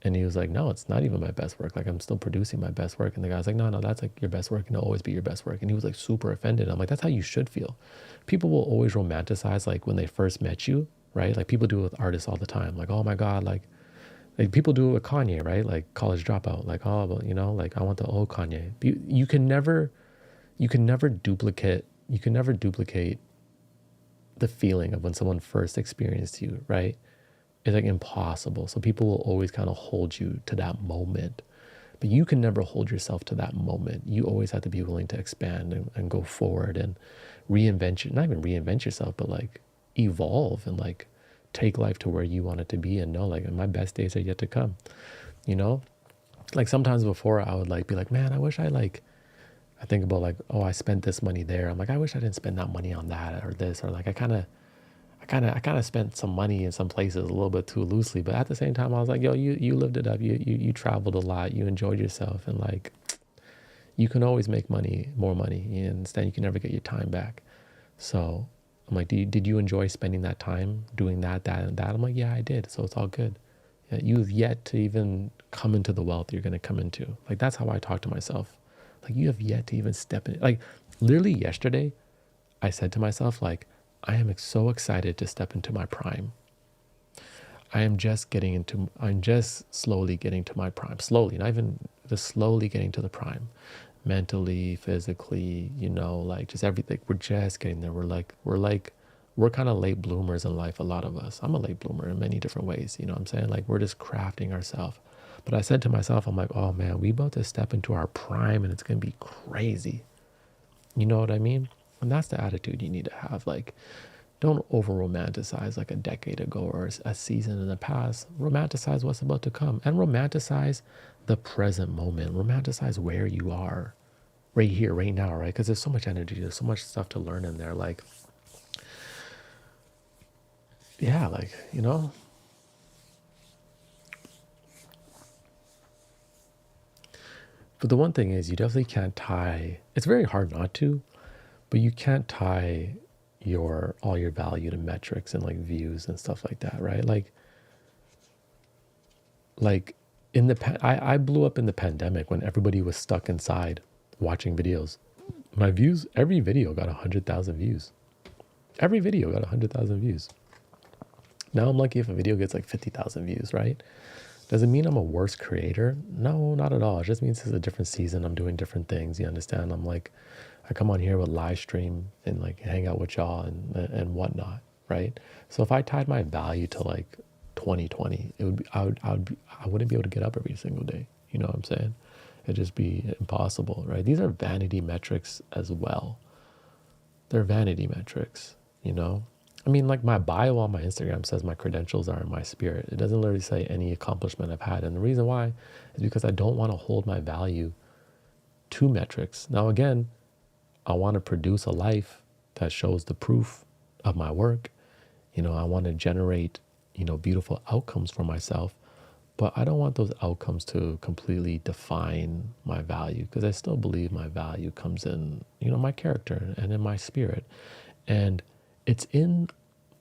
and he was like, no, it's not even my best work. Like, I'm still producing my best work. And the guy was like, no, that's like your best work, and it'll always be your best work. And he was like super offended. I'm like, that's how you should feel. People will always romanticize like when they first met you, right? Like people do it with artists all the time. Like, oh my God, like people do it with Kanye, right? Like College Dropout. Like, oh, well, like I want the old Kanye. You can never duplicate. You can never duplicate the feeling of when someone first experienced you, right? It's like impossible. So people will always kind of hold you to that moment, but you can never hold yourself to that moment. You always have to be willing to expand and go forward and reinvent not even reinvent yourself, but like evolve and like take life to where you want it to be, and know like my best days are yet to come. you know like sometimes before I would like be like, man, I wish I think about like, oh, I spent this money there. I'm like, I wish I didn't spend that money on that or this, or like I kind of spent some money in some places a little bit too loosely. But at the same time, I was like, yo, you lived it up. You traveled a lot. You enjoyed yourself, and like you can always make more money. And instead, you can never get your time back. So I'm like, did you enjoy spending that time doing that, and that? I'm like, yeah, I did. So it's all good. Yeah, you've yet to even come into the wealth you're going to come into. Like, that's how I talk to myself. Like, you have yet to even step in. Like, literally yesterday, I said to myself, like, I am so excited to step into my prime. I'm just slowly getting to my prime. Slowly, not even just slowly getting to the prime. Mentally, physically, like just everything. We're just getting there. We're kind of late bloomers in life, a lot of us. I'm a late bloomer in many different ways, you know what I'm saying? Like, we're just crafting ourselves. But I said to myself, I'm like, oh man, we about to step into our prime and it's going to be crazy. You know what I mean? And that's the attitude you need to have. Like, don't over romanticize like a decade ago or a season in the past. Romanticize what's about to come, and romanticize the present moment. Romanticize where you are right here, right now, right? Because there's so much energy, there's so much stuff to learn in there. Like, yeah, like, But the one thing is, you definitely can't tie, it's very hard not to, but you can't tie all your value to metrics and like views and stuff like that, right? Like I blew up in the pandemic when everybody was stuck inside watching videos. My views, every video got 100,000 views. Every video got 100,000 views. Now I'm lucky if a video gets like 50,000 views, right? Does it mean I'm a worse creator? No, not at all. It just means it's a different season. I'm doing different things. You understand? I come on here with live stream and like hang out with y'all and whatnot, right? So if I tied my value to like 2020, it would be, I wouldn't be able to get up every single day. You know what I'm saying? It'd just be impossible, right? These are vanity metrics as well. They're vanity metrics, I mean, like my bio on my Instagram says my credentials are in my spirit. It doesn't literally say any accomplishment I've had. And the reason why is because I don't want to hold my value to metrics. Now, again, I want to produce a life that shows the proof of my work. I want to generate, beautiful outcomes for myself, but I don't want those outcomes to completely define my value, because I still believe my value comes in, my character and in my spirit. And it's in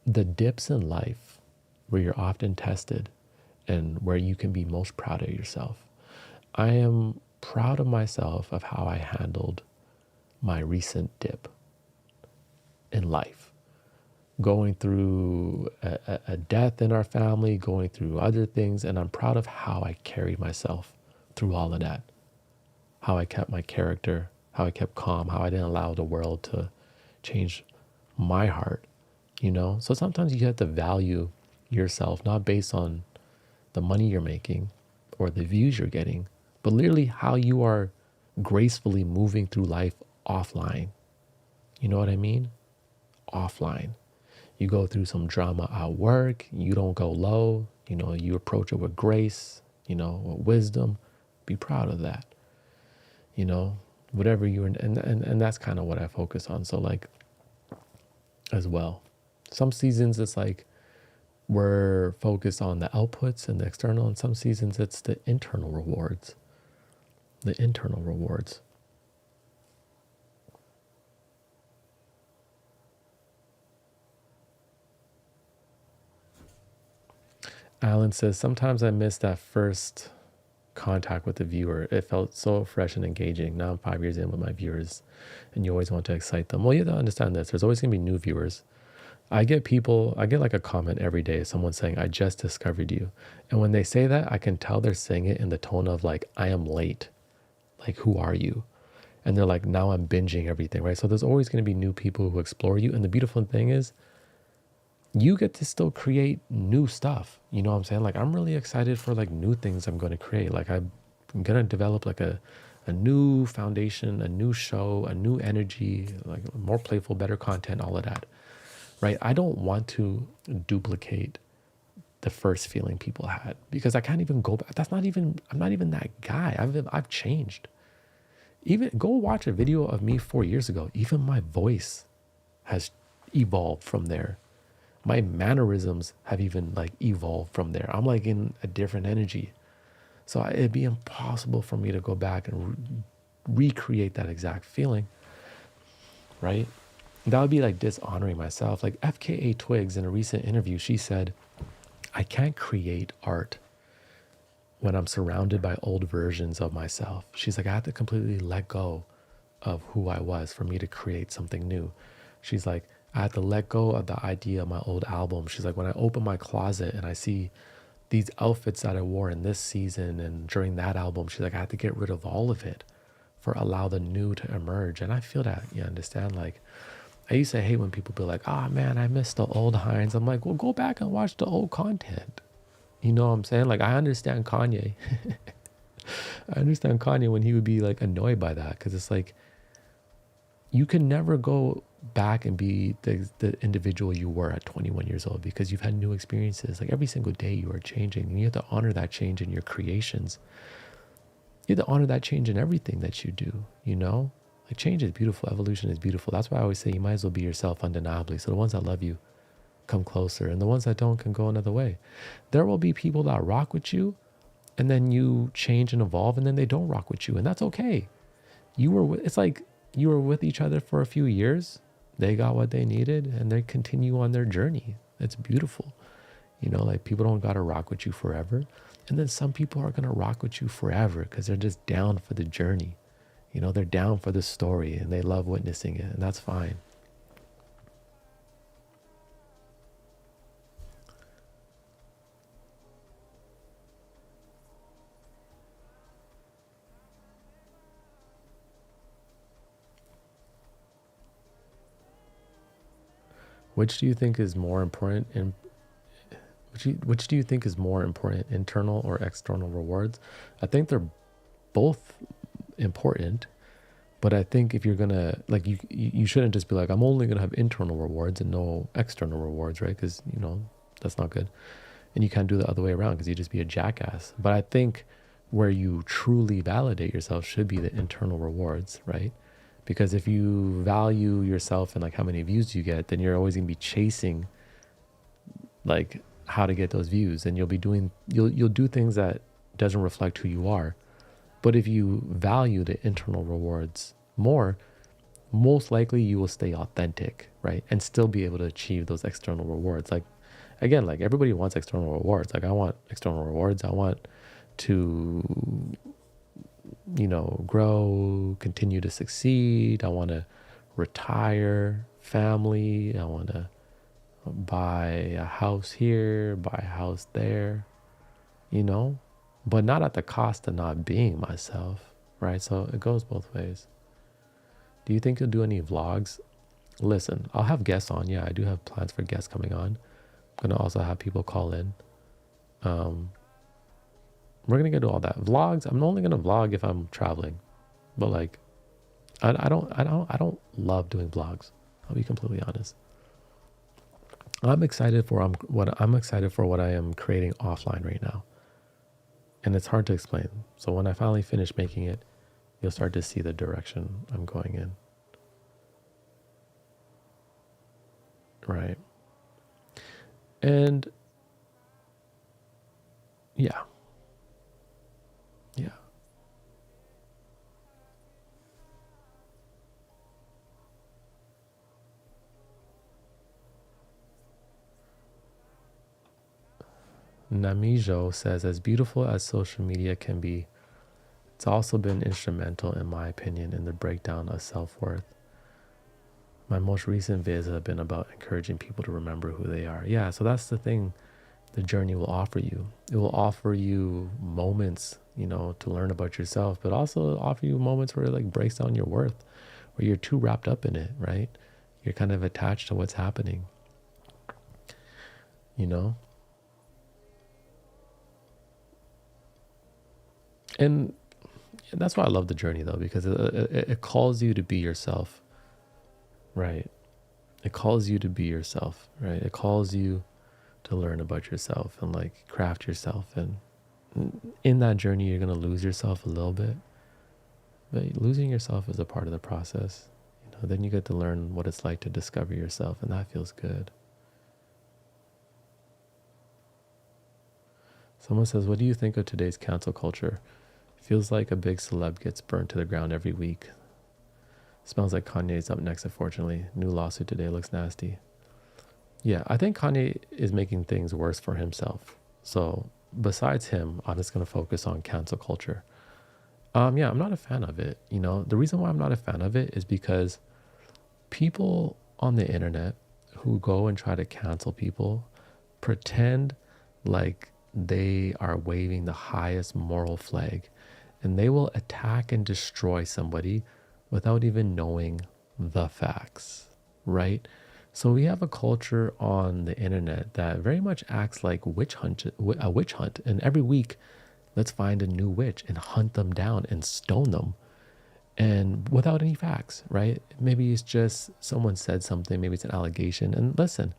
the dips in life where you're often tested and where you can be most proud of yourself. I am proud of myself of how I handled my recent dip in life, going through a death in our family, going through other things. And I'm proud of how I carried myself through all of that, how I kept my character, how I kept calm, how I didn't allow the world to change my heart, So sometimes you have to value yourself, not based on the money you're making or the views you're getting, but literally how you are gracefully moving through life offline. You know what I mean? Offline. You go through some drama at work, you don't go low, you approach it with grace, with wisdom. Be proud of that. Whatever you're in, and that's kind of what I focus on. So like, as well. Some seasons it's like we're focused on the outputs and the external, and some seasons it's the internal rewards. The internal rewards. Alan says, sometimes I miss that first contact with the viewer. It felt so fresh and engaging. Now I'm 5 years in with my viewers, and you always want to excite them. Well, you have to understand this. There's always going to be new viewers. I get like a comment every day, someone saying, I just discovered you. And when they say that, I can tell they're saying it in the tone of like, I am late. Like, who are you? And they're like, now I'm binging everything, right? So there's always going to be new people who explore you. And the beautiful thing is, you get to still create new stuff. You know what I'm saying? Like, I'm really excited for like new things I'm going to create. Like, I'm going to develop like a new foundation, a new show, a new energy, like more playful, better content, all of that, right? I don't want to duplicate the first feeling people had because I can't even go back. I'm not even that guy. I've changed. Even go watch a video of me 4 years ago. Even my voice has evolved from there. My mannerisms have even like evolved from there. I'm like in a different energy. So it'd be impossible for me to go back and recreate that exact feeling, right? That would be like dishonoring myself. Like FKA Twigs in a recent interview, she said, I can't create art when I'm surrounded by old versions of myself. She's like, I have to completely let go of who I was for me to create something new. She's like, I had to let go of the idea of my old album. She's like, when I open my closet and I see these outfits that I wore in this season and during that album, she's like, I had to get rid of all of it for allow the new to emerge. And I feel that, you understand? Like, I used to hate when people be like, oh man, I miss the old Hines. I'm like, well, go back and watch the old content. You know what I'm saying? Like, I understand Kanye. I understand Kanye when he would be like annoyed by that, because it's like, you can never go back and be the individual you were at 21 years old because you've had new experiences. Like every single day you are changing, and you have to honor that change in your creations. You have to honor that change in everything that you do, you know? Like change is beautiful. Evolution is beautiful. That's why I always say you might as well be yourself undeniably. So the ones that love you come closer, and the ones that don't can go another way. There will be people that rock with you, and then you change and evolve, and then they don't rock with you, and that's okay. It's like you were with each other for a few years. They got what they needed, and they continue on their journey. It's beautiful. You know, like people don't got to rock with you forever. And then some people are going to rock with you forever because they're just down for the journey. You know, they're down for the story and they love witnessing it, and that's fine. Which do you think is more important in which do you think is more important, internal or external rewards? I think they're both important, but I think if you're gonna like you shouldn't just be like, I'm only gonna have internal rewards and no external rewards, right? Because you know that's not good, and you can't do the other way around because you just be a jackass. But I think where you truly validate yourself should be the internal rewards, right? Because if you value yourself and like how many views you get, then you're always gonna be chasing like how to get those views, and you'll do things that doesn't reflect who you are. But if you value the internal rewards more, most likely you will stay authentic, right? And still be able to achieve those external rewards. Like, again, like everybody wants external rewards. Like I want external rewards. I want to, you know, grow, continue to succeed. I want to retire, family. I want to buy a house here, buy a house there, you know, but not at the cost of not being myself, right? So it goes both ways. Do you think you'll do any vlogs? Listen, I'll have guests on. Yeah, I do have plans for guests coming on. I'm going to also have people call in. We're going to get to all that. Vlogs, I'm only going to vlog if I'm traveling. But like, I don't love doing vlogs. I'll be completely honest. I'm excited for what I am creating offline right now. And it's hard to explain. So when I finally finish making it, you'll start to see the direction I'm going in. Right. And yeah, yeah. Namijo says, as beautiful as social media can be, it's also been instrumental, in my opinion, in the breakdown of self-worth. My most recent vids have been about encouraging people to remember who they are. Yeah, so that's the thing the journey will offer you. It will offer you moments, to learn about yourself, but also offer you moments where it like breaks down your worth, where you're too wrapped up in it, right? You're kind of attached to what's happening, you know? And that's why I love the journey though, because it calls you to be yourself, right? It calls you to be yourself, right? It calls you to learn about yourself and like craft yourself. And in that journey, you're going to lose yourself a little bit, but losing yourself is a part of the process. Then you get to learn what it's like to discover yourself, and that feels good. Someone says, what do you think of today's cancel culture? Feels like a big celeb gets burnt to the ground every week. Smells like Kanye's up next, unfortunately. New lawsuit today looks nasty. Yeah, I think Kanye is making things worse for himself. So besides him, I'm just going to focus on cancel culture. Yeah, I'm not a fan of it. The reason why I'm not a fan of it is because people on the internet who go and try to cancel people pretend like they are waving the highest moral flag, and they will attack and destroy somebody without even knowing the facts, right? So we have a culture on the internet that very much acts like a witch hunt, and every week let's find a new witch and hunt them down and stone them, and without any facts, right? Maybe it's just someone said something, maybe it's an allegation. And listen,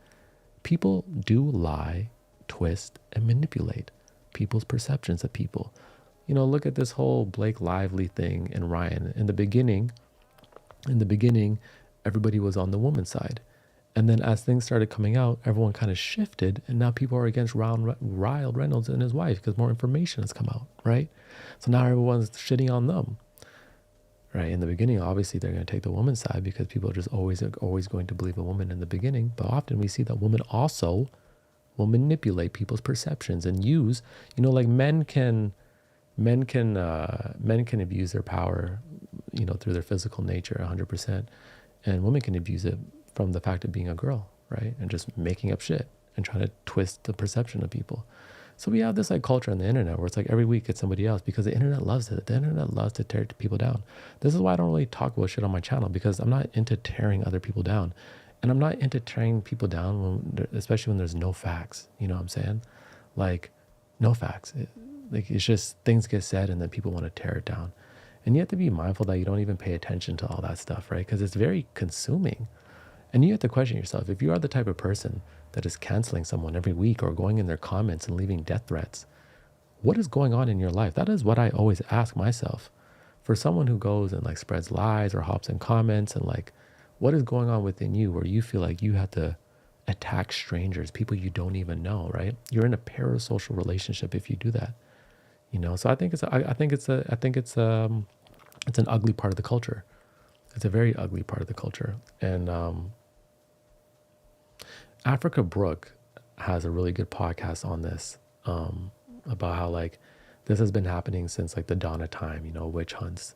people do lie, twist, and manipulate people's perceptions of people. Look at this whole Blake Lively thing and Ryan. In the beginning, everybody was on the woman's side. And then as things started coming out, everyone kind of shifted, and now people are against Ryan Reynolds and his wife because more information has come out, right? So now everyone's shitting on them, right? In the beginning, obviously they're going to take the woman's side because people are just always going to believe a woman in the beginning. But often we see that women also will manipulate people's perceptions and use, like men can abuse their power, through their physical nature 100%. And women can abuse it from the fact of being a girl, right? And just making up shit and trying to twist the perception of people. So we have this like culture on the internet where it's like every week it's somebody else, because the internet loves it. The internet loves to tear people down. This is why I don't really talk about shit on my channel, because I'm not into tearing other people down. And I'm not into tearing people down, especially when there's no facts. You know what I'm saying? Like, no facts. It's just things get said and then people want to tear it down. And you have to be mindful that you don't even pay attention to all that stuff, right? Because it's very consuming. And you have to question yourself. If you are the type of person that is canceling someone every week or going in their comments and leaving death threats, what is going on in your life? That is what I always ask myself. For someone who goes and like spreads lies or hops in comments, and like, what is going on within you where you feel like you have to attack strangers, people you don't even know, right? You're in a parasocial relationship if you do that. So I think it's an ugly part of the culture. It's a very ugly part of the culture. And Africa Brooke has a really good podcast on this, about how like this has been happening since like the dawn of time, witch hunts,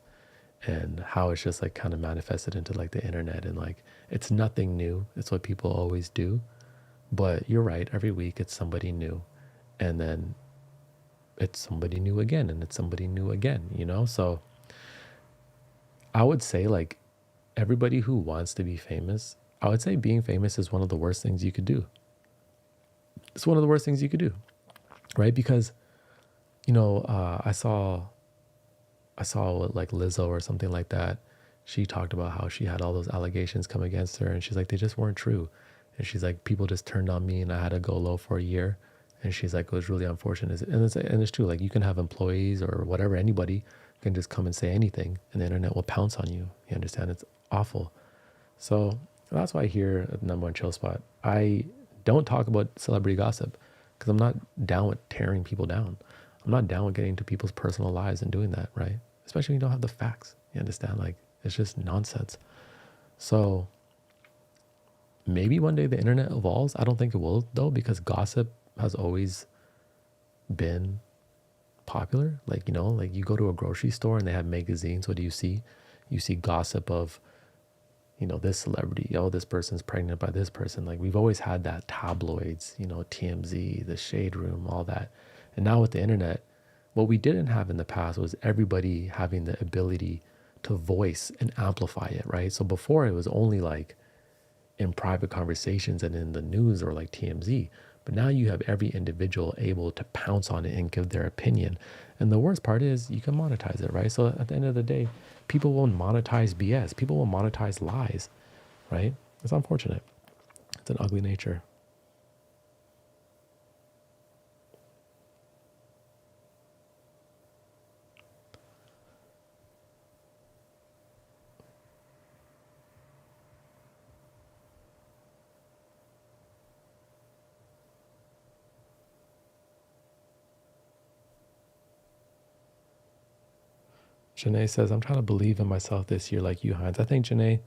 and how it's just like kind of manifested into like the internet, and like it's nothing new. It's what people always do. But you're right, every week it's somebody new, and then it's somebody new again, and it's somebody new again, So I would say like everybody who wants to be famous, I would say being famous is one of the worst things you could do. It's one of the worst things you could do, right? Because, I saw like Lizzo or something like that. She talked about how she had all those allegations come against her, and she's like, they just weren't true. And she's like, people just turned on me and I had to go low for a year. And she's like, it was really unfortunate. And it's true. Like, you can have employees or whatever, anybody can just come and say anything, and the internet will pounce on you. You understand? It's awful. So that's why here at Number One Chill Spot, I Don't talk about celebrity gossip because I'm not down with tearing people down. I'm not down with getting into people's personal lives and doing that, right? Especially when you don't have the facts. You understand? Like, it's just nonsense. So maybe one day the internet evolves. I don't think it will, though, because gossip has always been popular. Like, you know, like you go to a grocery store and they have magazines. What do you see? You see gossip of, you know, this celebrity, oh, this person's pregnant by this person. Like, we've always had that, tabloids, you know, TMZ, the Shade Room, all that. And now with the internet, what we didn't have in the past was everybody having the ability to voice and amplify it, right? So before it was only like in private conversations and in the news or like TMZ. But now you have every individual able to pounce on it and give their opinion. And the worst part is you can monetize it, right? So at the end of the day, people will monetize BS. People will monetize lies, right? It's unfortunate. It's an ugly nature. Janae says, I'm trying to believe in myself this year like you, Hines. I think, Janae,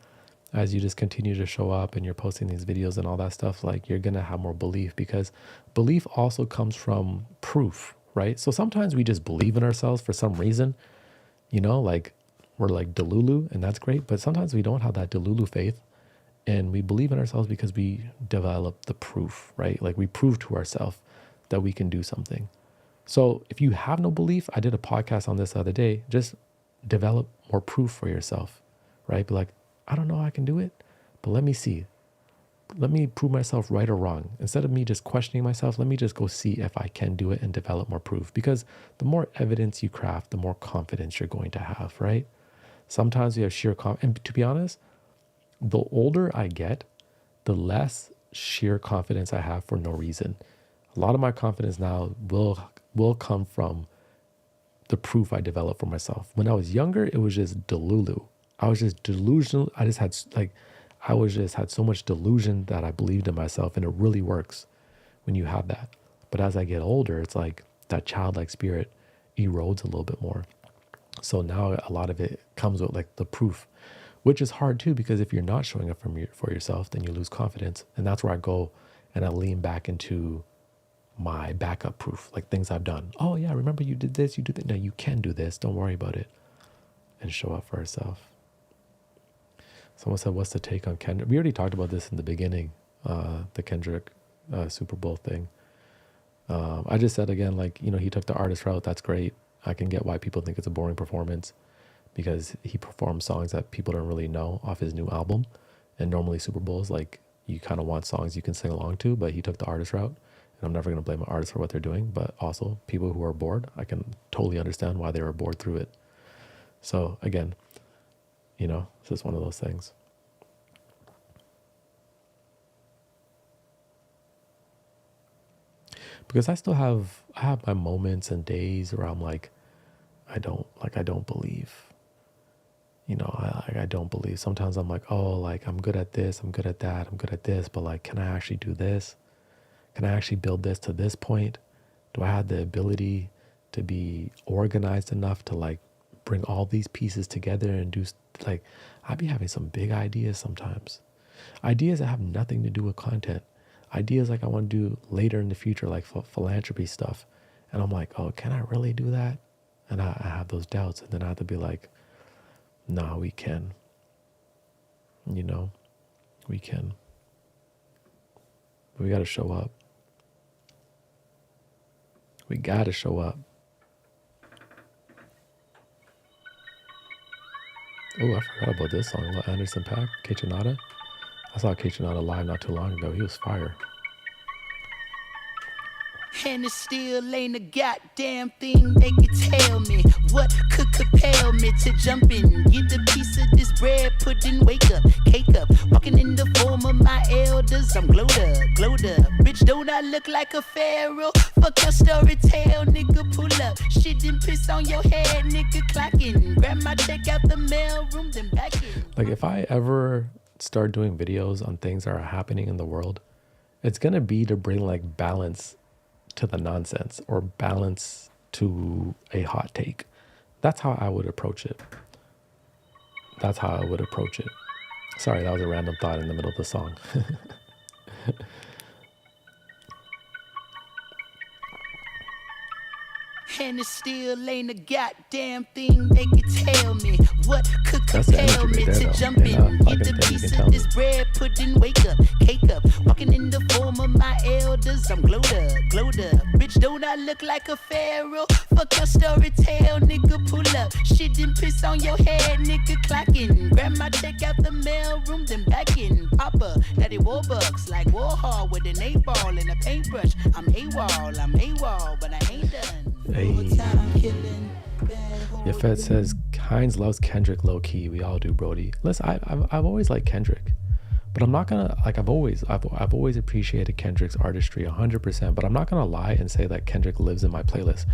as you just continue to show up and you're posting these videos and all that stuff, like you're going to have more belief, because belief also comes from proof, right? So sometimes we just believe in ourselves for some reason, you know, like we're like Delulu, and that's great. But sometimes we don't have that Delulu faith, and we believe in ourselves because we develop the proof, right? Like we prove to ourselves that we can do something. So if you have no belief, I did a podcast on this the other day, just develop more proof for yourself, right? Be like, I don't know how I can do it, but let me see. Let me prove myself right or wrong. Instead of me just questioning myself, let me just go see if I can do it and develop more proof. Because the more evidence you craft, the more confidence you're going to have, right? Sometimes you have sheer confidence. And to be honest, the older I get, the less sheer confidence I have for no reason. A lot of my confidence now will come from the proof I developed for myself. When I was younger, it was just delulu. I was just delusional. I just had had so much delusion that I believed in myself, and it really works when you have that. But as I get older, it's like that childlike spirit erodes a little bit more. So now a lot of it comes with like the proof, which is hard too, because if you're not showing up for yourself, then you lose confidence. And that's where I go and I lean back into my backup proof, like things I've done. Oh yeah, remember you did this, you did that. No, you can do this. Don't worry about it. And show up for herself. Someone said, what's the take on Kendrick? We already talked about this in the beginning, the Kendrick Super Bowl thing. I just said again, like, you know, he took the artist route. That's great. I can get why people think it's a boring performance, because he performed songs that people don't really know off his new album. And normally Super Bowls, like, you kind of want songs you can sing along to, but he took the artist route. And I'm never going to blame an artist for what they're doing, but also people who are bored, I can totally understand why they were bored through it. So again, you know, it's just one of those things. Because I have my moments and days where I'm like, I don't believe, you know, I don't believe. Sometimes I'm like, oh, like I'm good at this, I'm good at that, I'm good at this, but like, can I actually do this? Can I actually build this to this point? Do I have the ability to be organized enough to like bring all these pieces together and do, like, I be having some big ideas sometimes. Ideas that have nothing to do with content. Ideas like I want to do later in the future, like philanthropy stuff. And I'm like, oh, can I really do that? And I have those doubts. And then I have to be like, no, we can. You know, we can. But we got to show up. We got to show up. Oh, I forgot about this song. Little Anderson .Paak, Kaytranada. I saw Kaytranada live not too long ago. He was fire. And it still ain't a goddamn thing they could tell me. What could compel me to jump in, get a piece of this bread, put in, wake up, cake up, walking in the form of my elders. I'm glowed up. Bitch, don't I look like a pharaoh? Fuck your story tale, nigga, pull up. Shit didn't piss on your head, nigga, clocking. Grab my check out the mail room, then back in. Like if I ever start doing videos on things that are happening in the world, it's going to be to bring like balance to the nonsense or balance to a hot take. That's how I would approach it. That's how I would approach it. Sorry, that was a random thought in the middle of the song. And it still ain't a goddamn thing they can tell me. What could That's the compel energy me right there, to though. jump In in, a get fucking a thing, you piece can tell of this me. bread, pudding, wake up, cake up, walking in the form of my elders. I'm glowed up. Bitch, don't I look like a pharaoh? Fuck your story tale, nigga, pull up. Shit and piss on your head, nigga, clocking. Grab my check out the mail room, then back in. Papa, daddy Warbucks, like Warhol with an 8-ball and a paintbrush. I'm AWOL, but I ain't done. Hey. Your Fed says Hines loves Kendrick low key. We all do, Brody. Listen, I've always liked Kendrick, but I'm not gonna like I've always appreciated Kendrick's artistry 100%. But I'm not gonna lie and say that Kendrick lives in my playlist.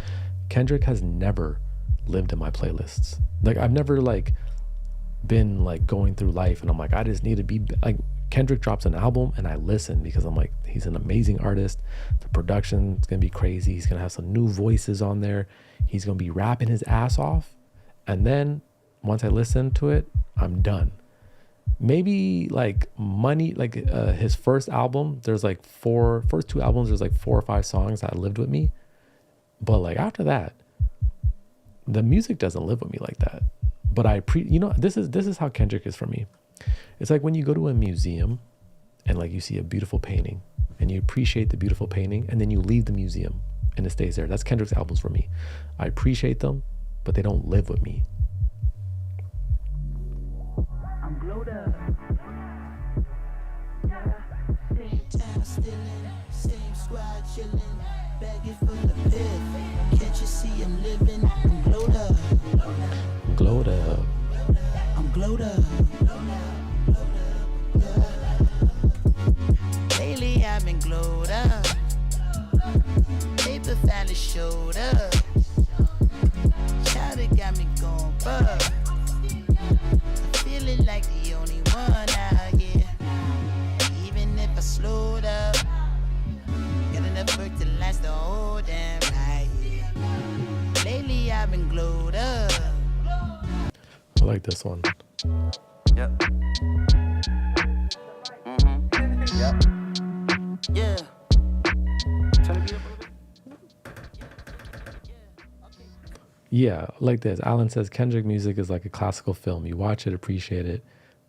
Kendrick has never lived in my playlists. Like I've never like been like going through life and I'm like I just need to be like Kendrick drops an album and I listen because I'm like he's an amazing artist. The production is gonna be crazy. He's gonna have some new voices on there. He's gonna be rapping his ass off, and then once I listen to it, I'm done. Maybe like Money, like his first album, there's like first two albums, there's like 4 or 5 songs that lived with me, but like after that, the music doesn't live with me like that. But this is how Kendrick is for me. It's like when you go to a museum and like you see a beautiful painting and you appreciate the beautiful painting and then you leave the museum and it stays there. That's Kendrick's albums for me. I appreciate them, but they don't live with me. I'm glowed up. Same time stealing, same squad chilling, baggy full of piff. Can't you see I'm living? I'm glowed up. Glowed up. I'm glowed up. Lately I've been glowed up. Paper finally showed up. Chowder got me going buck. I'm feeling like the only one out here. Even if I slowed up, got enough work to last the whole damn night. Lately I've been glowed up. I like this one. Yep. Yep. Yeah. Yeah, like this. Alan says Kendrick music is like a classical film. You watch it, appreciate it,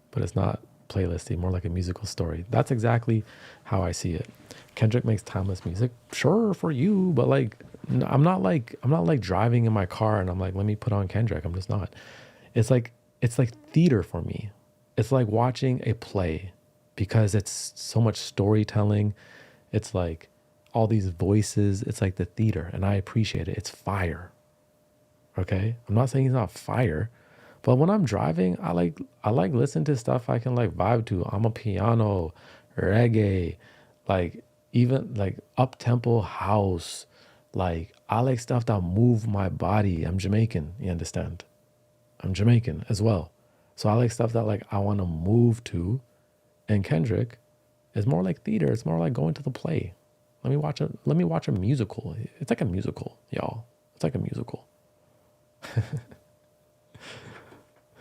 but it's not playlisty, more like a musical story. That's exactly how I see it. Kendrick makes timeless music, sure, for you, but like I'm not like driving in my car and I'm like, let me put on Kendrick. I'm just not. It's like theater for me. It's like watching a play because it's so much storytelling. It's like all these voices. It's like the theater, and I appreciate it. It's fire. Okay, I'm not saying he's not fire, but when I'm driving, I like listen to stuff I can like vibe to. I'm a piano, reggae, like even like up tempo house. Like I like stuff that move my body. I'm Jamaican, you understand? I'm Jamaican as well, so I like stuff that like I want to move to. And Kendrick is more like theater. It's more like going to the play. Let me watch a musical. It's like a musical, y'all. It's like a musical.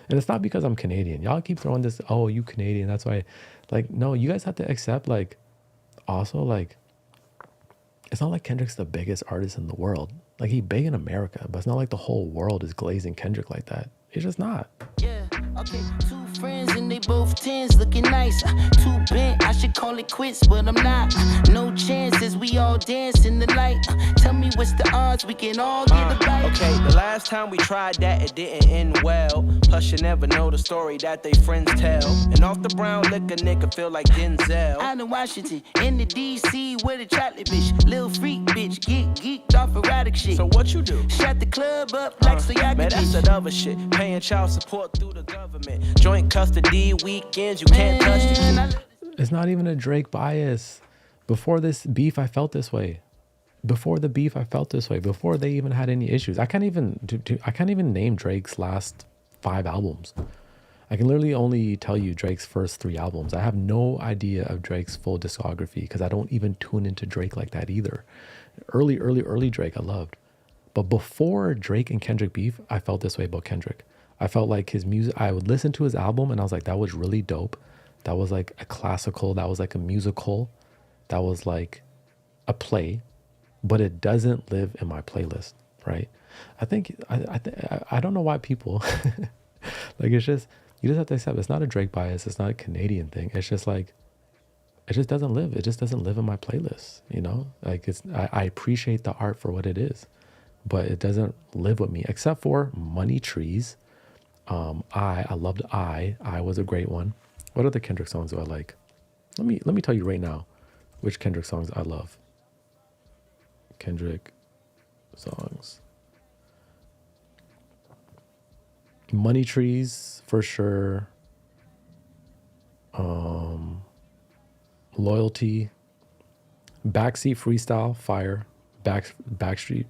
And it's not because I'm Canadian. Y'all keep throwing this, oh, you Canadian, that's why. Like, no, you guys have to accept, like, also, like, it's not like Kendrick's the biggest artist in the world. Like, he's big in America, but it's not like the whole world is glazing Kendrick like that. It's just not. Yeah, okay, 2 friends and they both 10s looking nice. 2 bent, I should call it quits, but I'm not. No chances, we all dance in the light. Tell me what's the odds, we can all get a bite. Okay, the last time we tried that, it didn't end well. Plus you never know the story that they friends tell. And off the brown liquor, nigga feel like Denzel. Out in Washington, in the DC, with a chocolate bitch. Lil freak bitch, get geeked off erotic shit. So what you do? Shut the club up like Soyaka Man, that's bitch. that other shit. Paying child support through the government. Joint custody weekends, you can't touch the kid. It's not even a Drake bias. Before this beef, I felt this way. Before the beef, I felt this way. Before they even had any issues. I can't even name Drake's last 5 albums. I can literally only tell you Drake's first 3 albums. I have no idea of Drake's full discography because I don't even tune into Drake like that either. Early Drake I loved. But before Drake and Kendrick beef, I felt this way about Kendrick. I felt like his music, I would listen to his album and I was like, that was really dope. That was like a classical, that was like a musical, that was like a play, but it doesn't live in my playlist, right? I don't know why people, like it's just, you just have to accept it's not a Drake bias, it's not a Canadian thing. It's just like, it just doesn't live. It just doesn't live in my playlist, you know? Like I appreciate the art for what it is, but it doesn't live with me except for Money Trees. I loved I was a great one. What other Kendrick songs do I like? Let me tell you right now which Kendrick songs I love. Kendrick songs. Money Trees for sure. Loyalty. Backseat Freestyle, fire. Backseat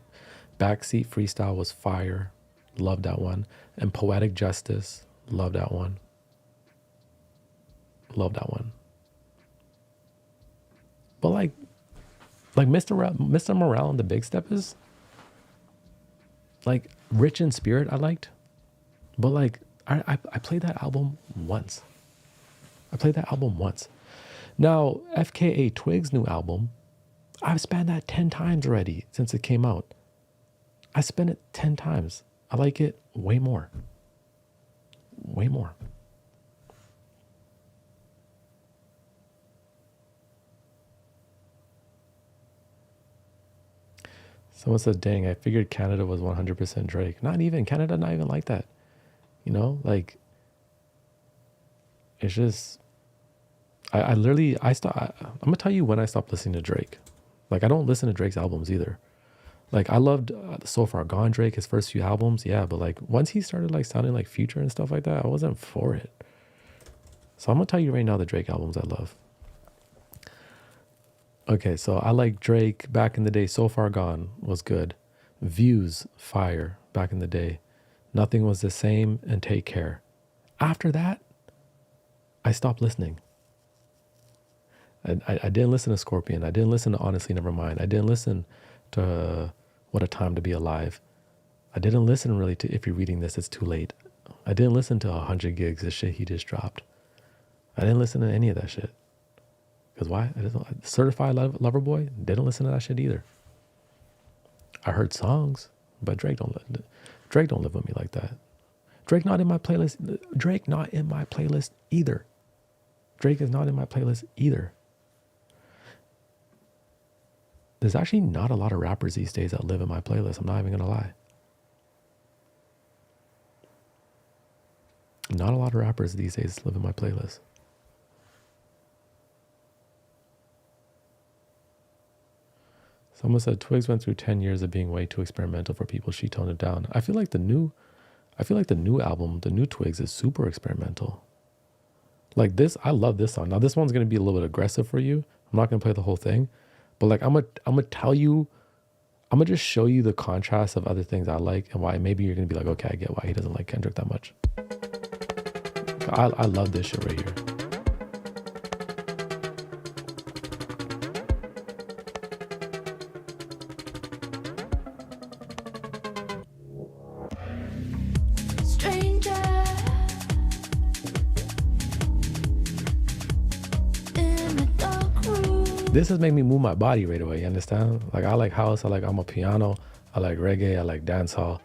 Freestyle was fire. Love that one. And Poetic Justice, love that one. Love that one. But like Mr. Morale and the Big Steppers, like Rich in Spirit I liked. But like I played that album once. Now FKA Twigs' new album, I've spent that 10 times already since it came out. I spent it 10 times. I like it way more. Way more. Someone said, dang, I figured Canada was 100% Drake. Not even. Canada, not even like that. You know, like, it's just, I'm going to tell you when I stopped listening to Drake. Like, I don't listen to Drake's albums either. Like, I loved So Far Gone Drake, his first few albums, yeah, but like, once he started like sounding like Future and stuff like that, I wasn't for it. So I'm going to tell you right now the Drake albums I love. Okay, so I like Drake back in the day. So Far Gone was good. Views, fire, back in the day. Nothing Was the Same and Take Care. After that, I stopped listening. I didn't listen to Scorpion. I didn't listen to Honestly Nevermind. I didn't listen to What a Time to Be Alive. I didn't listen really to If You're Reading This, It's Too Late. I didn't listen to 100 Gigs, the shit he just dropped. I didn't listen to any of that shit. Because why? Certified Lover Boy, didn't listen to that shit either. I heard songs, but Drake don't live with me like that. Drake not in my playlist. Drake not in my playlist either. Drake is not in my playlist either. There's actually not a lot of rappers these days that live in my playlist. I'm not even gonna lie. Not a lot of rappers these days live in my playlist. Someone said Twigs went through 10 years of being way too experimental for people. She toned it down. I feel like the new album, the new Twigs is super experimental. Like this, I love this song. Now this one's gonna be a little bit aggressive for you. I'm not gonna play the whole thing, but like I'm gonna tell you, I'm gonna just show you the contrast of other things I like and why maybe you're gonna be like, okay, I get why he doesn't like Kendrick that much. I love this shit right here. This has made me move my body right away, you understand? Like I like house, I like amapiano, I like reggae, I like dancehall,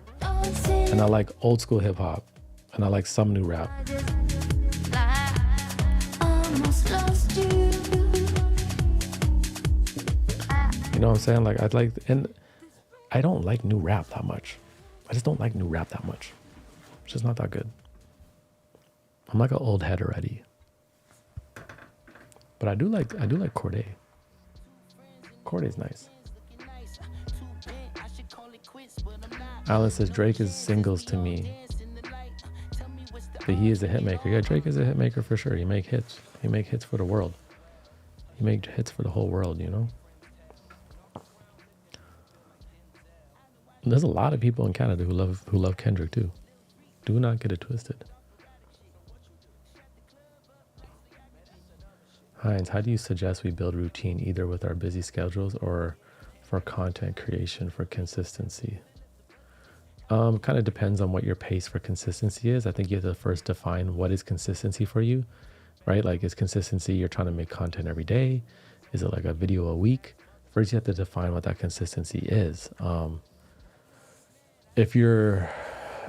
and I like old school hip hop, and I like some new rap. You know what I'm saying? Like and I don't like new rap that much. I just don't like new rap that much. It's just not that good. I'm like an old head already. But I do like Cordae. Cordae's nice. Alan says Drake is singles to me, but he is a hit maker. Yeah, Drake is a hit maker for sure. He make hits. He make hits for the world. He make hits for the whole world, you know? There's a lot of people in Canada who love Kendrick too. Do not get it twisted. Heinz, how do you suggest we build routine either with our busy schedules or for content creation for consistency? Kind of depends on what your pace for consistency is. I think you have to first define what is consistency for you, right? Like, is consistency you're trying to make content every day? Is it like a video a week? First, you have to define what that consistency is. And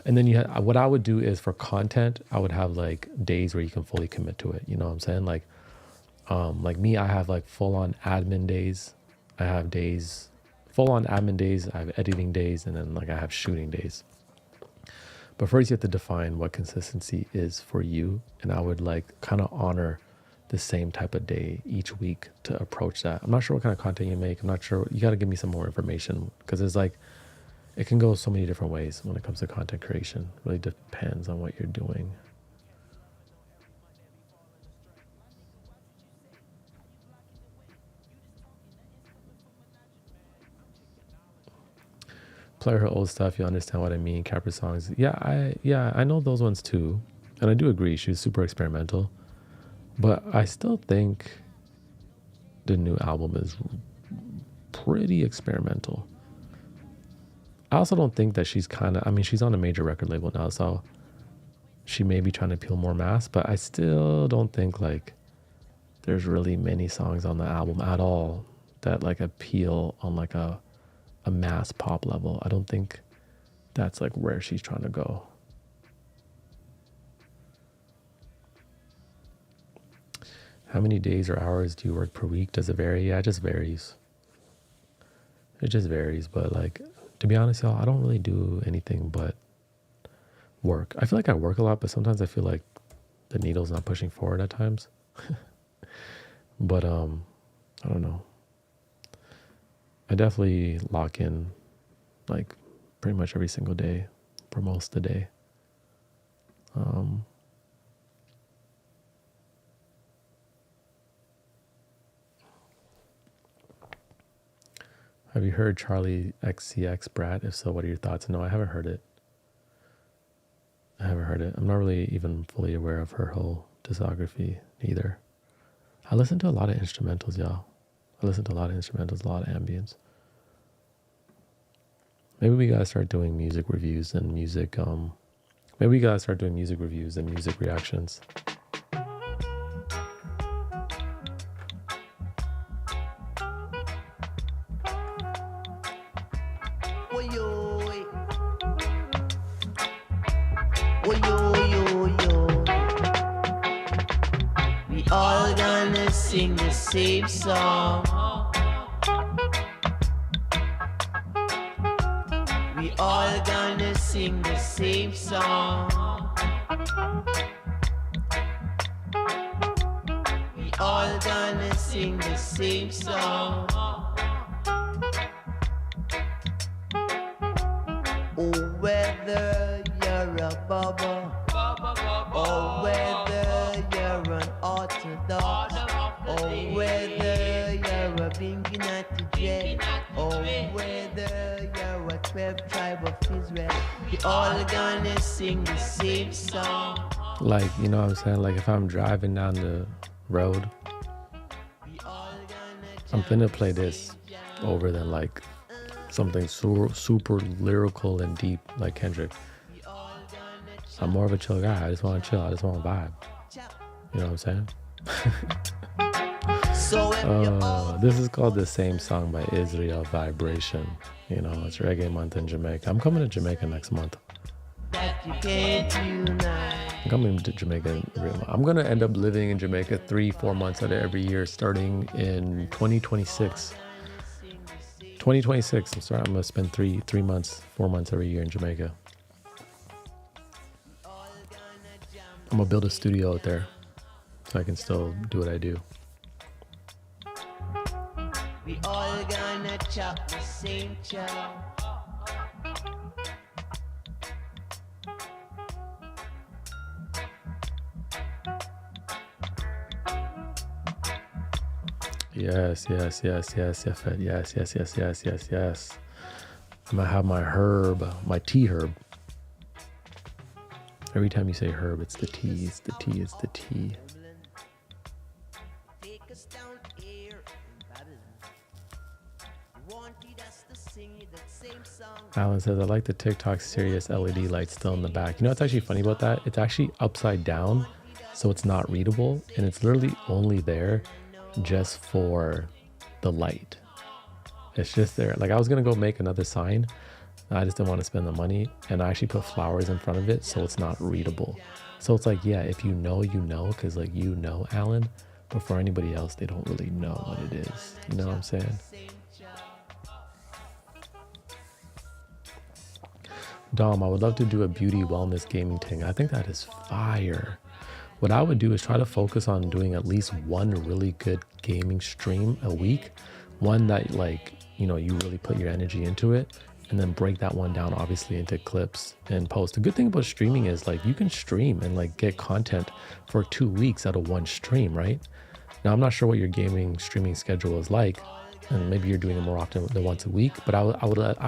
then what I would do is for content, I would have like days where you can fully commit to it. You know what I'm saying? Like me, I have like full on admin days. I have days, full on admin days. I have editing days, and then like I have shooting days. But first you have to define what consistency is for you. And I would like kind of honor the same type of day each week to approach that. I'm not sure what kind of content you make. I'm not sure. You got to give me some more information, because it's like, it can go so many different ways when it comes to content creation. It really depends on what you're doing. Play her old stuff, you understand what I mean. Capra songs. Yeah, I know those ones too. And I do agree, she's super experimental. But I still think the new album is pretty experimental. I also don't think that she's she's on a major record label now, so she may be trying to appeal more mass, but I still don't think like there's really many songs on the album at all that like appeal on like a mass pop level. I don't think that's like where she's trying to go. How many days or hours do you work per week? Does it vary? Yeah, it just varies. It just varies, but like, to be honest, y'all, I don't really do anything but work. I feel like I work a lot, but sometimes I feel like the needle's not pushing forward at times. But I don't know. I definitely lock in like pretty much every single day for most of the day. Have you heard Charlie XCX Brat? If so, what are your thoughts? No, I haven't heard it. I'm not really even fully aware of her whole discography either. I listen to a lot of instrumentals, y'all. A lot of ambience. Maybe we gotta start doing music reviews and music reactions. We all gonna sing the same song. We all gonna sing the same song. We all gonna sing the same song. Oh, whether you're a bubble, or whether you're an orthodox, or whether you're a Binky Natty J, or whether you're a 12 tribe of Israel, we all gonna sing the same song. Like, you know what I'm saying? Like, if I'm driving down the road, I'm finna play this over than like something super lyrical and deep like Kendrick. I'm more of a chill guy. I just want to chill. I just want to vibe. You know what I'm saying? This is called The Same Song by Israel Vibration. You know, it's reggae month in Jamaica. I'm coming to Jamaica next month. I'm coming to Jamaica. I'm going to end up living in Jamaica 3-4 months out of every year starting in 2026. 2026, I'm going to spend 4 months every year in Jamaica. I'm going to build a studio out there so I can still do what I do. We all gonna chop the same chop. Yes. I'm gonna have my herb, my tea herb. Every time you say herb, it's the tea, it's the tea, it's the tea. Alan says, I like the TikTok serious LED light still in the back. You know what's actually funny about that? It's actually upside down, so it's not readable, and it's literally only there just for the light. It's just there. Like I was gonna go make another sign, I just didn't want to spend the money, and I actually put flowers in front of it so it's not readable. So it's like, yeah, if you know, because like you know, Alan, but for anybody else, they don't really know what it is. You know what I'm saying? Dom, I would love to do a beauty wellness gaming thing. I think that is fire. What I would do is try to focus on doing at least one really good gaming stream a week. One that like, you know, you really put your energy into it, and then break that one down obviously into clips and post. The good thing about streaming is like you can stream and like get content for 2 weeks out of one stream, right? Now I'm not sure what your gaming streaming schedule is like, and maybe you're doing it more often than once a week, but I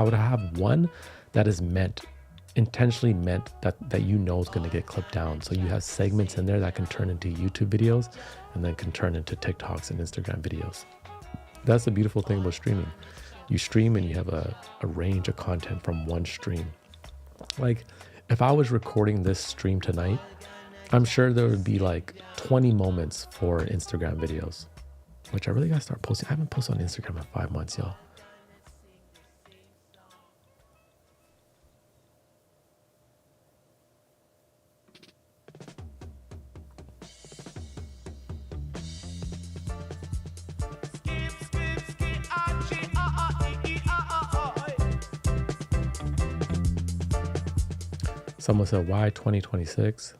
would have one that is intentionally meant that you know is going to get clipped down. So you have segments in there that can turn into YouTube videos and then can turn into TikToks and Instagram videos. That's the beautiful thing about streaming. You stream and you have a range of content from one stream. Like if I was recording this stream tonight, I'm sure there would be like 20 moments for Instagram videos, which I really gotta start posting. I haven't posted on Instagram in 5 months, y'all. Someone said, why 2026?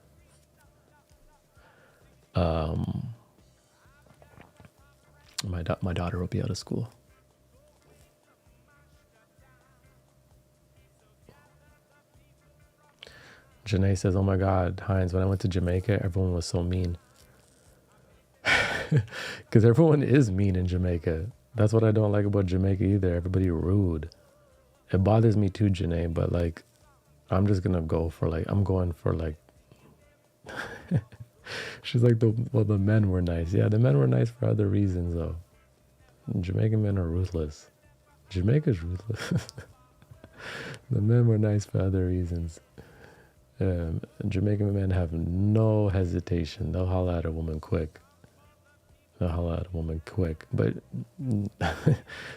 My daughter will be out of school. Janae says, oh my God, Heinz, when I went to Jamaica, everyone was so mean. Because everyone is mean in Jamaica. That's what I don't like about Jamaica either. Everybody rude. It bothers me too, Janae, but like, I'm just gonna go for like, I'm going for like, she's like, the men were nice. Yeah, the men were nice for other reasons though. Jamaican men are ruthless. Jamaica's ruthless. The men were nice for other reasons. Jamaican men have no hesitation. They'll holler at a woman quick. But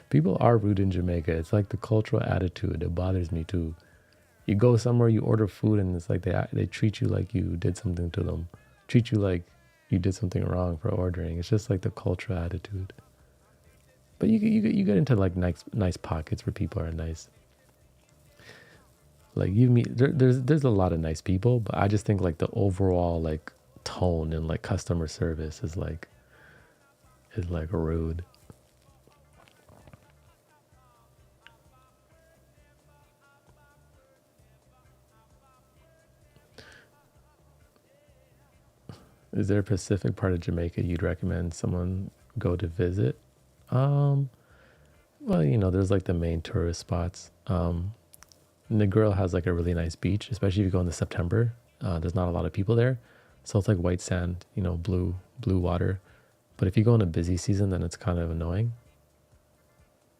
people are rude in Jamaica. It's like the cultural attitude. It bothers me too. You go somewhere, you order food, and it's like they treat you like you did something to them. Treat you like you did something wrong for ordering. It's just like the cultural attitude. But you get into like nice pockets where people are nice. Like you meet there's a lot of nice people, but I just think like the overall like tone and like customer service is like rude. Is there a specific part of Jamaica you'd recommend someone go to visit? Well, you know, there's like the main tourist spots. Negril has like a really nice beach, especially if you go in September. There's not a lot of people there, so it's like white sand, you know, blue water. But if you go in a busy season, then it's kind of annoying.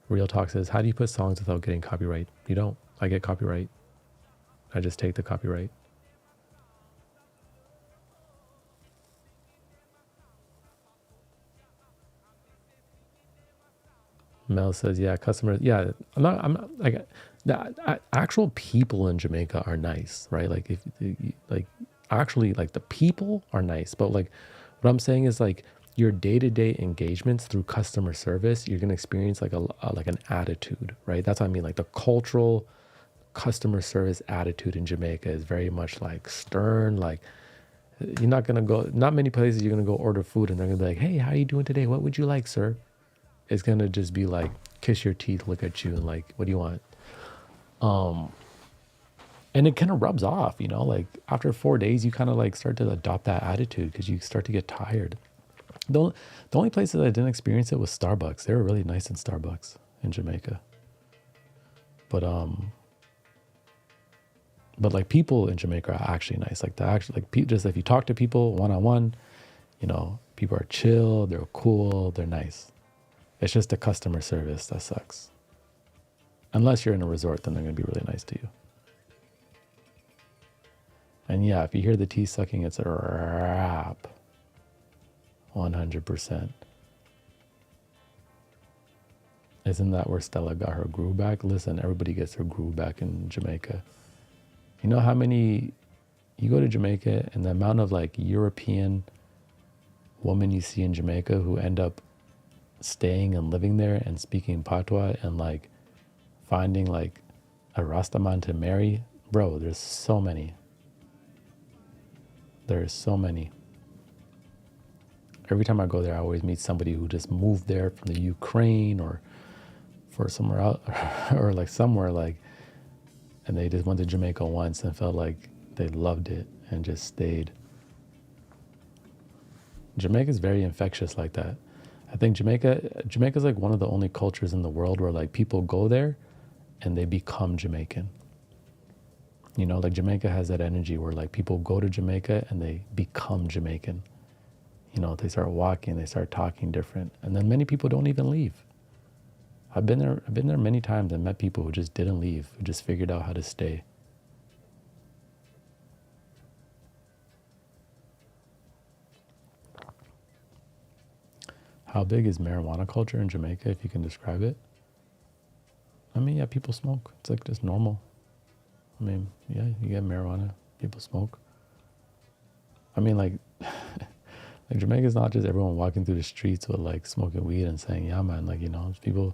Real Talk says, how do you put songs without getting copyright? You don't. I get copyright. I just take the copyright. Mel says, yeah, customers. Yeah, I'm not like the actual people in Jamaica are nice, right? Like if like actually like the people are nice, but like what I'm saying is like your day-to-day engagements through customer service, you're gonna experience like like an attitude, right? That's what I mean. Like the cultural customer service attitude in Jamaica is very much like stern. Like you're not gonna go. Not many places you're gonna go order food and they're gonna be like, hey, how you doing today? What would you like, sir? It's gonna just be like kiss your teeth, look at you, and like, what do you want? And it kind of rubs off, you know. Like after 4 days, you kind of like start to adopt that attitude because you start to get tired. The only places I didn't experience it was Starbucks. They were really nice in Starbucks in Jamaica. But like people in Jamaica are actually nice. Like just if you talk to people one-on-one, you know, people are chill, they're cool, they're nice. It's just the customer service that sucks. Unless you're in a resort, then they're going to be really nice to you. And yeah, if you hear the tea sucking, it's a wrap. 100%. Isn't that where Stella got her groove back? Listen, everybody gets their groove back in Jamaica. You know how many, you go to Jamaica and the amount of like European women you see in Jamaica who end up staying and living there and speaking patois and like finding like a Rastaman to marry. Bro, there's so many. There's so many. Every time I go there, I always meet somebody who just moved there from the Ukraine or for somewhere else or like somewhere like, and they just went to Jamaica once and felt like they loved it and just stayed. Jamaica's very infectious like that. I think Jamaica's like one of the only cultures in the world where like people go there and they become Jamaican. You know, like Jamaica has that energy where like people go to Jamaica and they become Jamaican. You know, they start walking, they start talking different. And then many people don't even leave. I've been there many times and met people who just didn't leave, who just figured out how to stay. How big is marijuana culture in Jamaica, if you can describe it? I mean, yeah, people smoke. It's like just normal. I mean, yeah, you get marijuana, people smoke. I mean, like, like Jamaica's not just everyone walking through the streets with like smoking weed and saying, yeah, man, like, you know, people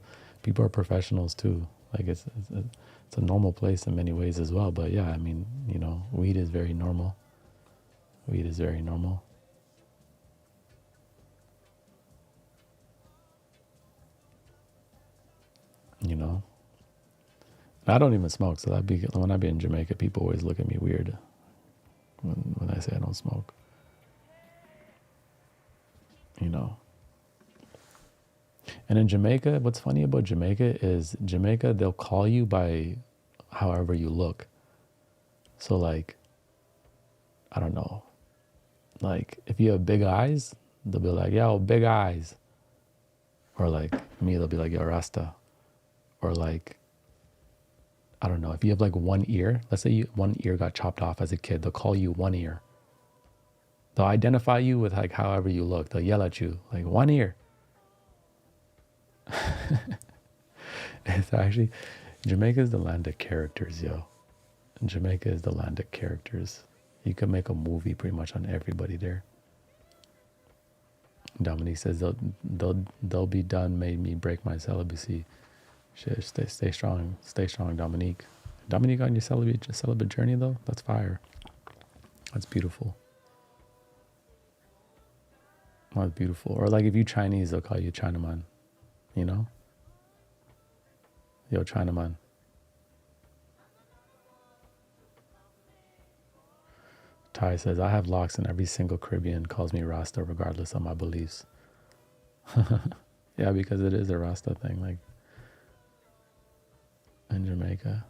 are professionals too. Like it's a normal place in many ways as well. But yeah, I mean, you know, weed is very normal. Weed is very normal. You know, I don't even smoke, so when I be in Jamaica, people always look at me weird when I say I don't smoke. You know. And in Jamaica, what's funny about Jamaica is they'll call you by however you look. So like, I don't know, like if you have big eyes, they'll be like, yo, big eyes. Or like me, they'll be like, yo, Rasta. Or like, I don't know, if you have like one ear, let's say one ear got chopped off as a kid, they'll call you one ear. They'll identify you with like however you look. They'll yell at you like one ear. It's actually, Jamaica is the land of characters, yo. Jamaica is the land of characters. You can make a movie pretty much on everybody there. Dominique says they'll be done, made me break my celibacy. Shit, stay strong, Dominique. Dominique on your celibate journey though, that's fire. That's beautiful. That's beautiful. Or like if you Chinese, they'll call you Chinaman. You know? Yo, Chinaman. Ty says, I have locks and every single Caribbean calls me Rasta regardless of my beliefs. Yeah, because it is a Rasta thing, like in Jamaica.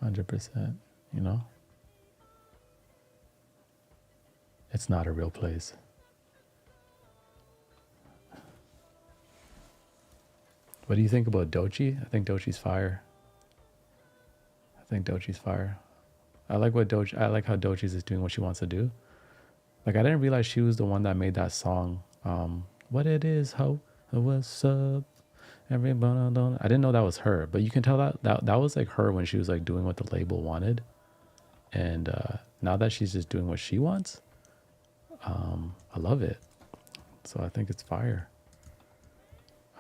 100%, you know? It's not a real place. What do you think about Doechii? I think Doechii's fire. I like how Doechii is doing what she wants to do. Like I didn't realize she was the one that made that song. What it is, ho, what's up? Everybody don't. I didn't know that was her, but you can tell that was like her when she was like doing what the label wanted. And now that she's just doing what she wants, I love it. So I think it's fire.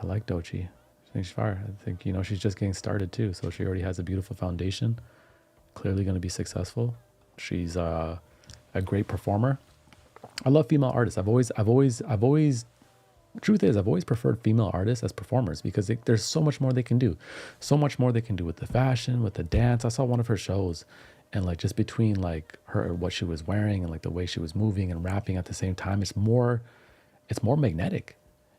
I like Doechii. I think she's fire. I think, you know, she's just getting started too. So she already has a beautiful foundation. Clearly going to be successful. She's a great performer. I love female artists. I've always truth is, I've always preferred female artists as performers because there's so much more they can do. So much more they can do with the fashion, with the dance. I saw one of her shows and like just between like her, what she was wearing and like the way she was moving and rapping at the same time, it's more magnetic.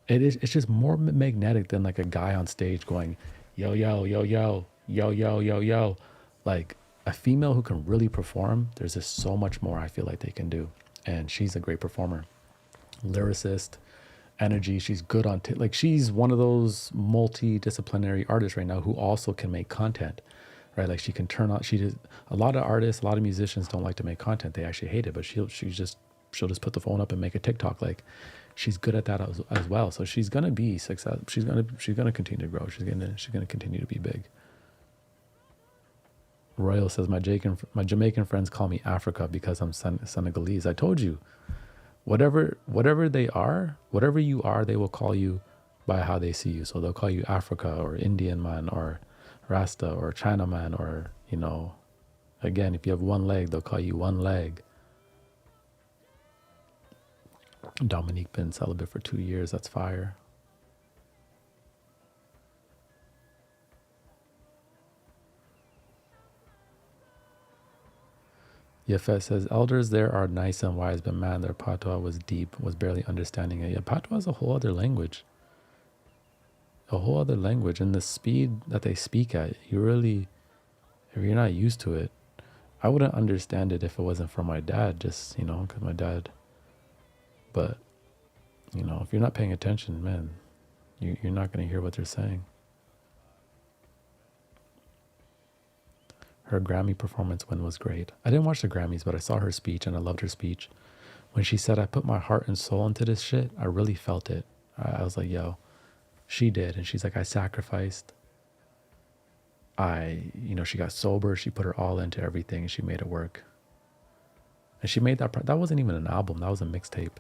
It's just more magnetic than like a guy on stage going, yo, yo, yo, yo, yo, yo, yo, yo. Like a female who can really perform, there's just so much more I feel like they can do. And she's a great performer, lyricist, energy. She's good on like she's one of those multidisciplinary artists right now who also can make content, right? Like she can turn on. She does a lot of artists, a lot of musicians don't like to make content. They actually hate it, but she'll just put the phone up and make a TikTok. Like she's good at that as well. So she's gonna be successful. She's gonna continue to grow. She's gonna continue to be big. Royal says my Jamaican friends call me Africa because I'm Senegalese. I told you, whatever they are, whatever you are, they will call you by how they see you. So they'll call you Africa or Indian man or Rasta or China man, or again, if you have one leg, they'll call you one leg. Dominique been celibate for 2 years. That's fire. Yefet says, elders there are nice and wise, but man, their patois was deep, was barely understanding it. Yeah, patois is a whole other language. And the speed that they speak at, if you're not used to it, I wouldn't understand it if it wasn't for my dad, just, because my dad, but, if you're not paying attention, man, you're not going to hear what they're saying. Her Grammy performance win was great. I didn't watch the Grammys, but I saw her speech and I loved her speech. When she said, I put my heart and soul into this shit, I really felt it. I was like, yo, she did. And she's like, I sacrificed. She got sober. She put her all into everything and she made it work. And she made that wasn't even an album. That was a mixtape.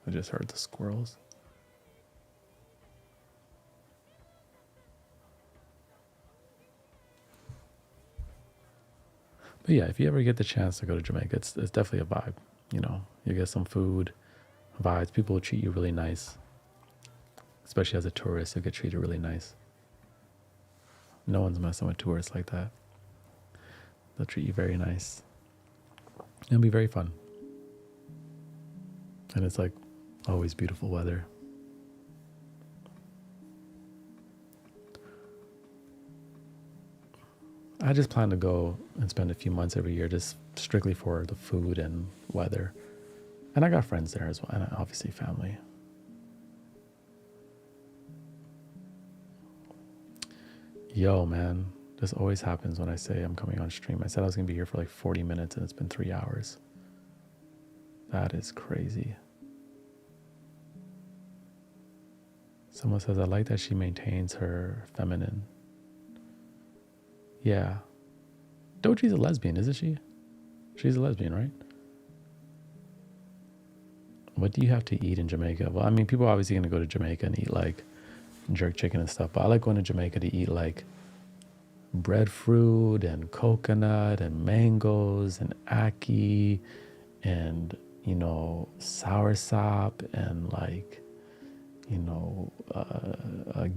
I just heard the squirrels. But yeah, if you ever get the chance to go to Jamaica, it's definitely a vibe. You get some food, vibes. People will treat you really nice. Especially as a tourist, you'll get treated really nice. No one's messing with tourists like that. They'll treat you very nice. It'll be very fun. And it's like always beautiful weather. I just plan to go and spend a few months every year just strictly for the food and weather. And I got friends there as well, and obviously family. Yo, man, this always happens when I say I'm coming on stream. I said I was going to be here for like 40 minutes and it's been 3 hours. That is crazy. Someone says, I like that she maintains her feminine. Yeah. Doji's a lesbian, isn't she? She's a lesbian, right? What do you have to eat in Jamaica? Well, I mean, people are obviously going to go to Jamaica and eat like jerk chicken and stuff, but I like going to Jamaica to eat like breadfruit and coconut and mangoes and ackee and, soursop and like,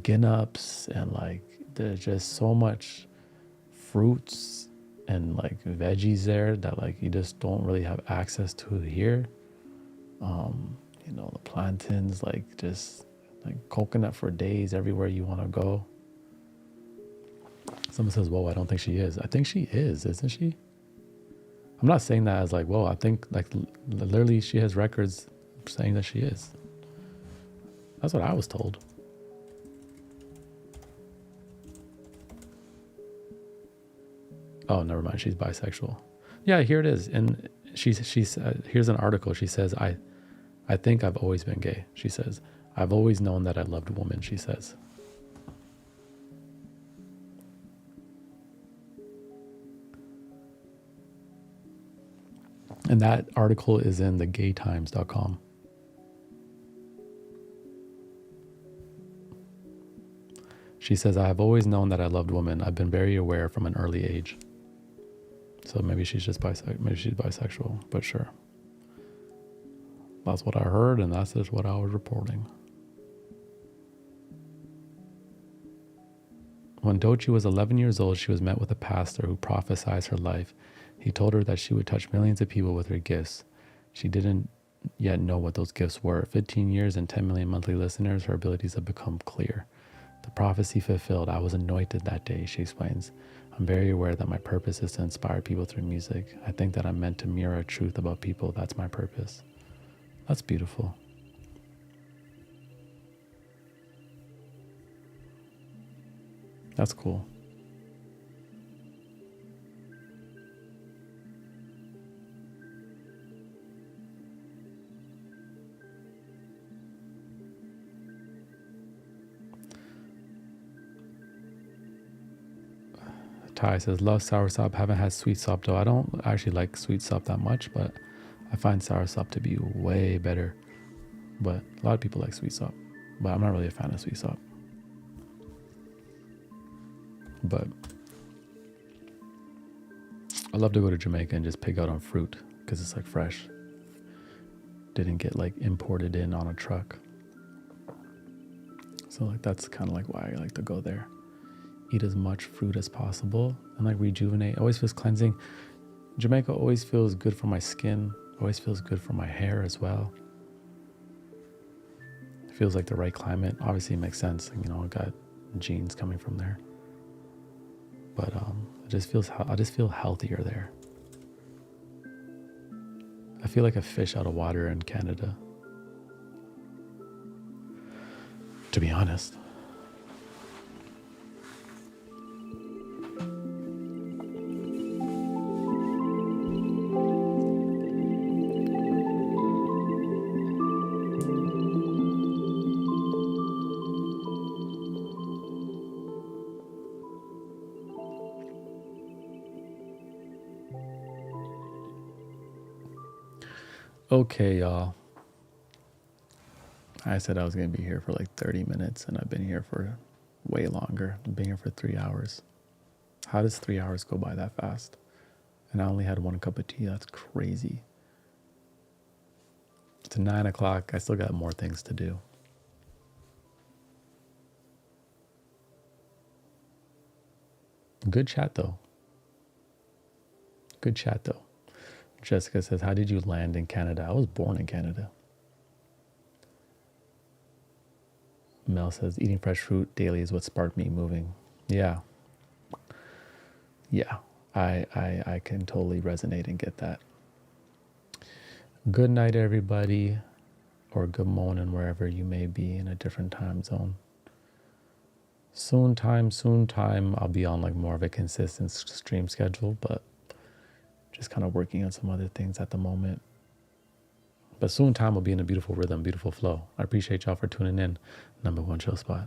ginnups and like there's just so much fruits and like veggies there that like you just don't really have access to here. The plantains, like just like coconut for days everywhere you want to go. Someone says, whoa, I don't think she is. I think she is, isn't she? I'm not saying that as like, whoa, I think like literally she has records saying that she is. That's what I was told. Oh, never mind. She's bisexual. Yeah, here it is. And she's here's an article. She says, I think I've always been gay. She says, I've always known that I loved women, she says. And that article is in thegaytimes.com. She says, I have always known that I loved women. I've been very aware from an early age. So maybe she's just maybe she's bisexual, but sure. That's what I heard, and that's just what I was reporting. When Dochi was 11 years old, she was met with a pastor who prophesied her life. He told her that she would touch millions of people with her gifts. She didn't yet know what those gifts were. 15 years and 10 million monthly listeners, her abilities have become clear. The prophecy fulfilled. I was anointed that day, she explains. I'm very aware that my purpose is to inspire people through music. I think that I'm meant to mirror truth about people. That's my purpose. That's beautiful. That's cool. Ty says, love soursop. Haven't had sweet sop though. I don't actually like sweet sop that much, but I find soursop to be way better. But a lot of people like sweet sop, but I'm not really a fan of sweet sop. But I love to go to Jamaica and just pick out on fruit because it's like fresh. Didn't get like imported in on a truck. So like that's kind of like why I like to go there. Eat as much fruit as possible and like rejuvenate. Always feels cleansing. Jamaica always feels good for my skin. Always feels good for my hair as well. It feels like the right climate. Obviously it makes sense. You know, I got genes coming from there. But I just feel healthier there. I feel like a fish out of water in Canada, to be honest. Okay, y'all. I said I was going to be here for like 30 minutes, and I've been here for way longer. I've been here for 3 hours. How does 3 hours go by that fast? And I only had 1 cup of tea. That's crazy. It's 9 o'clock. I still got more things to do. Good chat, though. Good chat, though. Jessica says, how did you land in Canada? I was born in Canada. Mel says, eating fresh fruit daily is what sparked me moving. Yeah. Yeah. I can totally resonate and get that. Good night, everybody. Or good morning, wherever you may be in a different time zone. Soon time, I'll be on like more of a consistent stream schedule, but just kind of working on some other things at the moment. But soon time will be in a beautiful rhythm, beautiful flow. I appreciate y'all for tuning in. #1 chill spot.